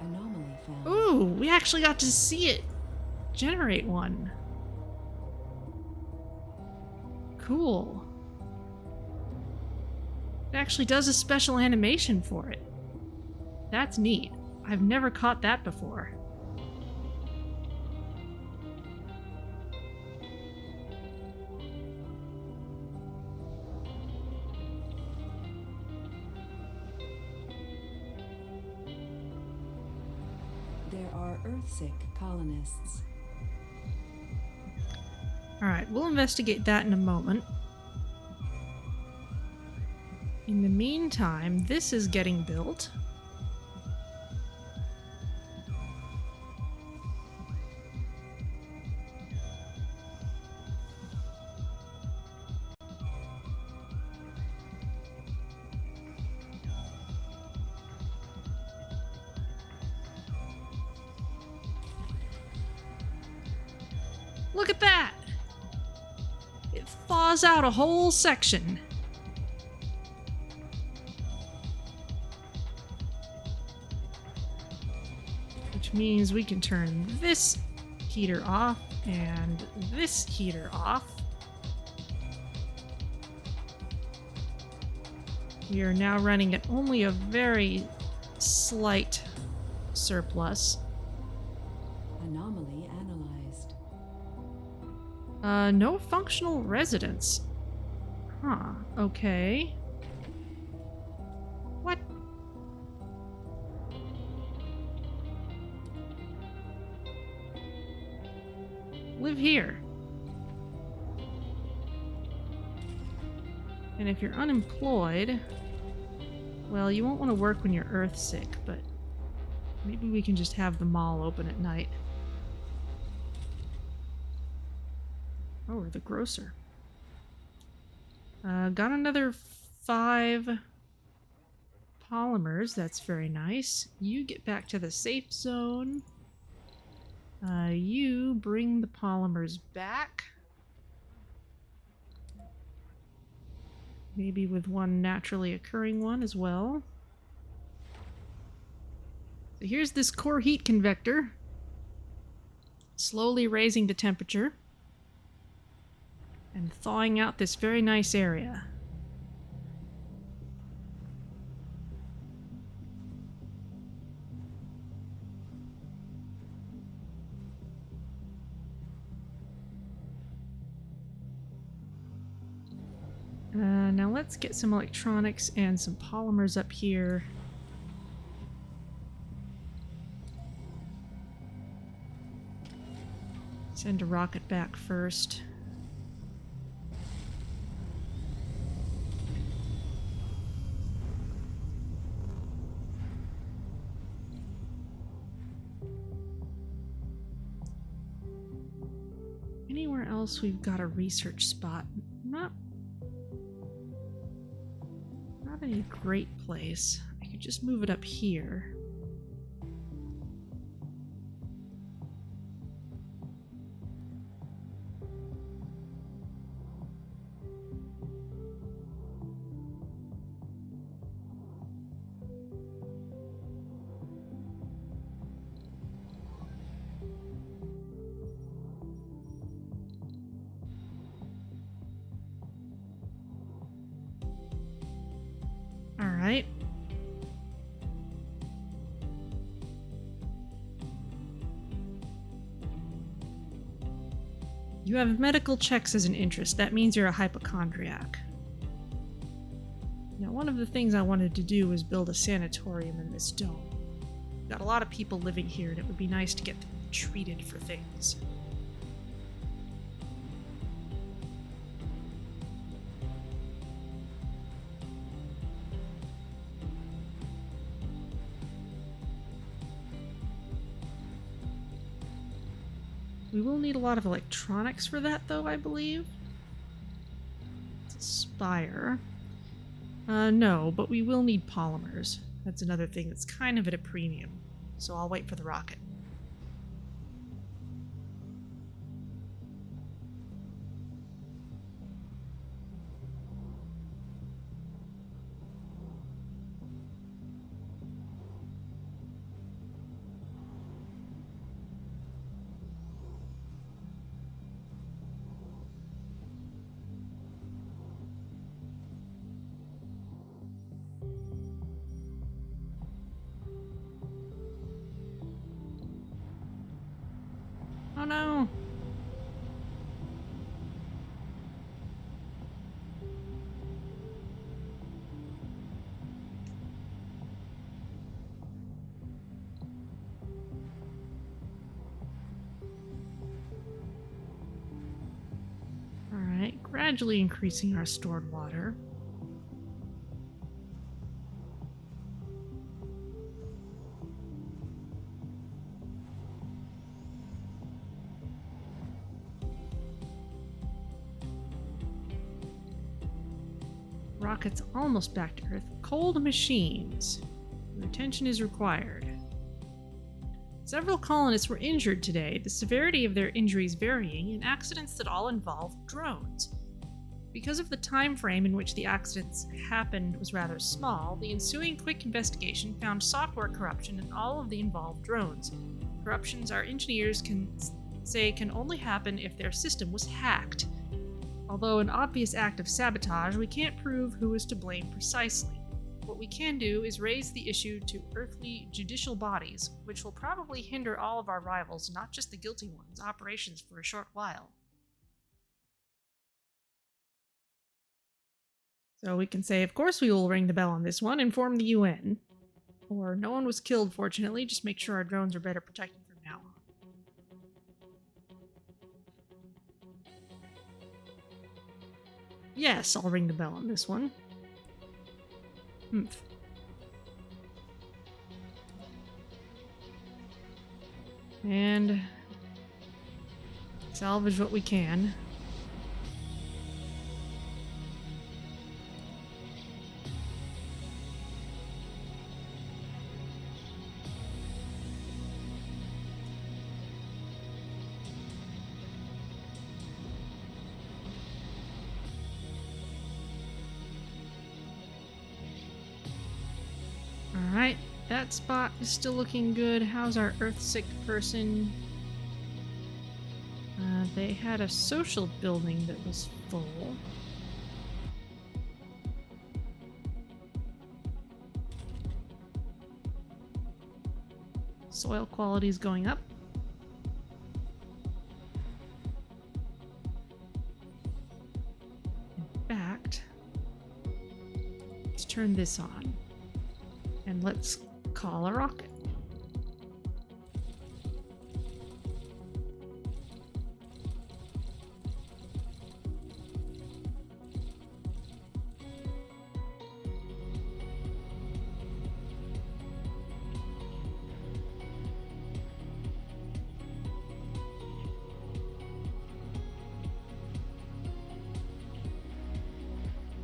Anomaly found. Ooh, we actually got to see it generate one. Cool. It actually does a special animation for it. That's neat. I've never caught that before. There are Earthsick colonists. Alright, we'll investigate that in a moment. In the meantime, this is getting built. Look at that! It thaws out a whole section. Which means we can turn this heater off and this heater off. We are now running at only a very slight surplus. Anomaly analyzed. No functional residence. Huh, okay. What? Live here. And if you're unemployed, well, you won't want to work when you're Earthsick, but maybe we can just have the mall open at night. Oh, or the grocer. Got another 5 polymers. That's very nice. You get back to the safe zone. You bring the polymers back. Maybe with one naturally occurring one as well. So here's this core heat convector. Slowly raising the temperature. And thawing out this very nice area. Now let's get some electronics and some polymers up here. Send a rocket back first. Anywhere else we've got a research spot? Not any great place. I could just move it up here. Alright. You have medical checks as an interest. That means you're a hypochondriac. Now, one of the things I wanted to do was build a sanatorium in this dome. Got a lot of people living here, and it would be nice to get them treated for things. We will need a lot of electronics for that, though, I believe. It's a spire. No, but we will need polymers. That's another thing that's kind of at a premium. So I'll wait for the rocket. Oh no! Alright, gradually increasing our stored water. Rocket's almost back to Earth. Cold machines. Your attention is required. Several colonists were injured today, the severity of their injuries varying in accidents that all involved drones. Because of the time frame in which the accidents happened was rather small, the ensuing quick investigation found software corruption in all of the involved drones. Corruptions our engineers can say can only happen if their system was hacked. Although an obvious act of sabotage, we can't prove who is to blame precisely. What we can do is raise the issue to earthly judicial bodies, which will probably hinder all of our rivals, not just the guilty ones, operations for a short while. So we can say, of course we will ring the bell on this one, inform the UN. Or, no one was killed, fortunately, just make sure our drones are better protected from now on. Yes, I'll ring the bell on this one. Humph. And salvage what we can. Alright, that spot is still looking good. How's our Earth-sick person? They had a social building that was full. Soil quality is going up. In fact, let's turn this on. And let's call a rocket.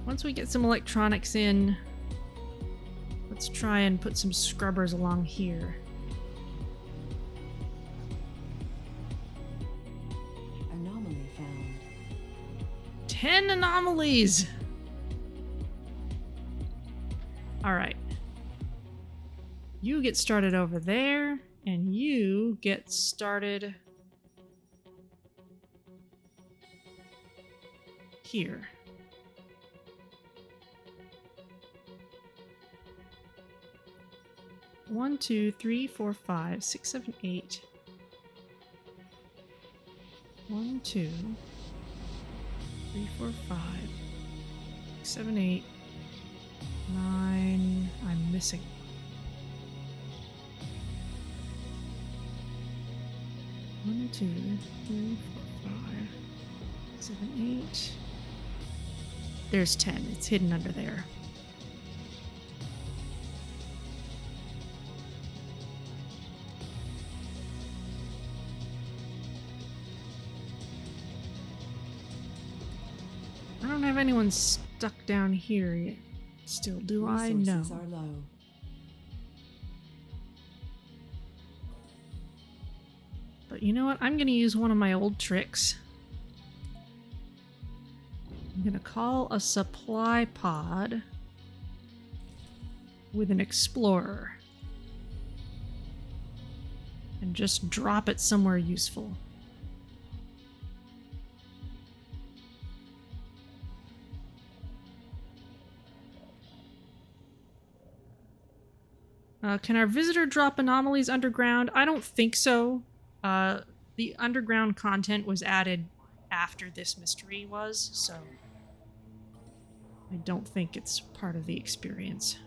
Once we get some electronics in, let's try and put some scrubbers along here. Anomaly found. 10 anomalies! Alright. You get started over there, and you get started here. One, two, three, four, five, six, seven, eight. 1, 2, 3, 4, 5, 6, 7, 8, 9. I'm missing. One, 2, 3, 4, 5, 7, 8. There's 10. It's hidden under there. I don't have anyone stuck down here yet. Still, do I? No. Resources are low. But you know what? I'm going to use one of my old tricks. I'm going to call a supply pod with an explorer. And just drop it somewhere useful. Can our visitor drop anomalies underground? I don't think so. The underground content was added after this mystery was, so I don't think it's part of the experience.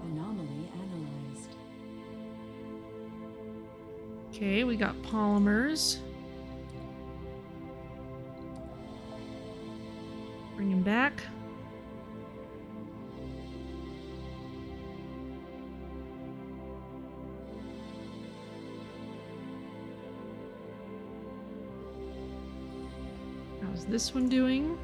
Anomaly analyzed. Okay, we got polymers. Bring him back. How's this one doing?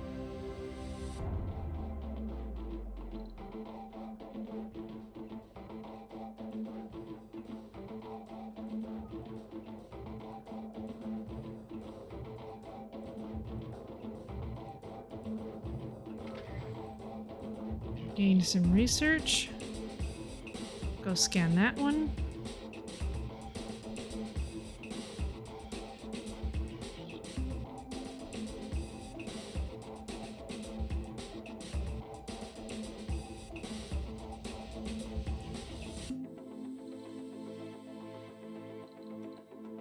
Gained some research. Go scan that one.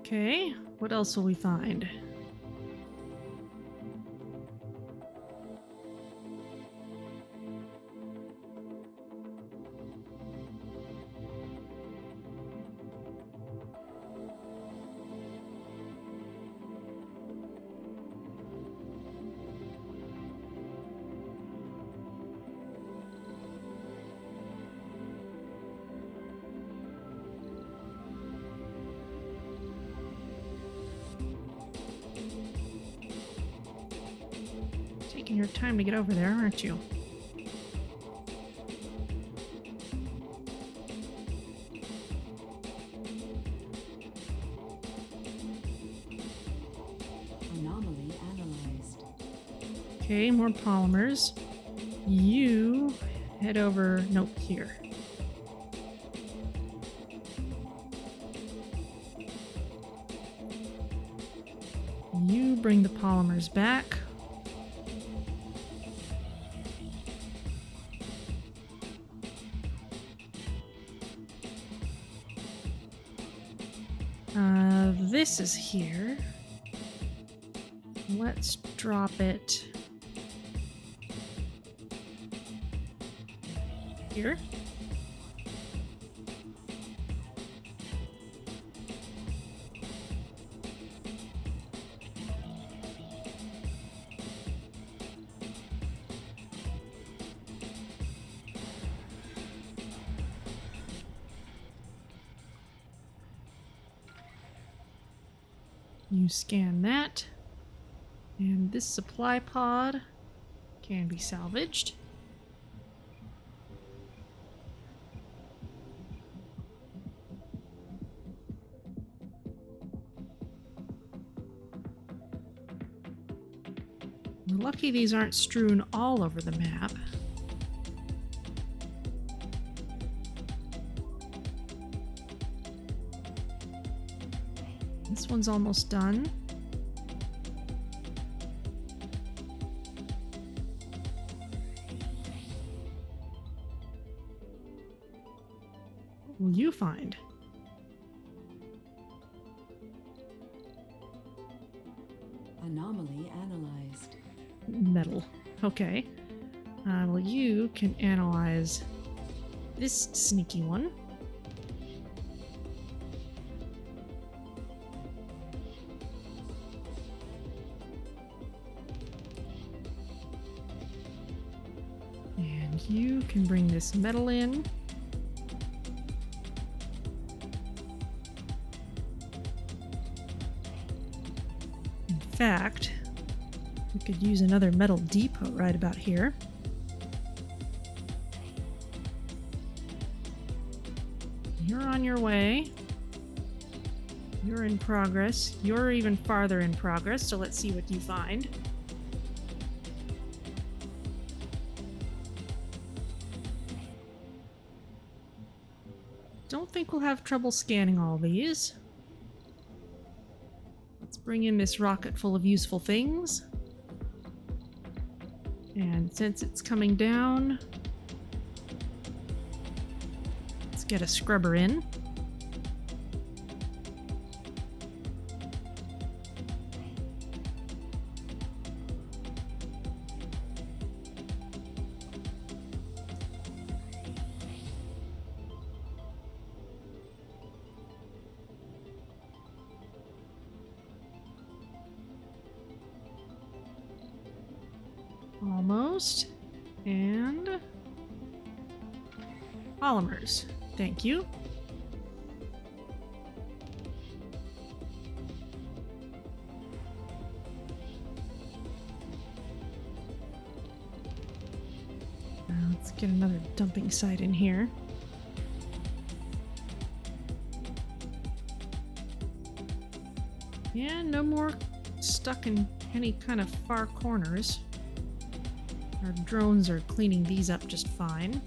Okay, what else will we find? Taking your time to get over there, aren't you? Anomaly analyzed. Okay, more polymers. You head over, nope, here. You bring the polymers back. This is here. Let's drop it here. You scan that, and this supply pod can be salvaged. We're lucky these aren't strewn all over the map. This one's almost done. What will you find? Anomaly analyzed. Metal. Okay. Well, you can analyze this sneaky one. And you can bring this metal in. fact, we could use another metal depot right about here. You're on your way. You're in progress. You're even farther in progress, so let's see what you find. Don't think we'll have trouble scanning all these. Let's bring in this rocket full of useful things. And since it's coming down, let's get a scrubber in. Almost. And polymers. Thank you. Now let's get another dumping site in here. Yeah, no more stuck in any kind of far corners. Our drones are cleaning these up just fine.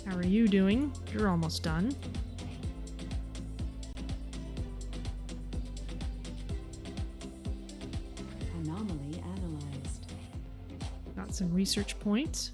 How are you doing? You're almost done. Anomaly analyzed. Got some research points.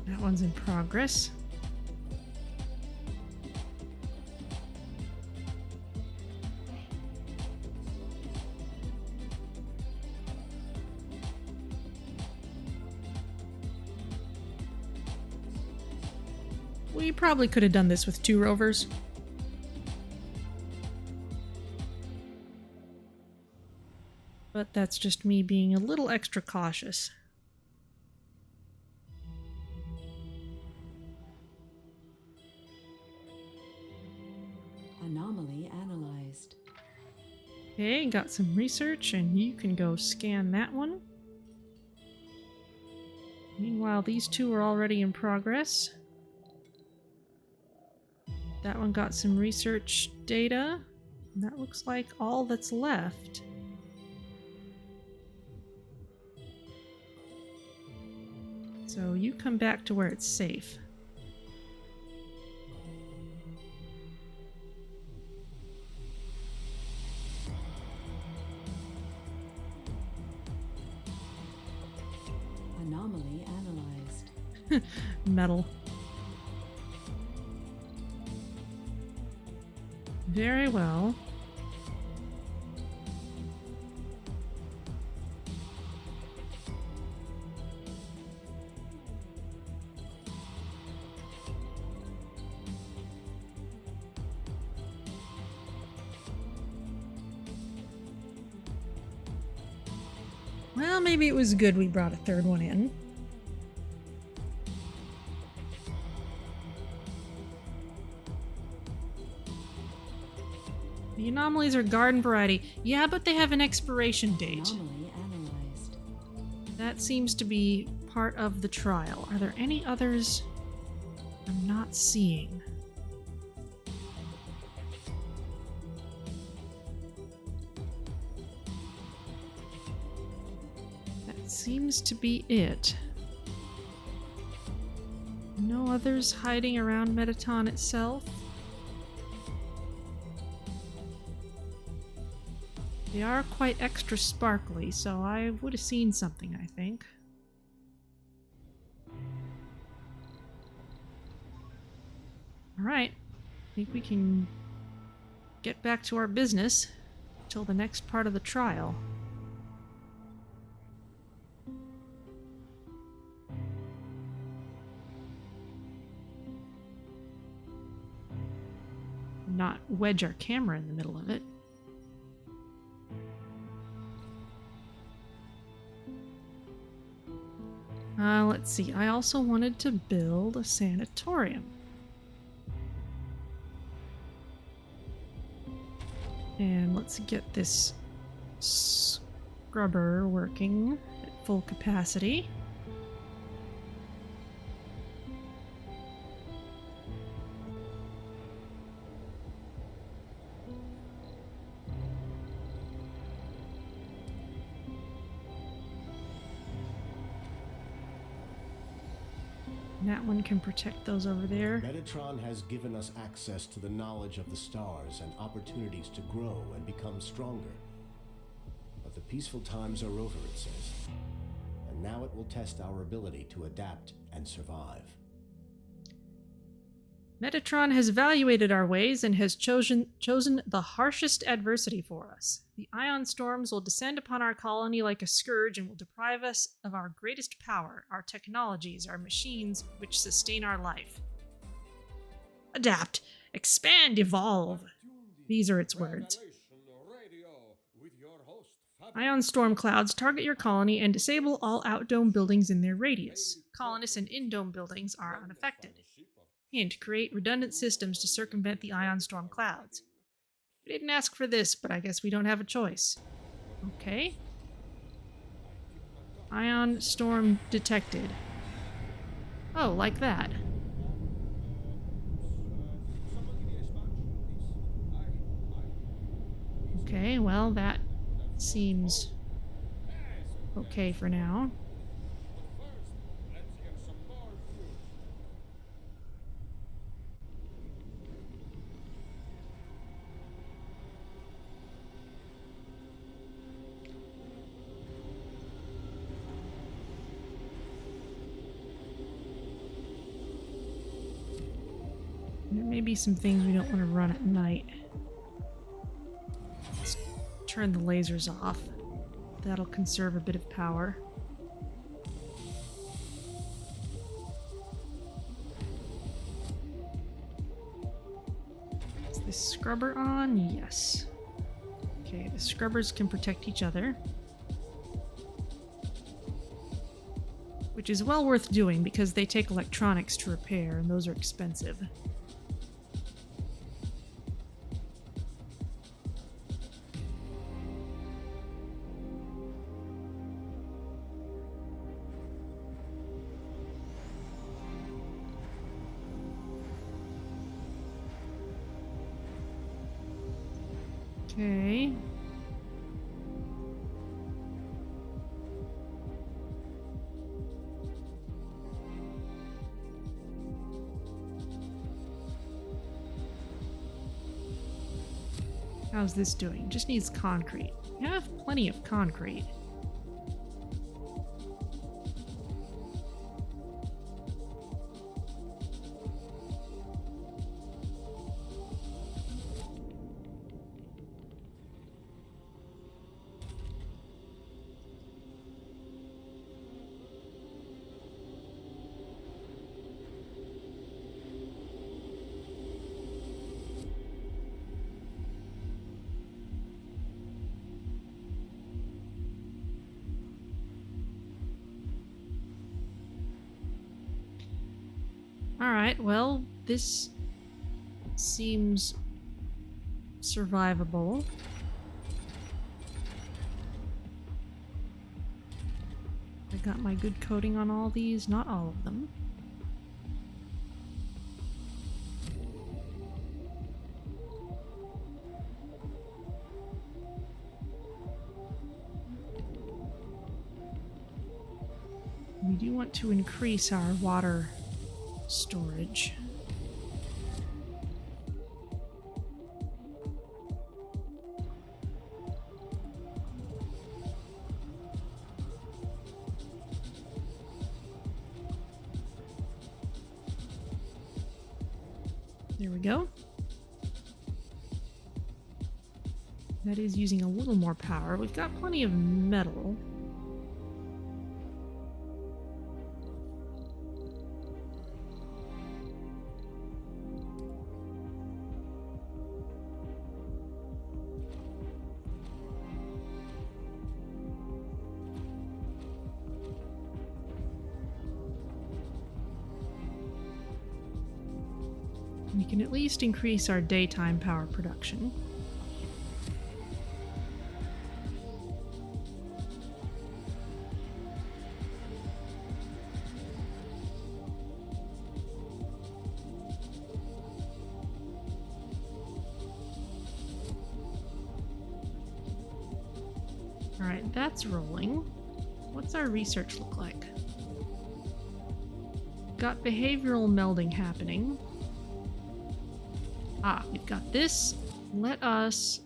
That one's in progress. We probably could have done this with 2 rovers. But that's just me being a little extra cautious. Anomaly analyzed. Okay, got some research, and you can go scan that one. Meanwhile, these 2 are already in progress. That one got some research data. And that looks like all that's left. So you come back to where it's safe. Anomaly analyzed. Metal. Very well. Well, maybe it was good we brought a 3rd one in. The anomalies are garden variety. Yeah, but they have an expiration date. Anomaly analyzed. That seems to be part of the trial. Are there any others I'm not seeing? That seems to be it. No others hiding around Metatron itself? They are quite extra sparkly, so I would have seen something, I think. Alright, I think we can get back to our business till the next part of the trial. not wedge our camera in the middle of it. Let's see. I also wanted to build a sanatorium. And let's get this scrubber working at full capacity. And that one can protect those over there. Metatron has given us access to the knowledge of the stars and opportunities to grow and become stronger. But the peaceful times are over, it says. And now it will test our ability to adapt and survive. Metatron has evaluated our ways and has chosen the harshest adversity for us. The ion storms will descend upon our colony like a scourge and will deprive us of our greatest power, our technologies, our machines which sustain our life. Adapt, expand, evolve. These are its words. Ion storm clouds target your colony and disable all outdome buildings in their radius. Colonists and in-dome buildings are unaffected. Hint, create redundant systems to circumvent the ion storm clouds. We didn't ask for this, but I guess we don't have a choice. Okay. Ion storm detected. Oh, like that. Okay, well, that seems okay for now. There may be some things we don't want to run at night. Let's turn the lasers off. That'll conserve a bit of power. Is this scrubber on? Yes. Okay, the scrubbers can protect each other. Which is well worth doing because they take electronics to repair, and those are expensive. Okay. How's this doing? Just needs concrete. We have plenty of concrete. Alright, well, this seems survivable. I got my good coating on all these, not all of them. We do want to increase our water storage. There we go. That is using a little more power. We've got plenty of metal. We can at least increase our daytime power production. Alright, that's rolling. What's our research look like? Got behavioral melding happening. Ah, we've got this. Let us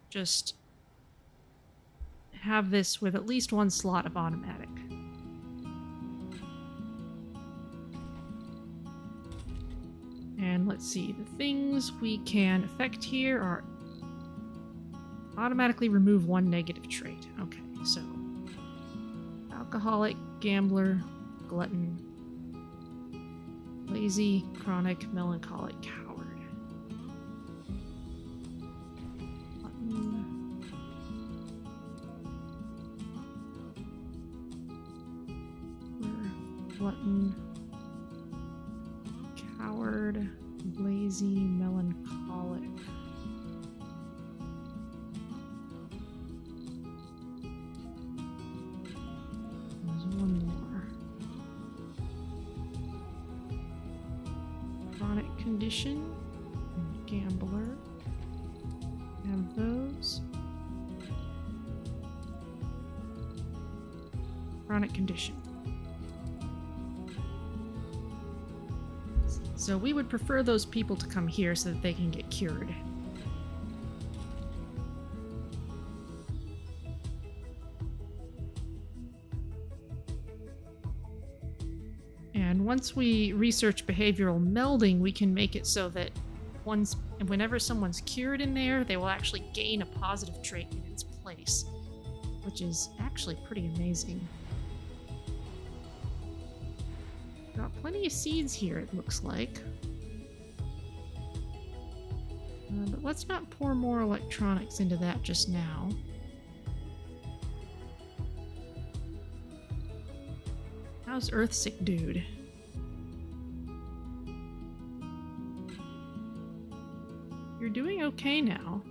just have this with at least one slot of automatic. And let's see, the things we can affect here are automatically remove one negative trait. Okay, so alcoholic, gambler, glutton, lazy, chronic, melancholic, coward. Glutton, coward, lazy, melancholic. There's one more. Chronic condition and gambler. Have those. Chronic condition. So we would prefer those people to come here so that they can get cured. And once we research behavioral melding, we can make it so that whenever someone's cured in there, they will actually gain a positive trait in its place, which is actually pretty amazing. Got plenty of seeds here, it looks like. But let's not pour more electronics into that just now. How's Earthsick dude? You're doing okay now.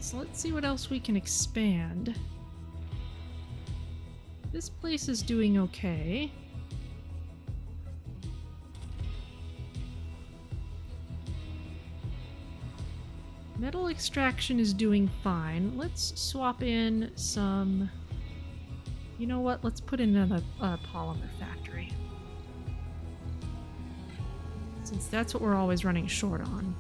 So let's see what else we can expand. This place is doing okay. Metal extraction is doing fine. Let's swap in some... You know what? Let's put in another polymer factory. Since that's what we're always running short on.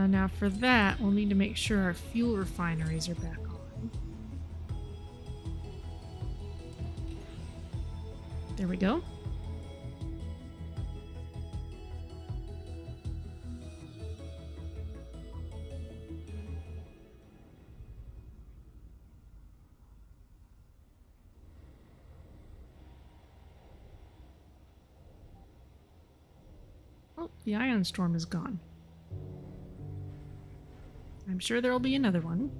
Now for that, we'll need to make sure our fuel refineries are back on. There we go. Oh, the ion storm is gone. I'm sure there'll be another one.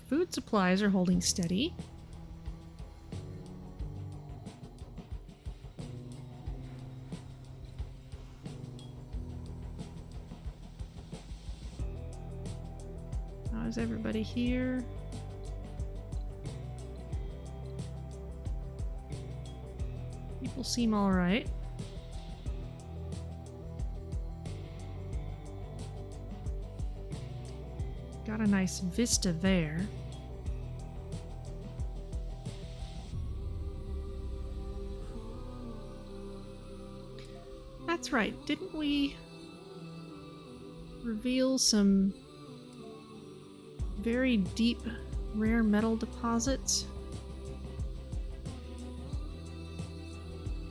Food supplies are holding steady. How's everybody here? People seem all right. got a nice vista there. That's right, didn't we reveal some very deep rare metal deposits?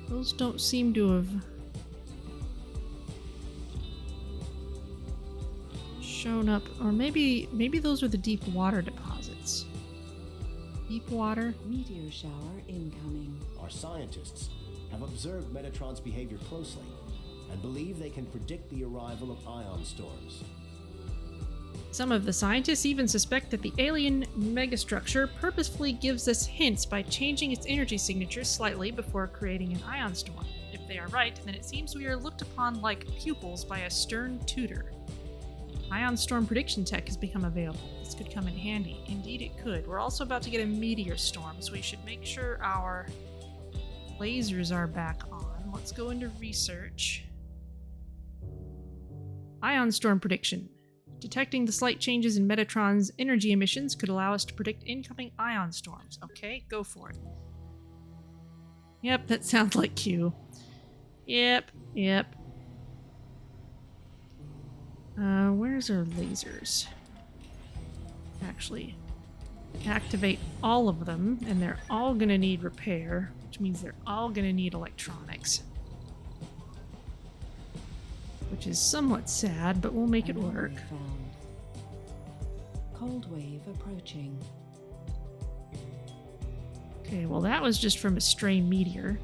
Those don't seem to have shown up, or maybe those are the deep water deposits. Deep water. Meteor shower incoming. Our scientists have observed Metatron's behavior closely and believe they can predict the arrival of ion storms. Some of the scientists even suspect that the alien megastructure purposefully gives us hints by changing its energy signature slightly before creating an ion storm. If they are right, then it seems we are looked upon like pupils by a stern tutor. Ion storm prediction tech has become available. This could come in handy. Indeed it could. We're also about to get a meteor storm, so we should make sure our lasers are back on. Let's go into research. Ion storm prediction. Detecting the slight changes in Metatron's energy emissions could allow us to predict incoming ion storms. Okay, go for it. Yep, that sounds like Q. Yep. Where's our lasers? Actually, activate all of them, and they're all gonna need repair, which means they're all gonna need electronics. Which is somewhat sad, but we'll make it work. Found. Cold wave approaching. Okay, well that was just from a stray meteor.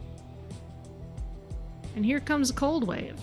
And here comes a cold wave.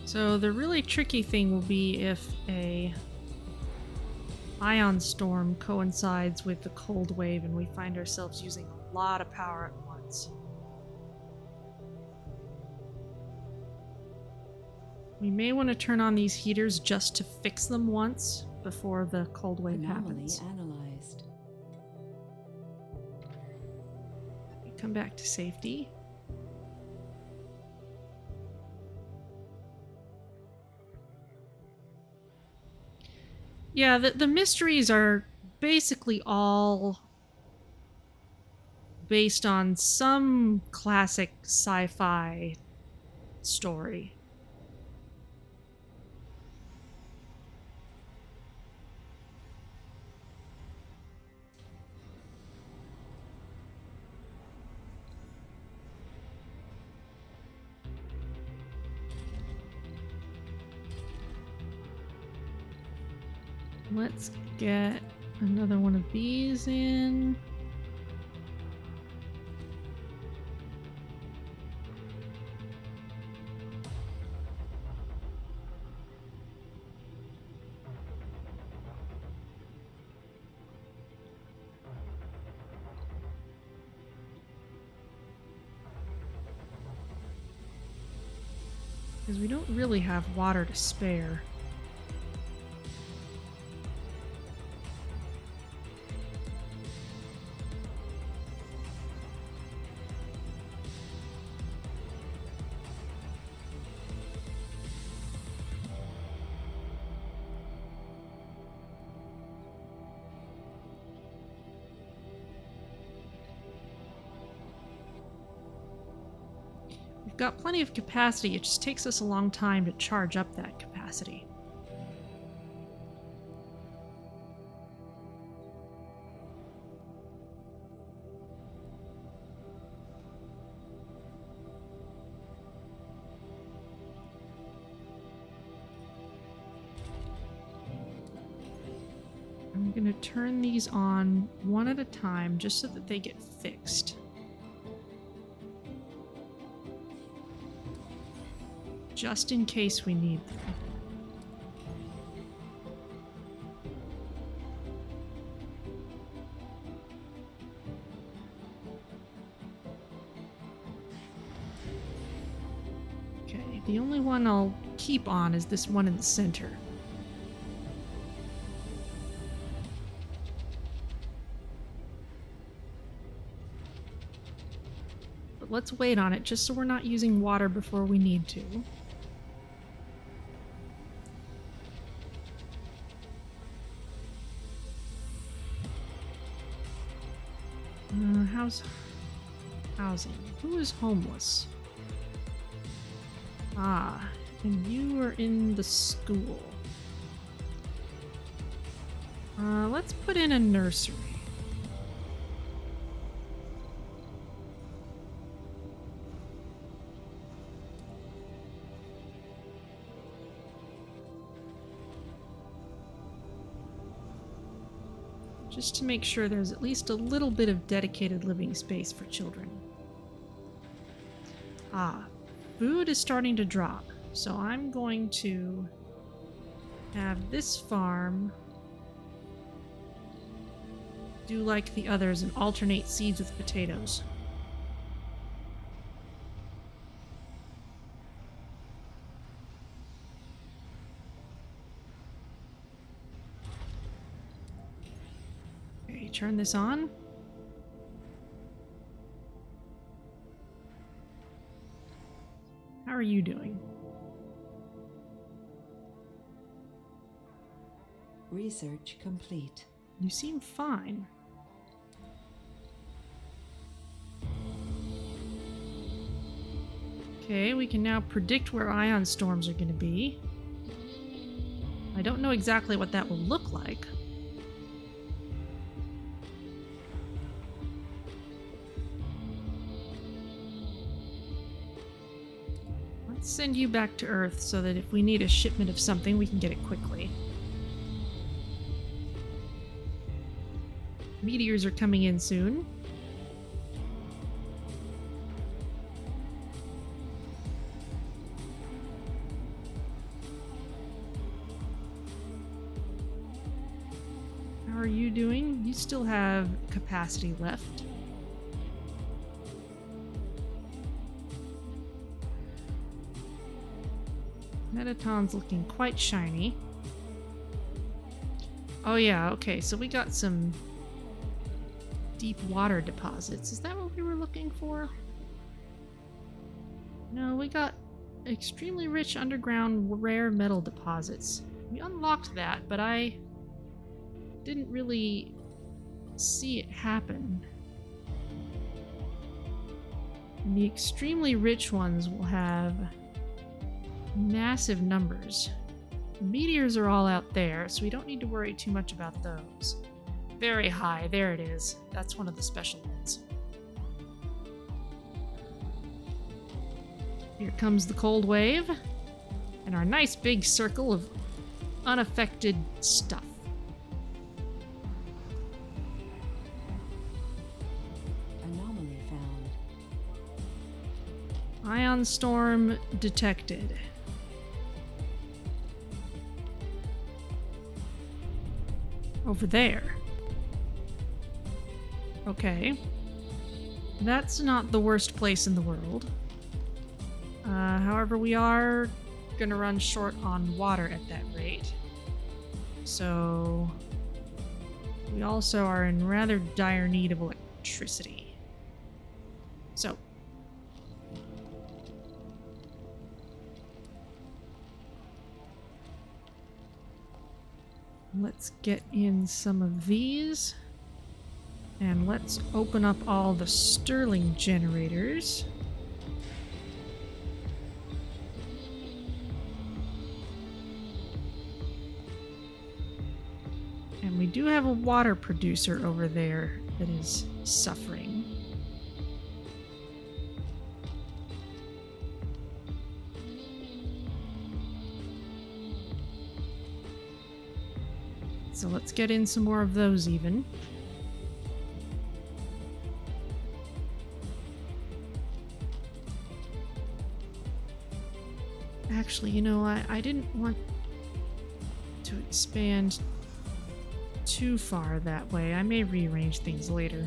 So the really tricky thing will be if a ion storm coincides with the cold wave and we find ourselves using a lot of power at once. We may want to turn on these heaters just to fix them once before the cold wave Anomaly happens. analyzed. Come back to safety. Yeah, the mysteries are basically all based on some classic sci-fi story. Let's get another one of these in. Because we don't really have water to spare. Got plenty of capacity, it just takes us a long time to charge up that capacity. I'm gonna turn these on one at a time just so that they get fixed. Just in case we need them. Okay, the only one I'll keep on is this one in the center. But let's wait on it just so we're not using water before we need to. How's housing? Who is homeless? Ah, and you are in the school. Let's put in a nursery. Just to make sure there's at least a little bit of dedicated living space for children. Ah, food is starting to drop, so I'm going to have this farm do like the others and alternate seeds with potatoes. Okay, turn this on. How are you doing? Research complete. You seem fine. Okay, we can now predict where ion storms are going to be. I don't know exactly what that will look like. Let's send you back to Earth so that if we need a shipment of something, we can get it quickly. Meteors are coming in soon. How are you doing? You still have capacity left. Metatron's looking quite shiny. Oh yeah, okay, so we got some deep water deposits. Is that what we were looking for? No, we got extremely rich underground rare metal deposits. We unlocked that, but I didn't really see it happen. And the extremely rich ones will have massive numbers. The meteors are all out there, so we don't need to worry too much about those. Very high, there it is. That's one of the special ones. Here comes the cold wave, and our nice big circle of unaffected stuff. Anomaly found. Ion storm detected. Over there. Okay. That's not the worst place in the world. However, we are gonna run short on water at that rate. So we also are in rather dire need of electricity. So let's get in some of these. And let's open up all the Stirling generators. And we do have a water producer over there that is suffering. Let's so let's get in some more of those even. Actually, you know, I didn't want to expand too far that way. I may rearrange things later.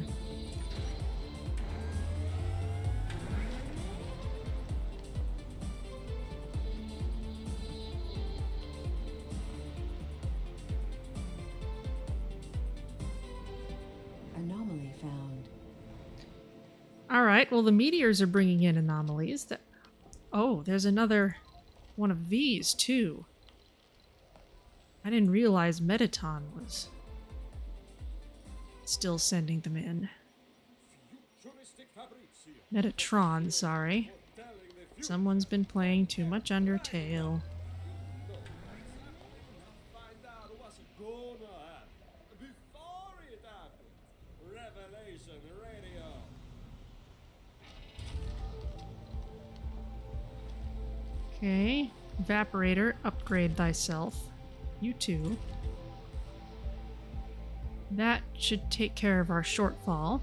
Anomaly found. All right, well, the meteors are bringing in anomalies. Oh, there's another one of these, too. I didn't realize Metatron was still sending them in. Metatron, sorry. Someone's been playing too much Undertale. Find out what's gonna happen before it happens. Revelation Radio. Okay, Evaporator, upgrade thyself. You too. That should take care of our shortfall.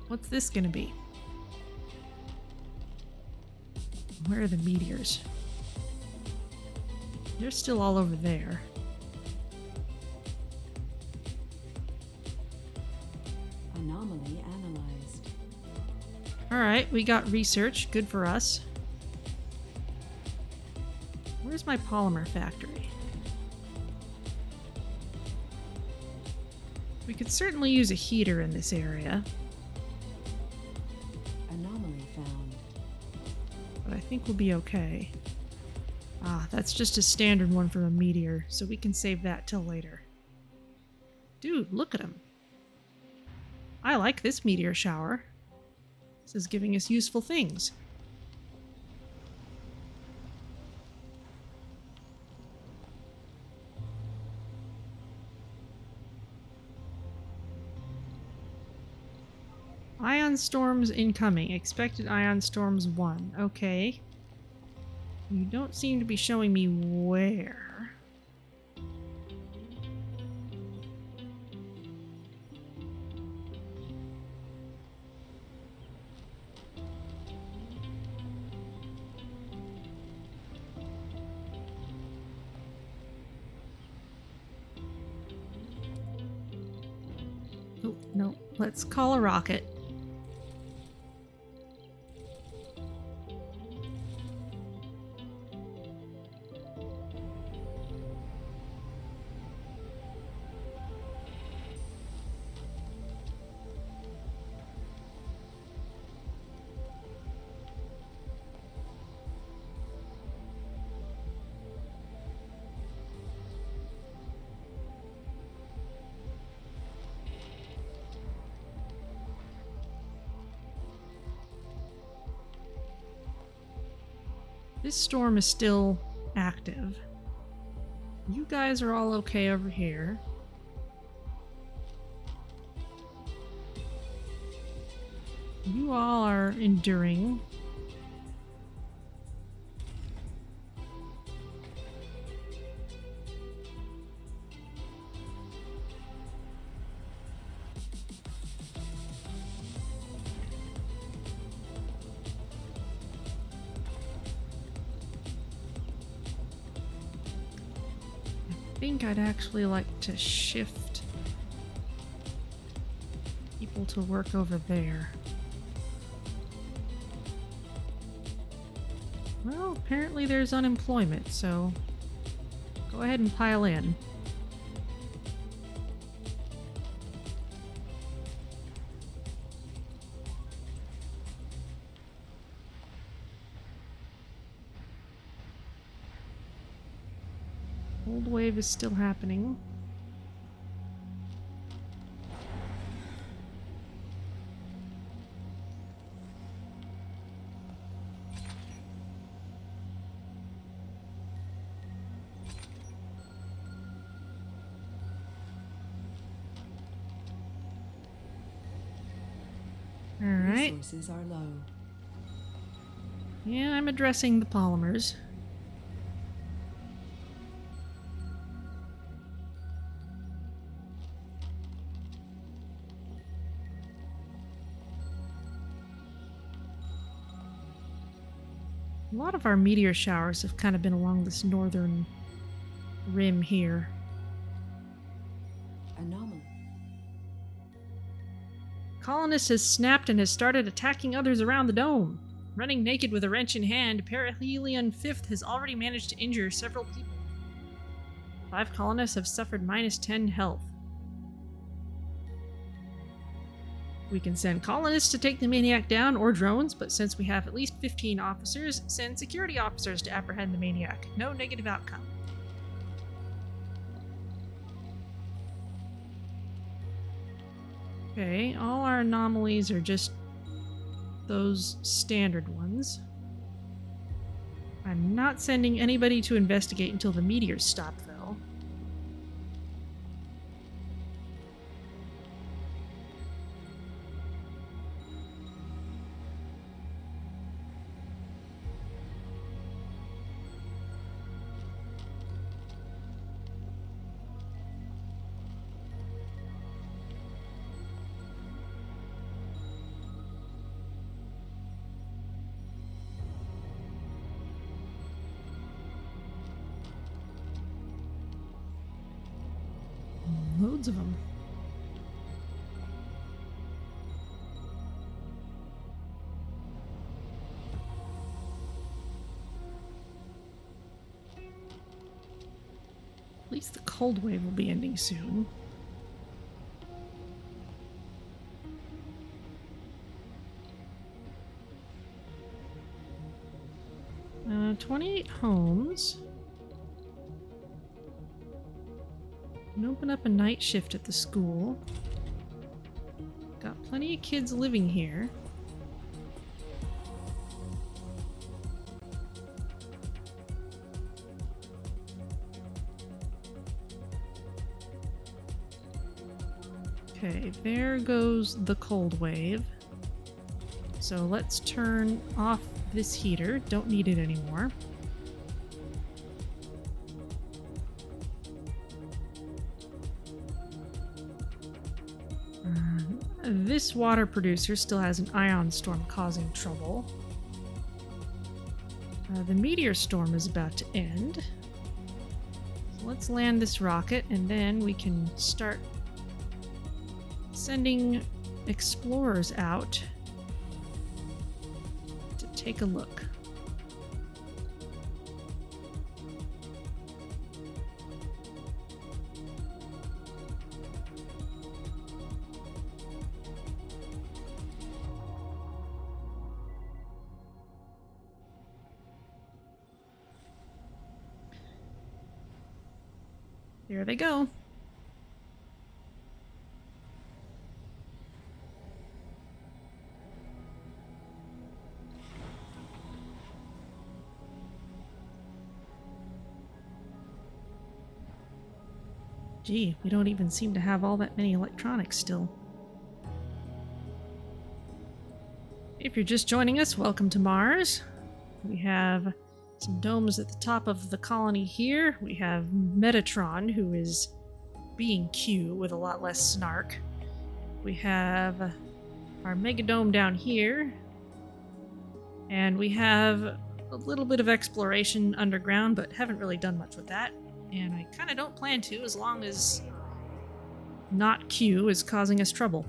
What's this gonna be? Where are the meteors? They're still all over there. Anomaly analyzed. Alright, we got research. Good for us. Where's my polymer factory? We could certainly use a heater in this area. Anomaly found. But I think we'll be okay. Ah, that's just a standard one from a meteor, so we can save that till later. Dude, look at him. I like this meteor shower. This is giving us useful things. Ion storms incoming. Expected ion storms 1. Okay. You don't seem to be showing me where. Oh, no. Let's call a rocket. This storm is still active. You guys are all okay over here. You all are enduring. I think I'd actually like to shift people to work over there. Well, apparently there's unemployment, so go ahead and pile in. Cold wave is still happening. right. Resources are low. Yeah, I'm addressing the polymers. A lot of our meteor showers have kind of been along this northern rim here. Anomaly. Colonist has snapped and has started attacking others around the dome. Running naked with a wrench in hand, Perihelion 5th has already managed to injure several people. 5 colonists have suffered -10 health. We can send colonists to take the maniac down or drones, but since we have at least 15 officers, send security officers to apprehend the maniac. No negative outcome. Okay, all our anomalies are just those standard ones. I'm not sending anybody to investigate until the meteors stop, though. Loads of them. At least the cold wave will be ending soon. Uh, 28 homes. And open up a night shift at the school. Got plenty of kids living here. Okay, there goes the cold wave. So let's turn off this heater. Don't need it anymore. This water producer still has an ion storm causing trouble. The meteor storm is about to end. So let's land this rocket and then we can start sending explorers out to take a look. There they go. Gee, we don't even seem to have all that many electronics still. If you're just joining us, welcome to Mars. We have some domes at the top of the colony here. We have Metatron, who is being Q with a lot less snark. We have our megadome down here. And we have a little bit of exploration underground, but haven't really done much with that. And I kind of don't plan to, as long as not Q is causing us trouble.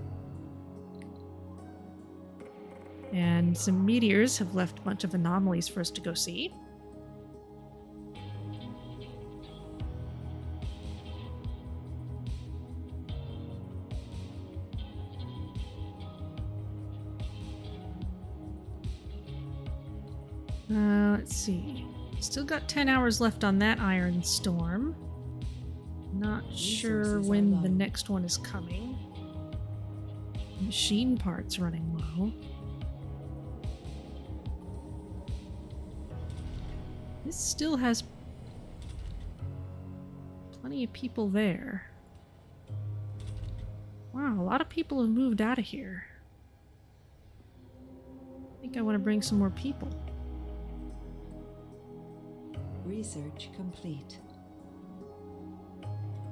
And some meteors have left a bunch of anomalies for us to go see. Let's see. Still got 10 hours left on that iron storm. Not sure when the next one is coming. Machine parts running low. This still has plenty of people there. Wow, a lot of people have moved out of here. think I want to bring some more people. Research complete.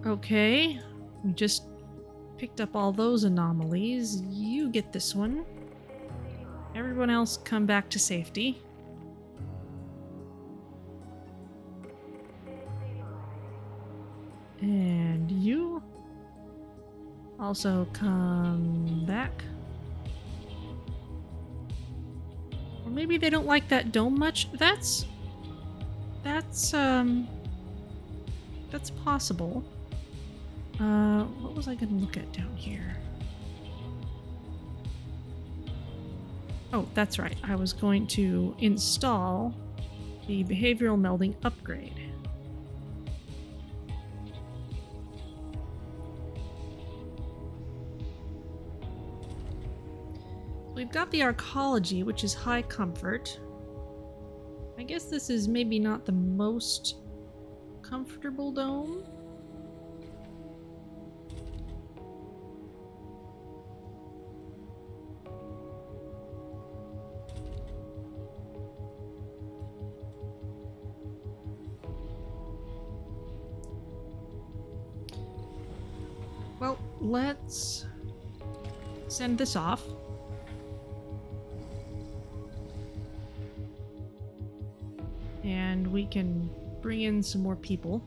Okay, we just picked up all those anomalies. You get this one. Everyone else come back to safety. And you also come back. Or maybe they don't like that dome much. That's possible. What was I gonna look at down here? Oh, that's right. I was going to install the behavioral melding upgrade. We've got the arcology, which is high comfort. I guess this is maybe not the most comfortable dome. Well, let's send this off. And we can bring in some more people.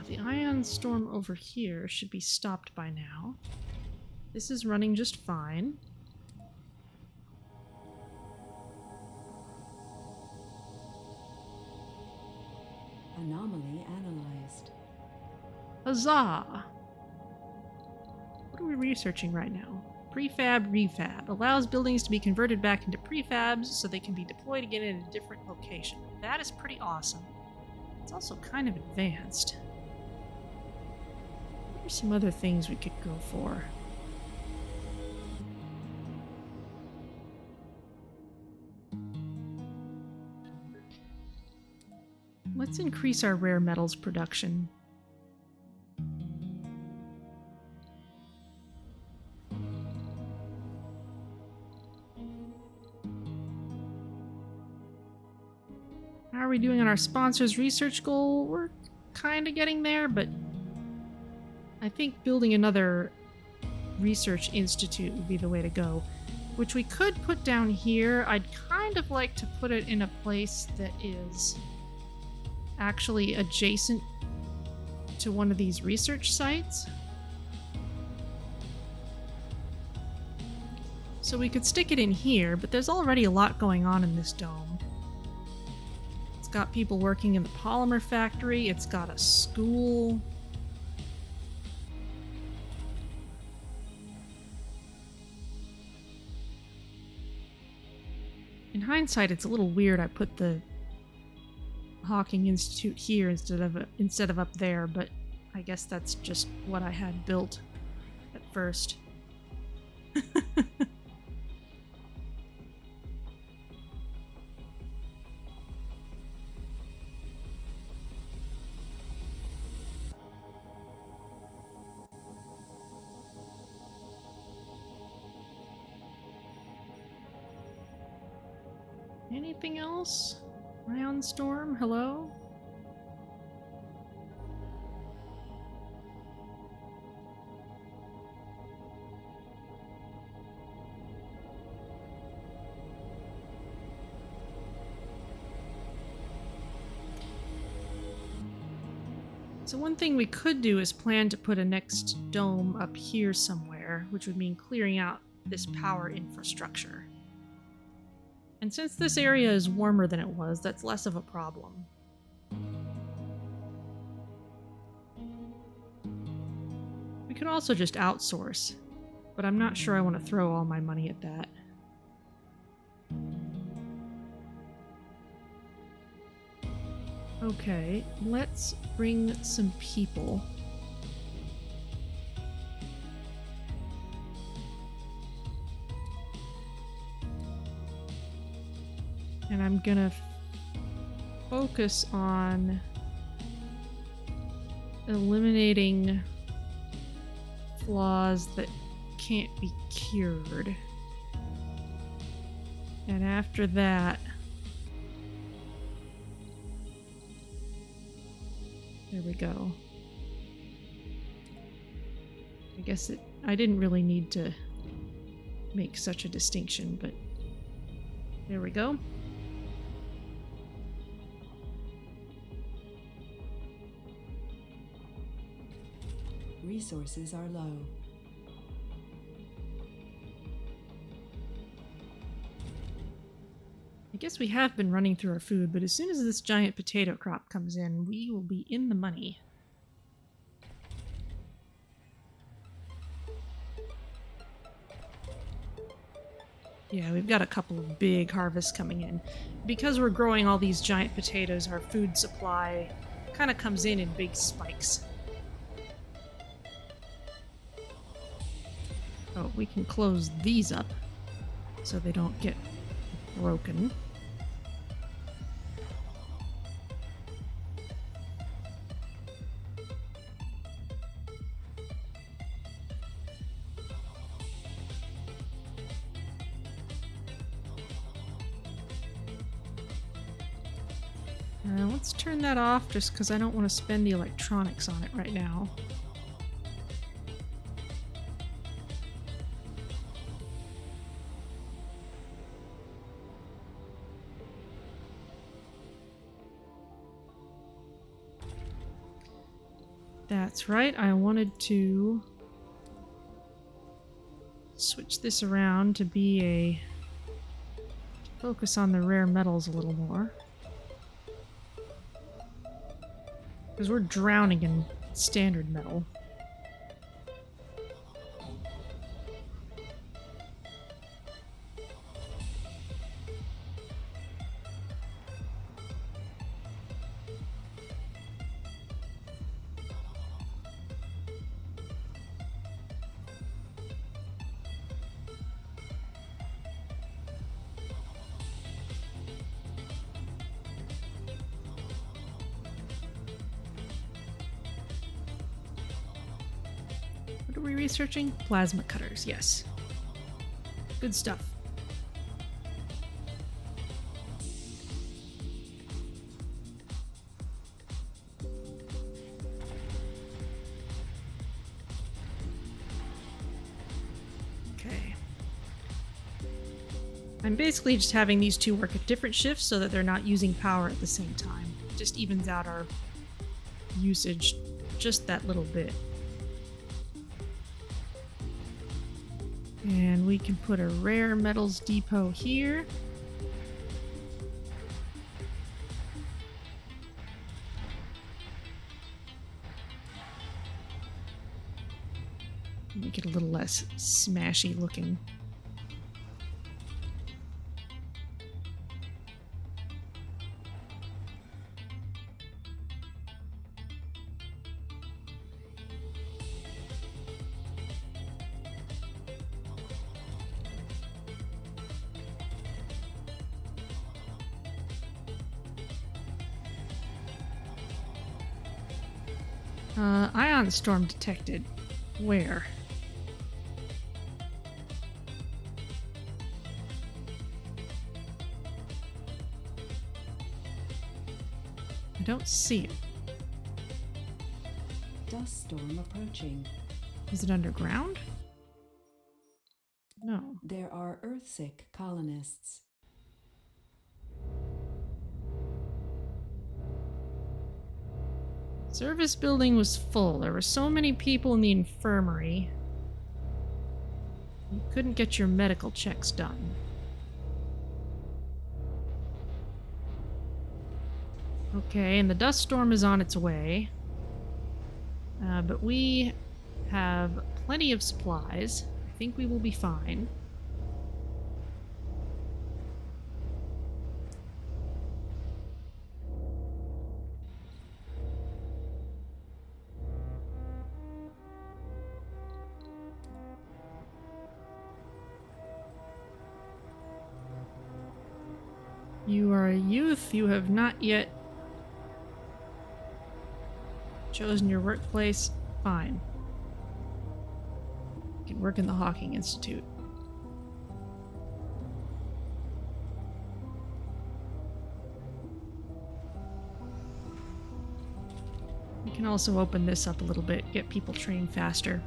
The ion storm over here should be stopped by now. This is running just fine. Anomaly analyzed. Huzzah! What are we researching right now? Prefab refab. Allows buildings to be converted back into prefabs so they can be deployed again in a different location. That is pretty awesome. It's also kind of advanced. What are some other things we could go for? Let's increase our rare metals production. How are we doing on our sponsors research goal? We're kind of getting there, but I think building another research institute would be the way to go, which we could put down here. I'd kind of like to put it in a place that is actually adjacent to one of these research sites. So we could stick it in here, but there's already a lot going on in this dome. It's got people working in the polymer factory, it's got a school. In hindsight, it's a little weird I put the Hawking Institute here instead of up there, but I guess that's just what I had built at first. Anything else? Ion Storm, hello? So one thing we could do is plan to put a next dome up here somewhere, which would mean clearing out this power infrastructure. And since this area is warmer than it was, that's less of a problem. We could also just outsource, but I'm not sure I want to throw all my money at that. Okay, let's bring some people. And I'm gonna focus on eliminating flaws that can't be cured. And after that, there we go. I guess I didn't really need to make such a distinction, but there we go. Resources are low. I guess we have been running through our food, but as soon as this giant potato crop comes in, we will be in the money. Yeah, we've got a couple of big harvests coming in. Because we're growing all these giant potatoes, our food supply kind of comes in big spikes. Oh, we can close these up so they don't get broken. Let's turn that off just because I don't want to spend the electronics on it right now. That's right, I wanted to switch this around to be focus on the rare metals a little more. Because we're drowning in standard metal. What are we researching? Plasma cutters, yes. Good stuff. Okay. I'm basically just having these two work at different shifts so that they're not using power at the same time. It just evens out our usage just that little bit. And we can put a rare metals depot here. Make it a little less smashy looking. Ion storm detected. Where? I don't see it. Dust storm approaching. Is it underground? No. There are Earthsick colonists. Service building was full. There were so many people in the infirmary. You couldn't get your medical checks done. Okay, and the dust storm is on its way. But we have plenty of supplies. I think we will be fine. You are a youth. You have not yet Chosen your workplace? Fine. You can work in the Hawking Institute. We can also open this up a little bit, get people trained faster.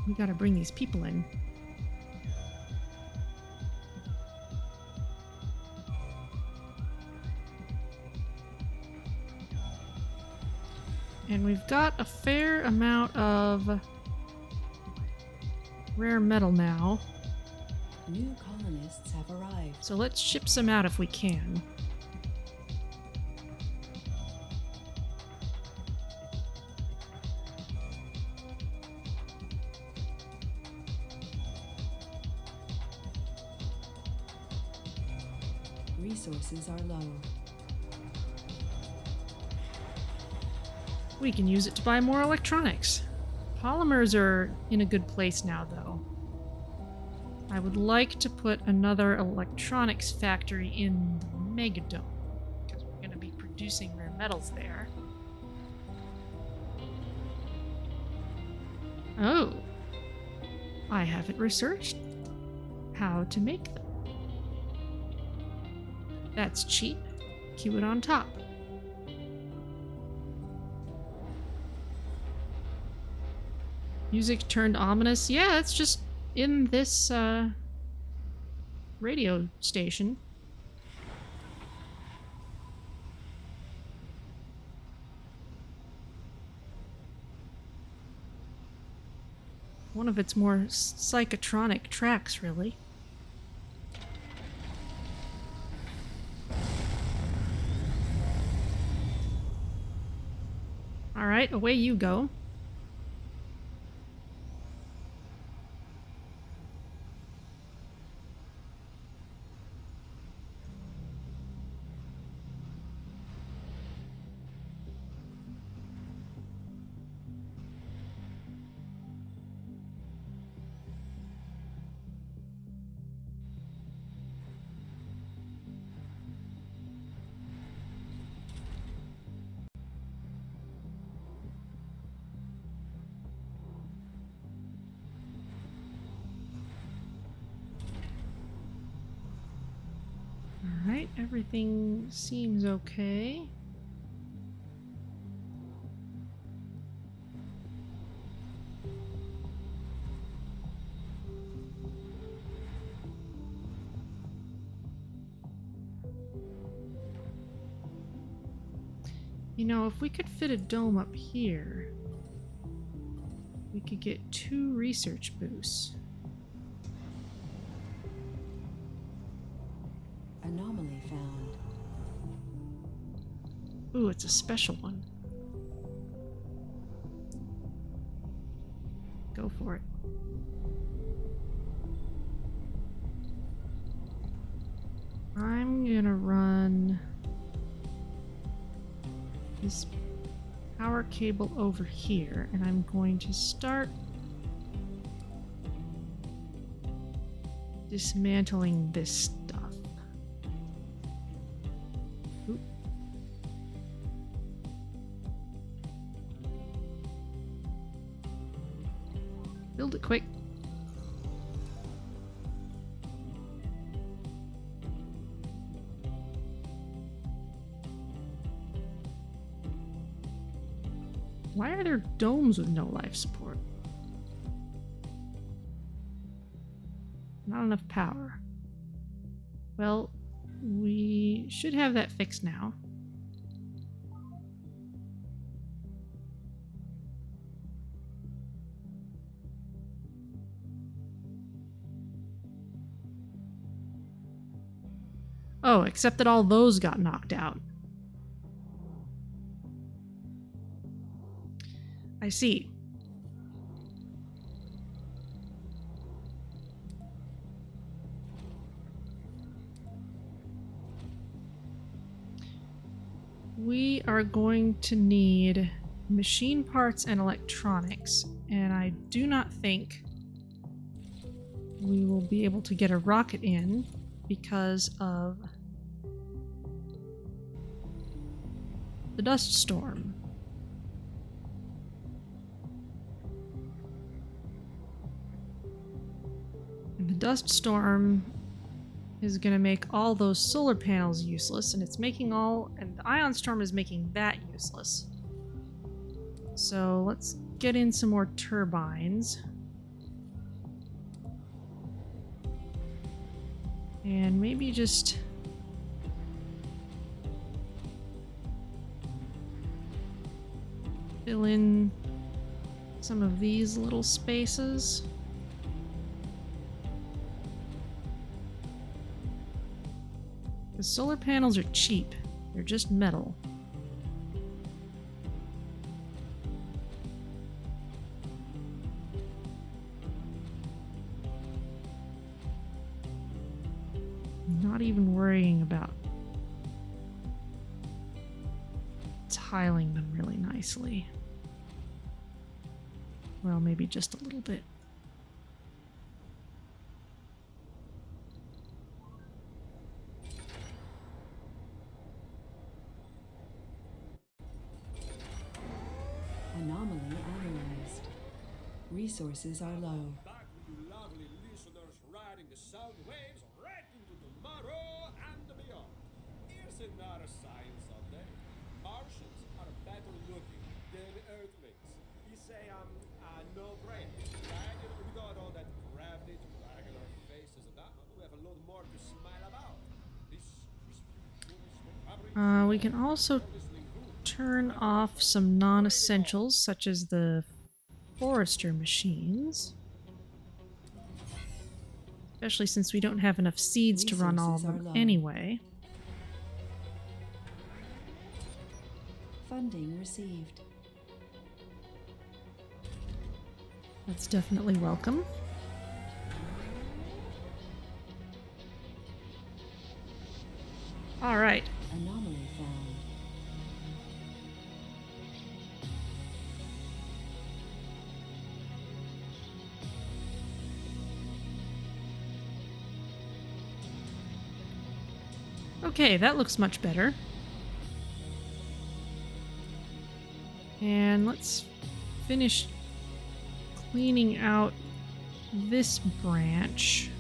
We gotta bring these people in. And we've got a fair amount of rare metal now. New colonists have arrived. So let's ship some out if we can. Resources are low. We can use it to buy more electronics. Polymers are in a good place now, though. I would like to put another electronics factory in the Megadome, because we're going to be producing rare metals there. Oh. I haven't researched how to make them. That's cheap. Cue it on top. Music turned ominous. Yeah, it's just in this radio station. One of its more psychotronic tracks, really. Alright, away you go. Alright, everything seems okay. You know, if we could fit a dome up here, we could get 2 research boosts. Anomaly found. Ooh, it's a special one. Go for it. I'm gonna run this power cable over here, and I'm going to start dismantling this stuff. Oop. Build it quick. Why are there domes with no life support? Not enough power. Well, we should have that fixed now. Oh, except that all those got knocked out. I see. we are going to need machine parts and electronics, and I do not think we will be able to get a rocket in because of the dust storm. And the dust storm is going to make all those solar panels useless, and and the ion storm is making that useless. So let's get in some more turbines. And maybe just fill in some of these little spaces. The solar panels are cheap. They're just metal. Not even worrying about tiling them really nicely. Well, maybe just a little bit. Anomaly analyzed. Resources are low. Back with you lovely listeners riding the sound waves right into tomorrow and beyond. Here's another science update. Martians are better looking than Earthlings. You say no brain, right? We got all that gravity to regular faces and that. We have a lot more to smile about. We can also turn off some non-essentials, such as the forester machines. Especially since we don't have enough seeds to run all of them anyway. Funding received. That's definitely welcome. All right. Anomaly found. Okay, that looks much better. And let's finish cleaning out this branch.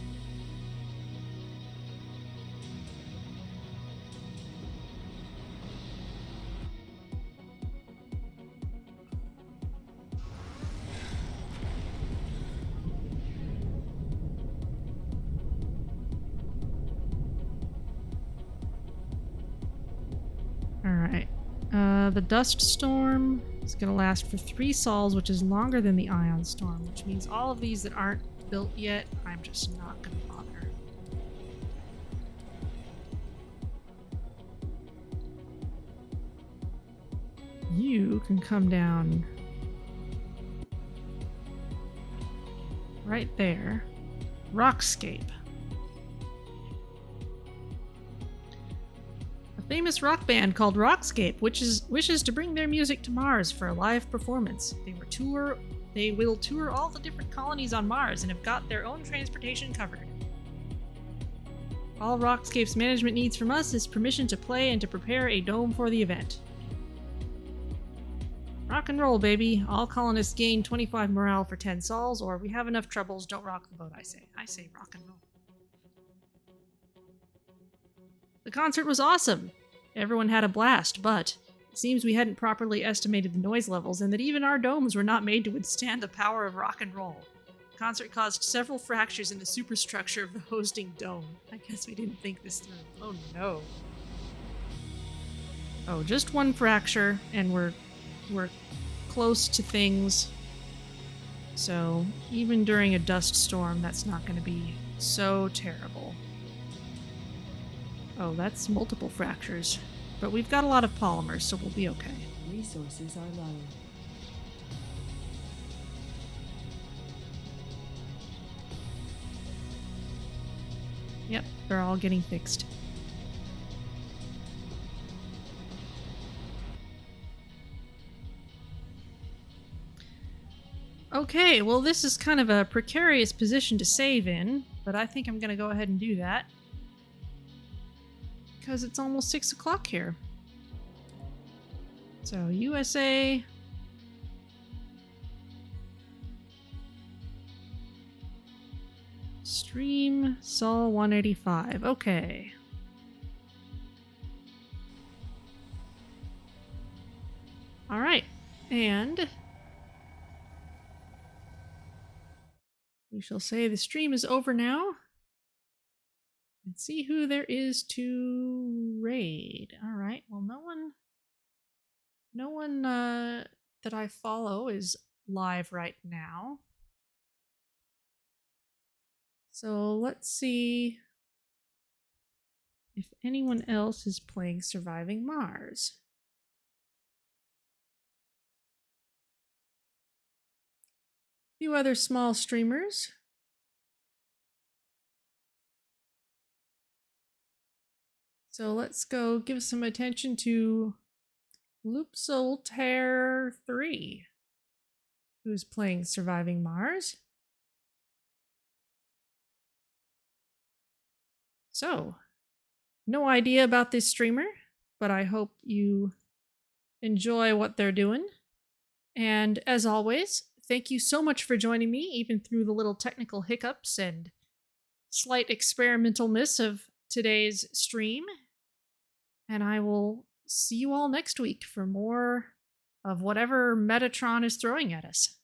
Alright. The dust storm is going to last for 3 sols, which is longer than the ion storm, which means all of these that aren't built yet, I'm just not going to bother. You can come down right there. Rockscape. Famous rock band called Rockscape, which wishes to bring their music to Mars for a live performance. They will tour all the different colonies on Mars and have got their own transportation covered. All Rockscape's management needs from us is permission to play and to prepare a dome for the event. Rock and roll, baby. All colonists gain 25 morale for 10 sols, or we have enough troubles, don't rock the boat, I say. I say rock and roll. The concert was awesome. Everyone had a blast, but it seems we hadn't properly estimated the noise levels and that even our domes were not made to withstand the power of rock and roll. The concert caused several fractures in the superstructure of the hosting dome. I guess we didn't think this through. Oh no. Oh, just one fracture, and we're close to things. So even during a dust storm, that's not going to be so terrible. Oh, that's multiple fractures. But we've got a lot of polymers, so we'll be okay. Resources are low. Yep, they're all getting fixed. Okay, well, this is kind of a precarious position to save in, but I think I'm going to go ahead and do that. Because it's almost 6 o'clock here. So, USA. Stream Sol 185. Okay. Alright. And we shall say the stream is over now. And see who there is to raid. Alright. Well, no one that I follow is live right now. So let's see if anyone else is playing Surviving Mars. A few other small streamers. So let's go give some attention to Loopsoltaire 3, who's playing Surviving Mars. So, no idea about this streamer, but I hope you enjoy what they're doing. And as always, thank you so much for joining me, even through the little technical hiccups and slight experimentalness of today's stream. And I will see you all next week for more of whatever Metatron is throwing at us.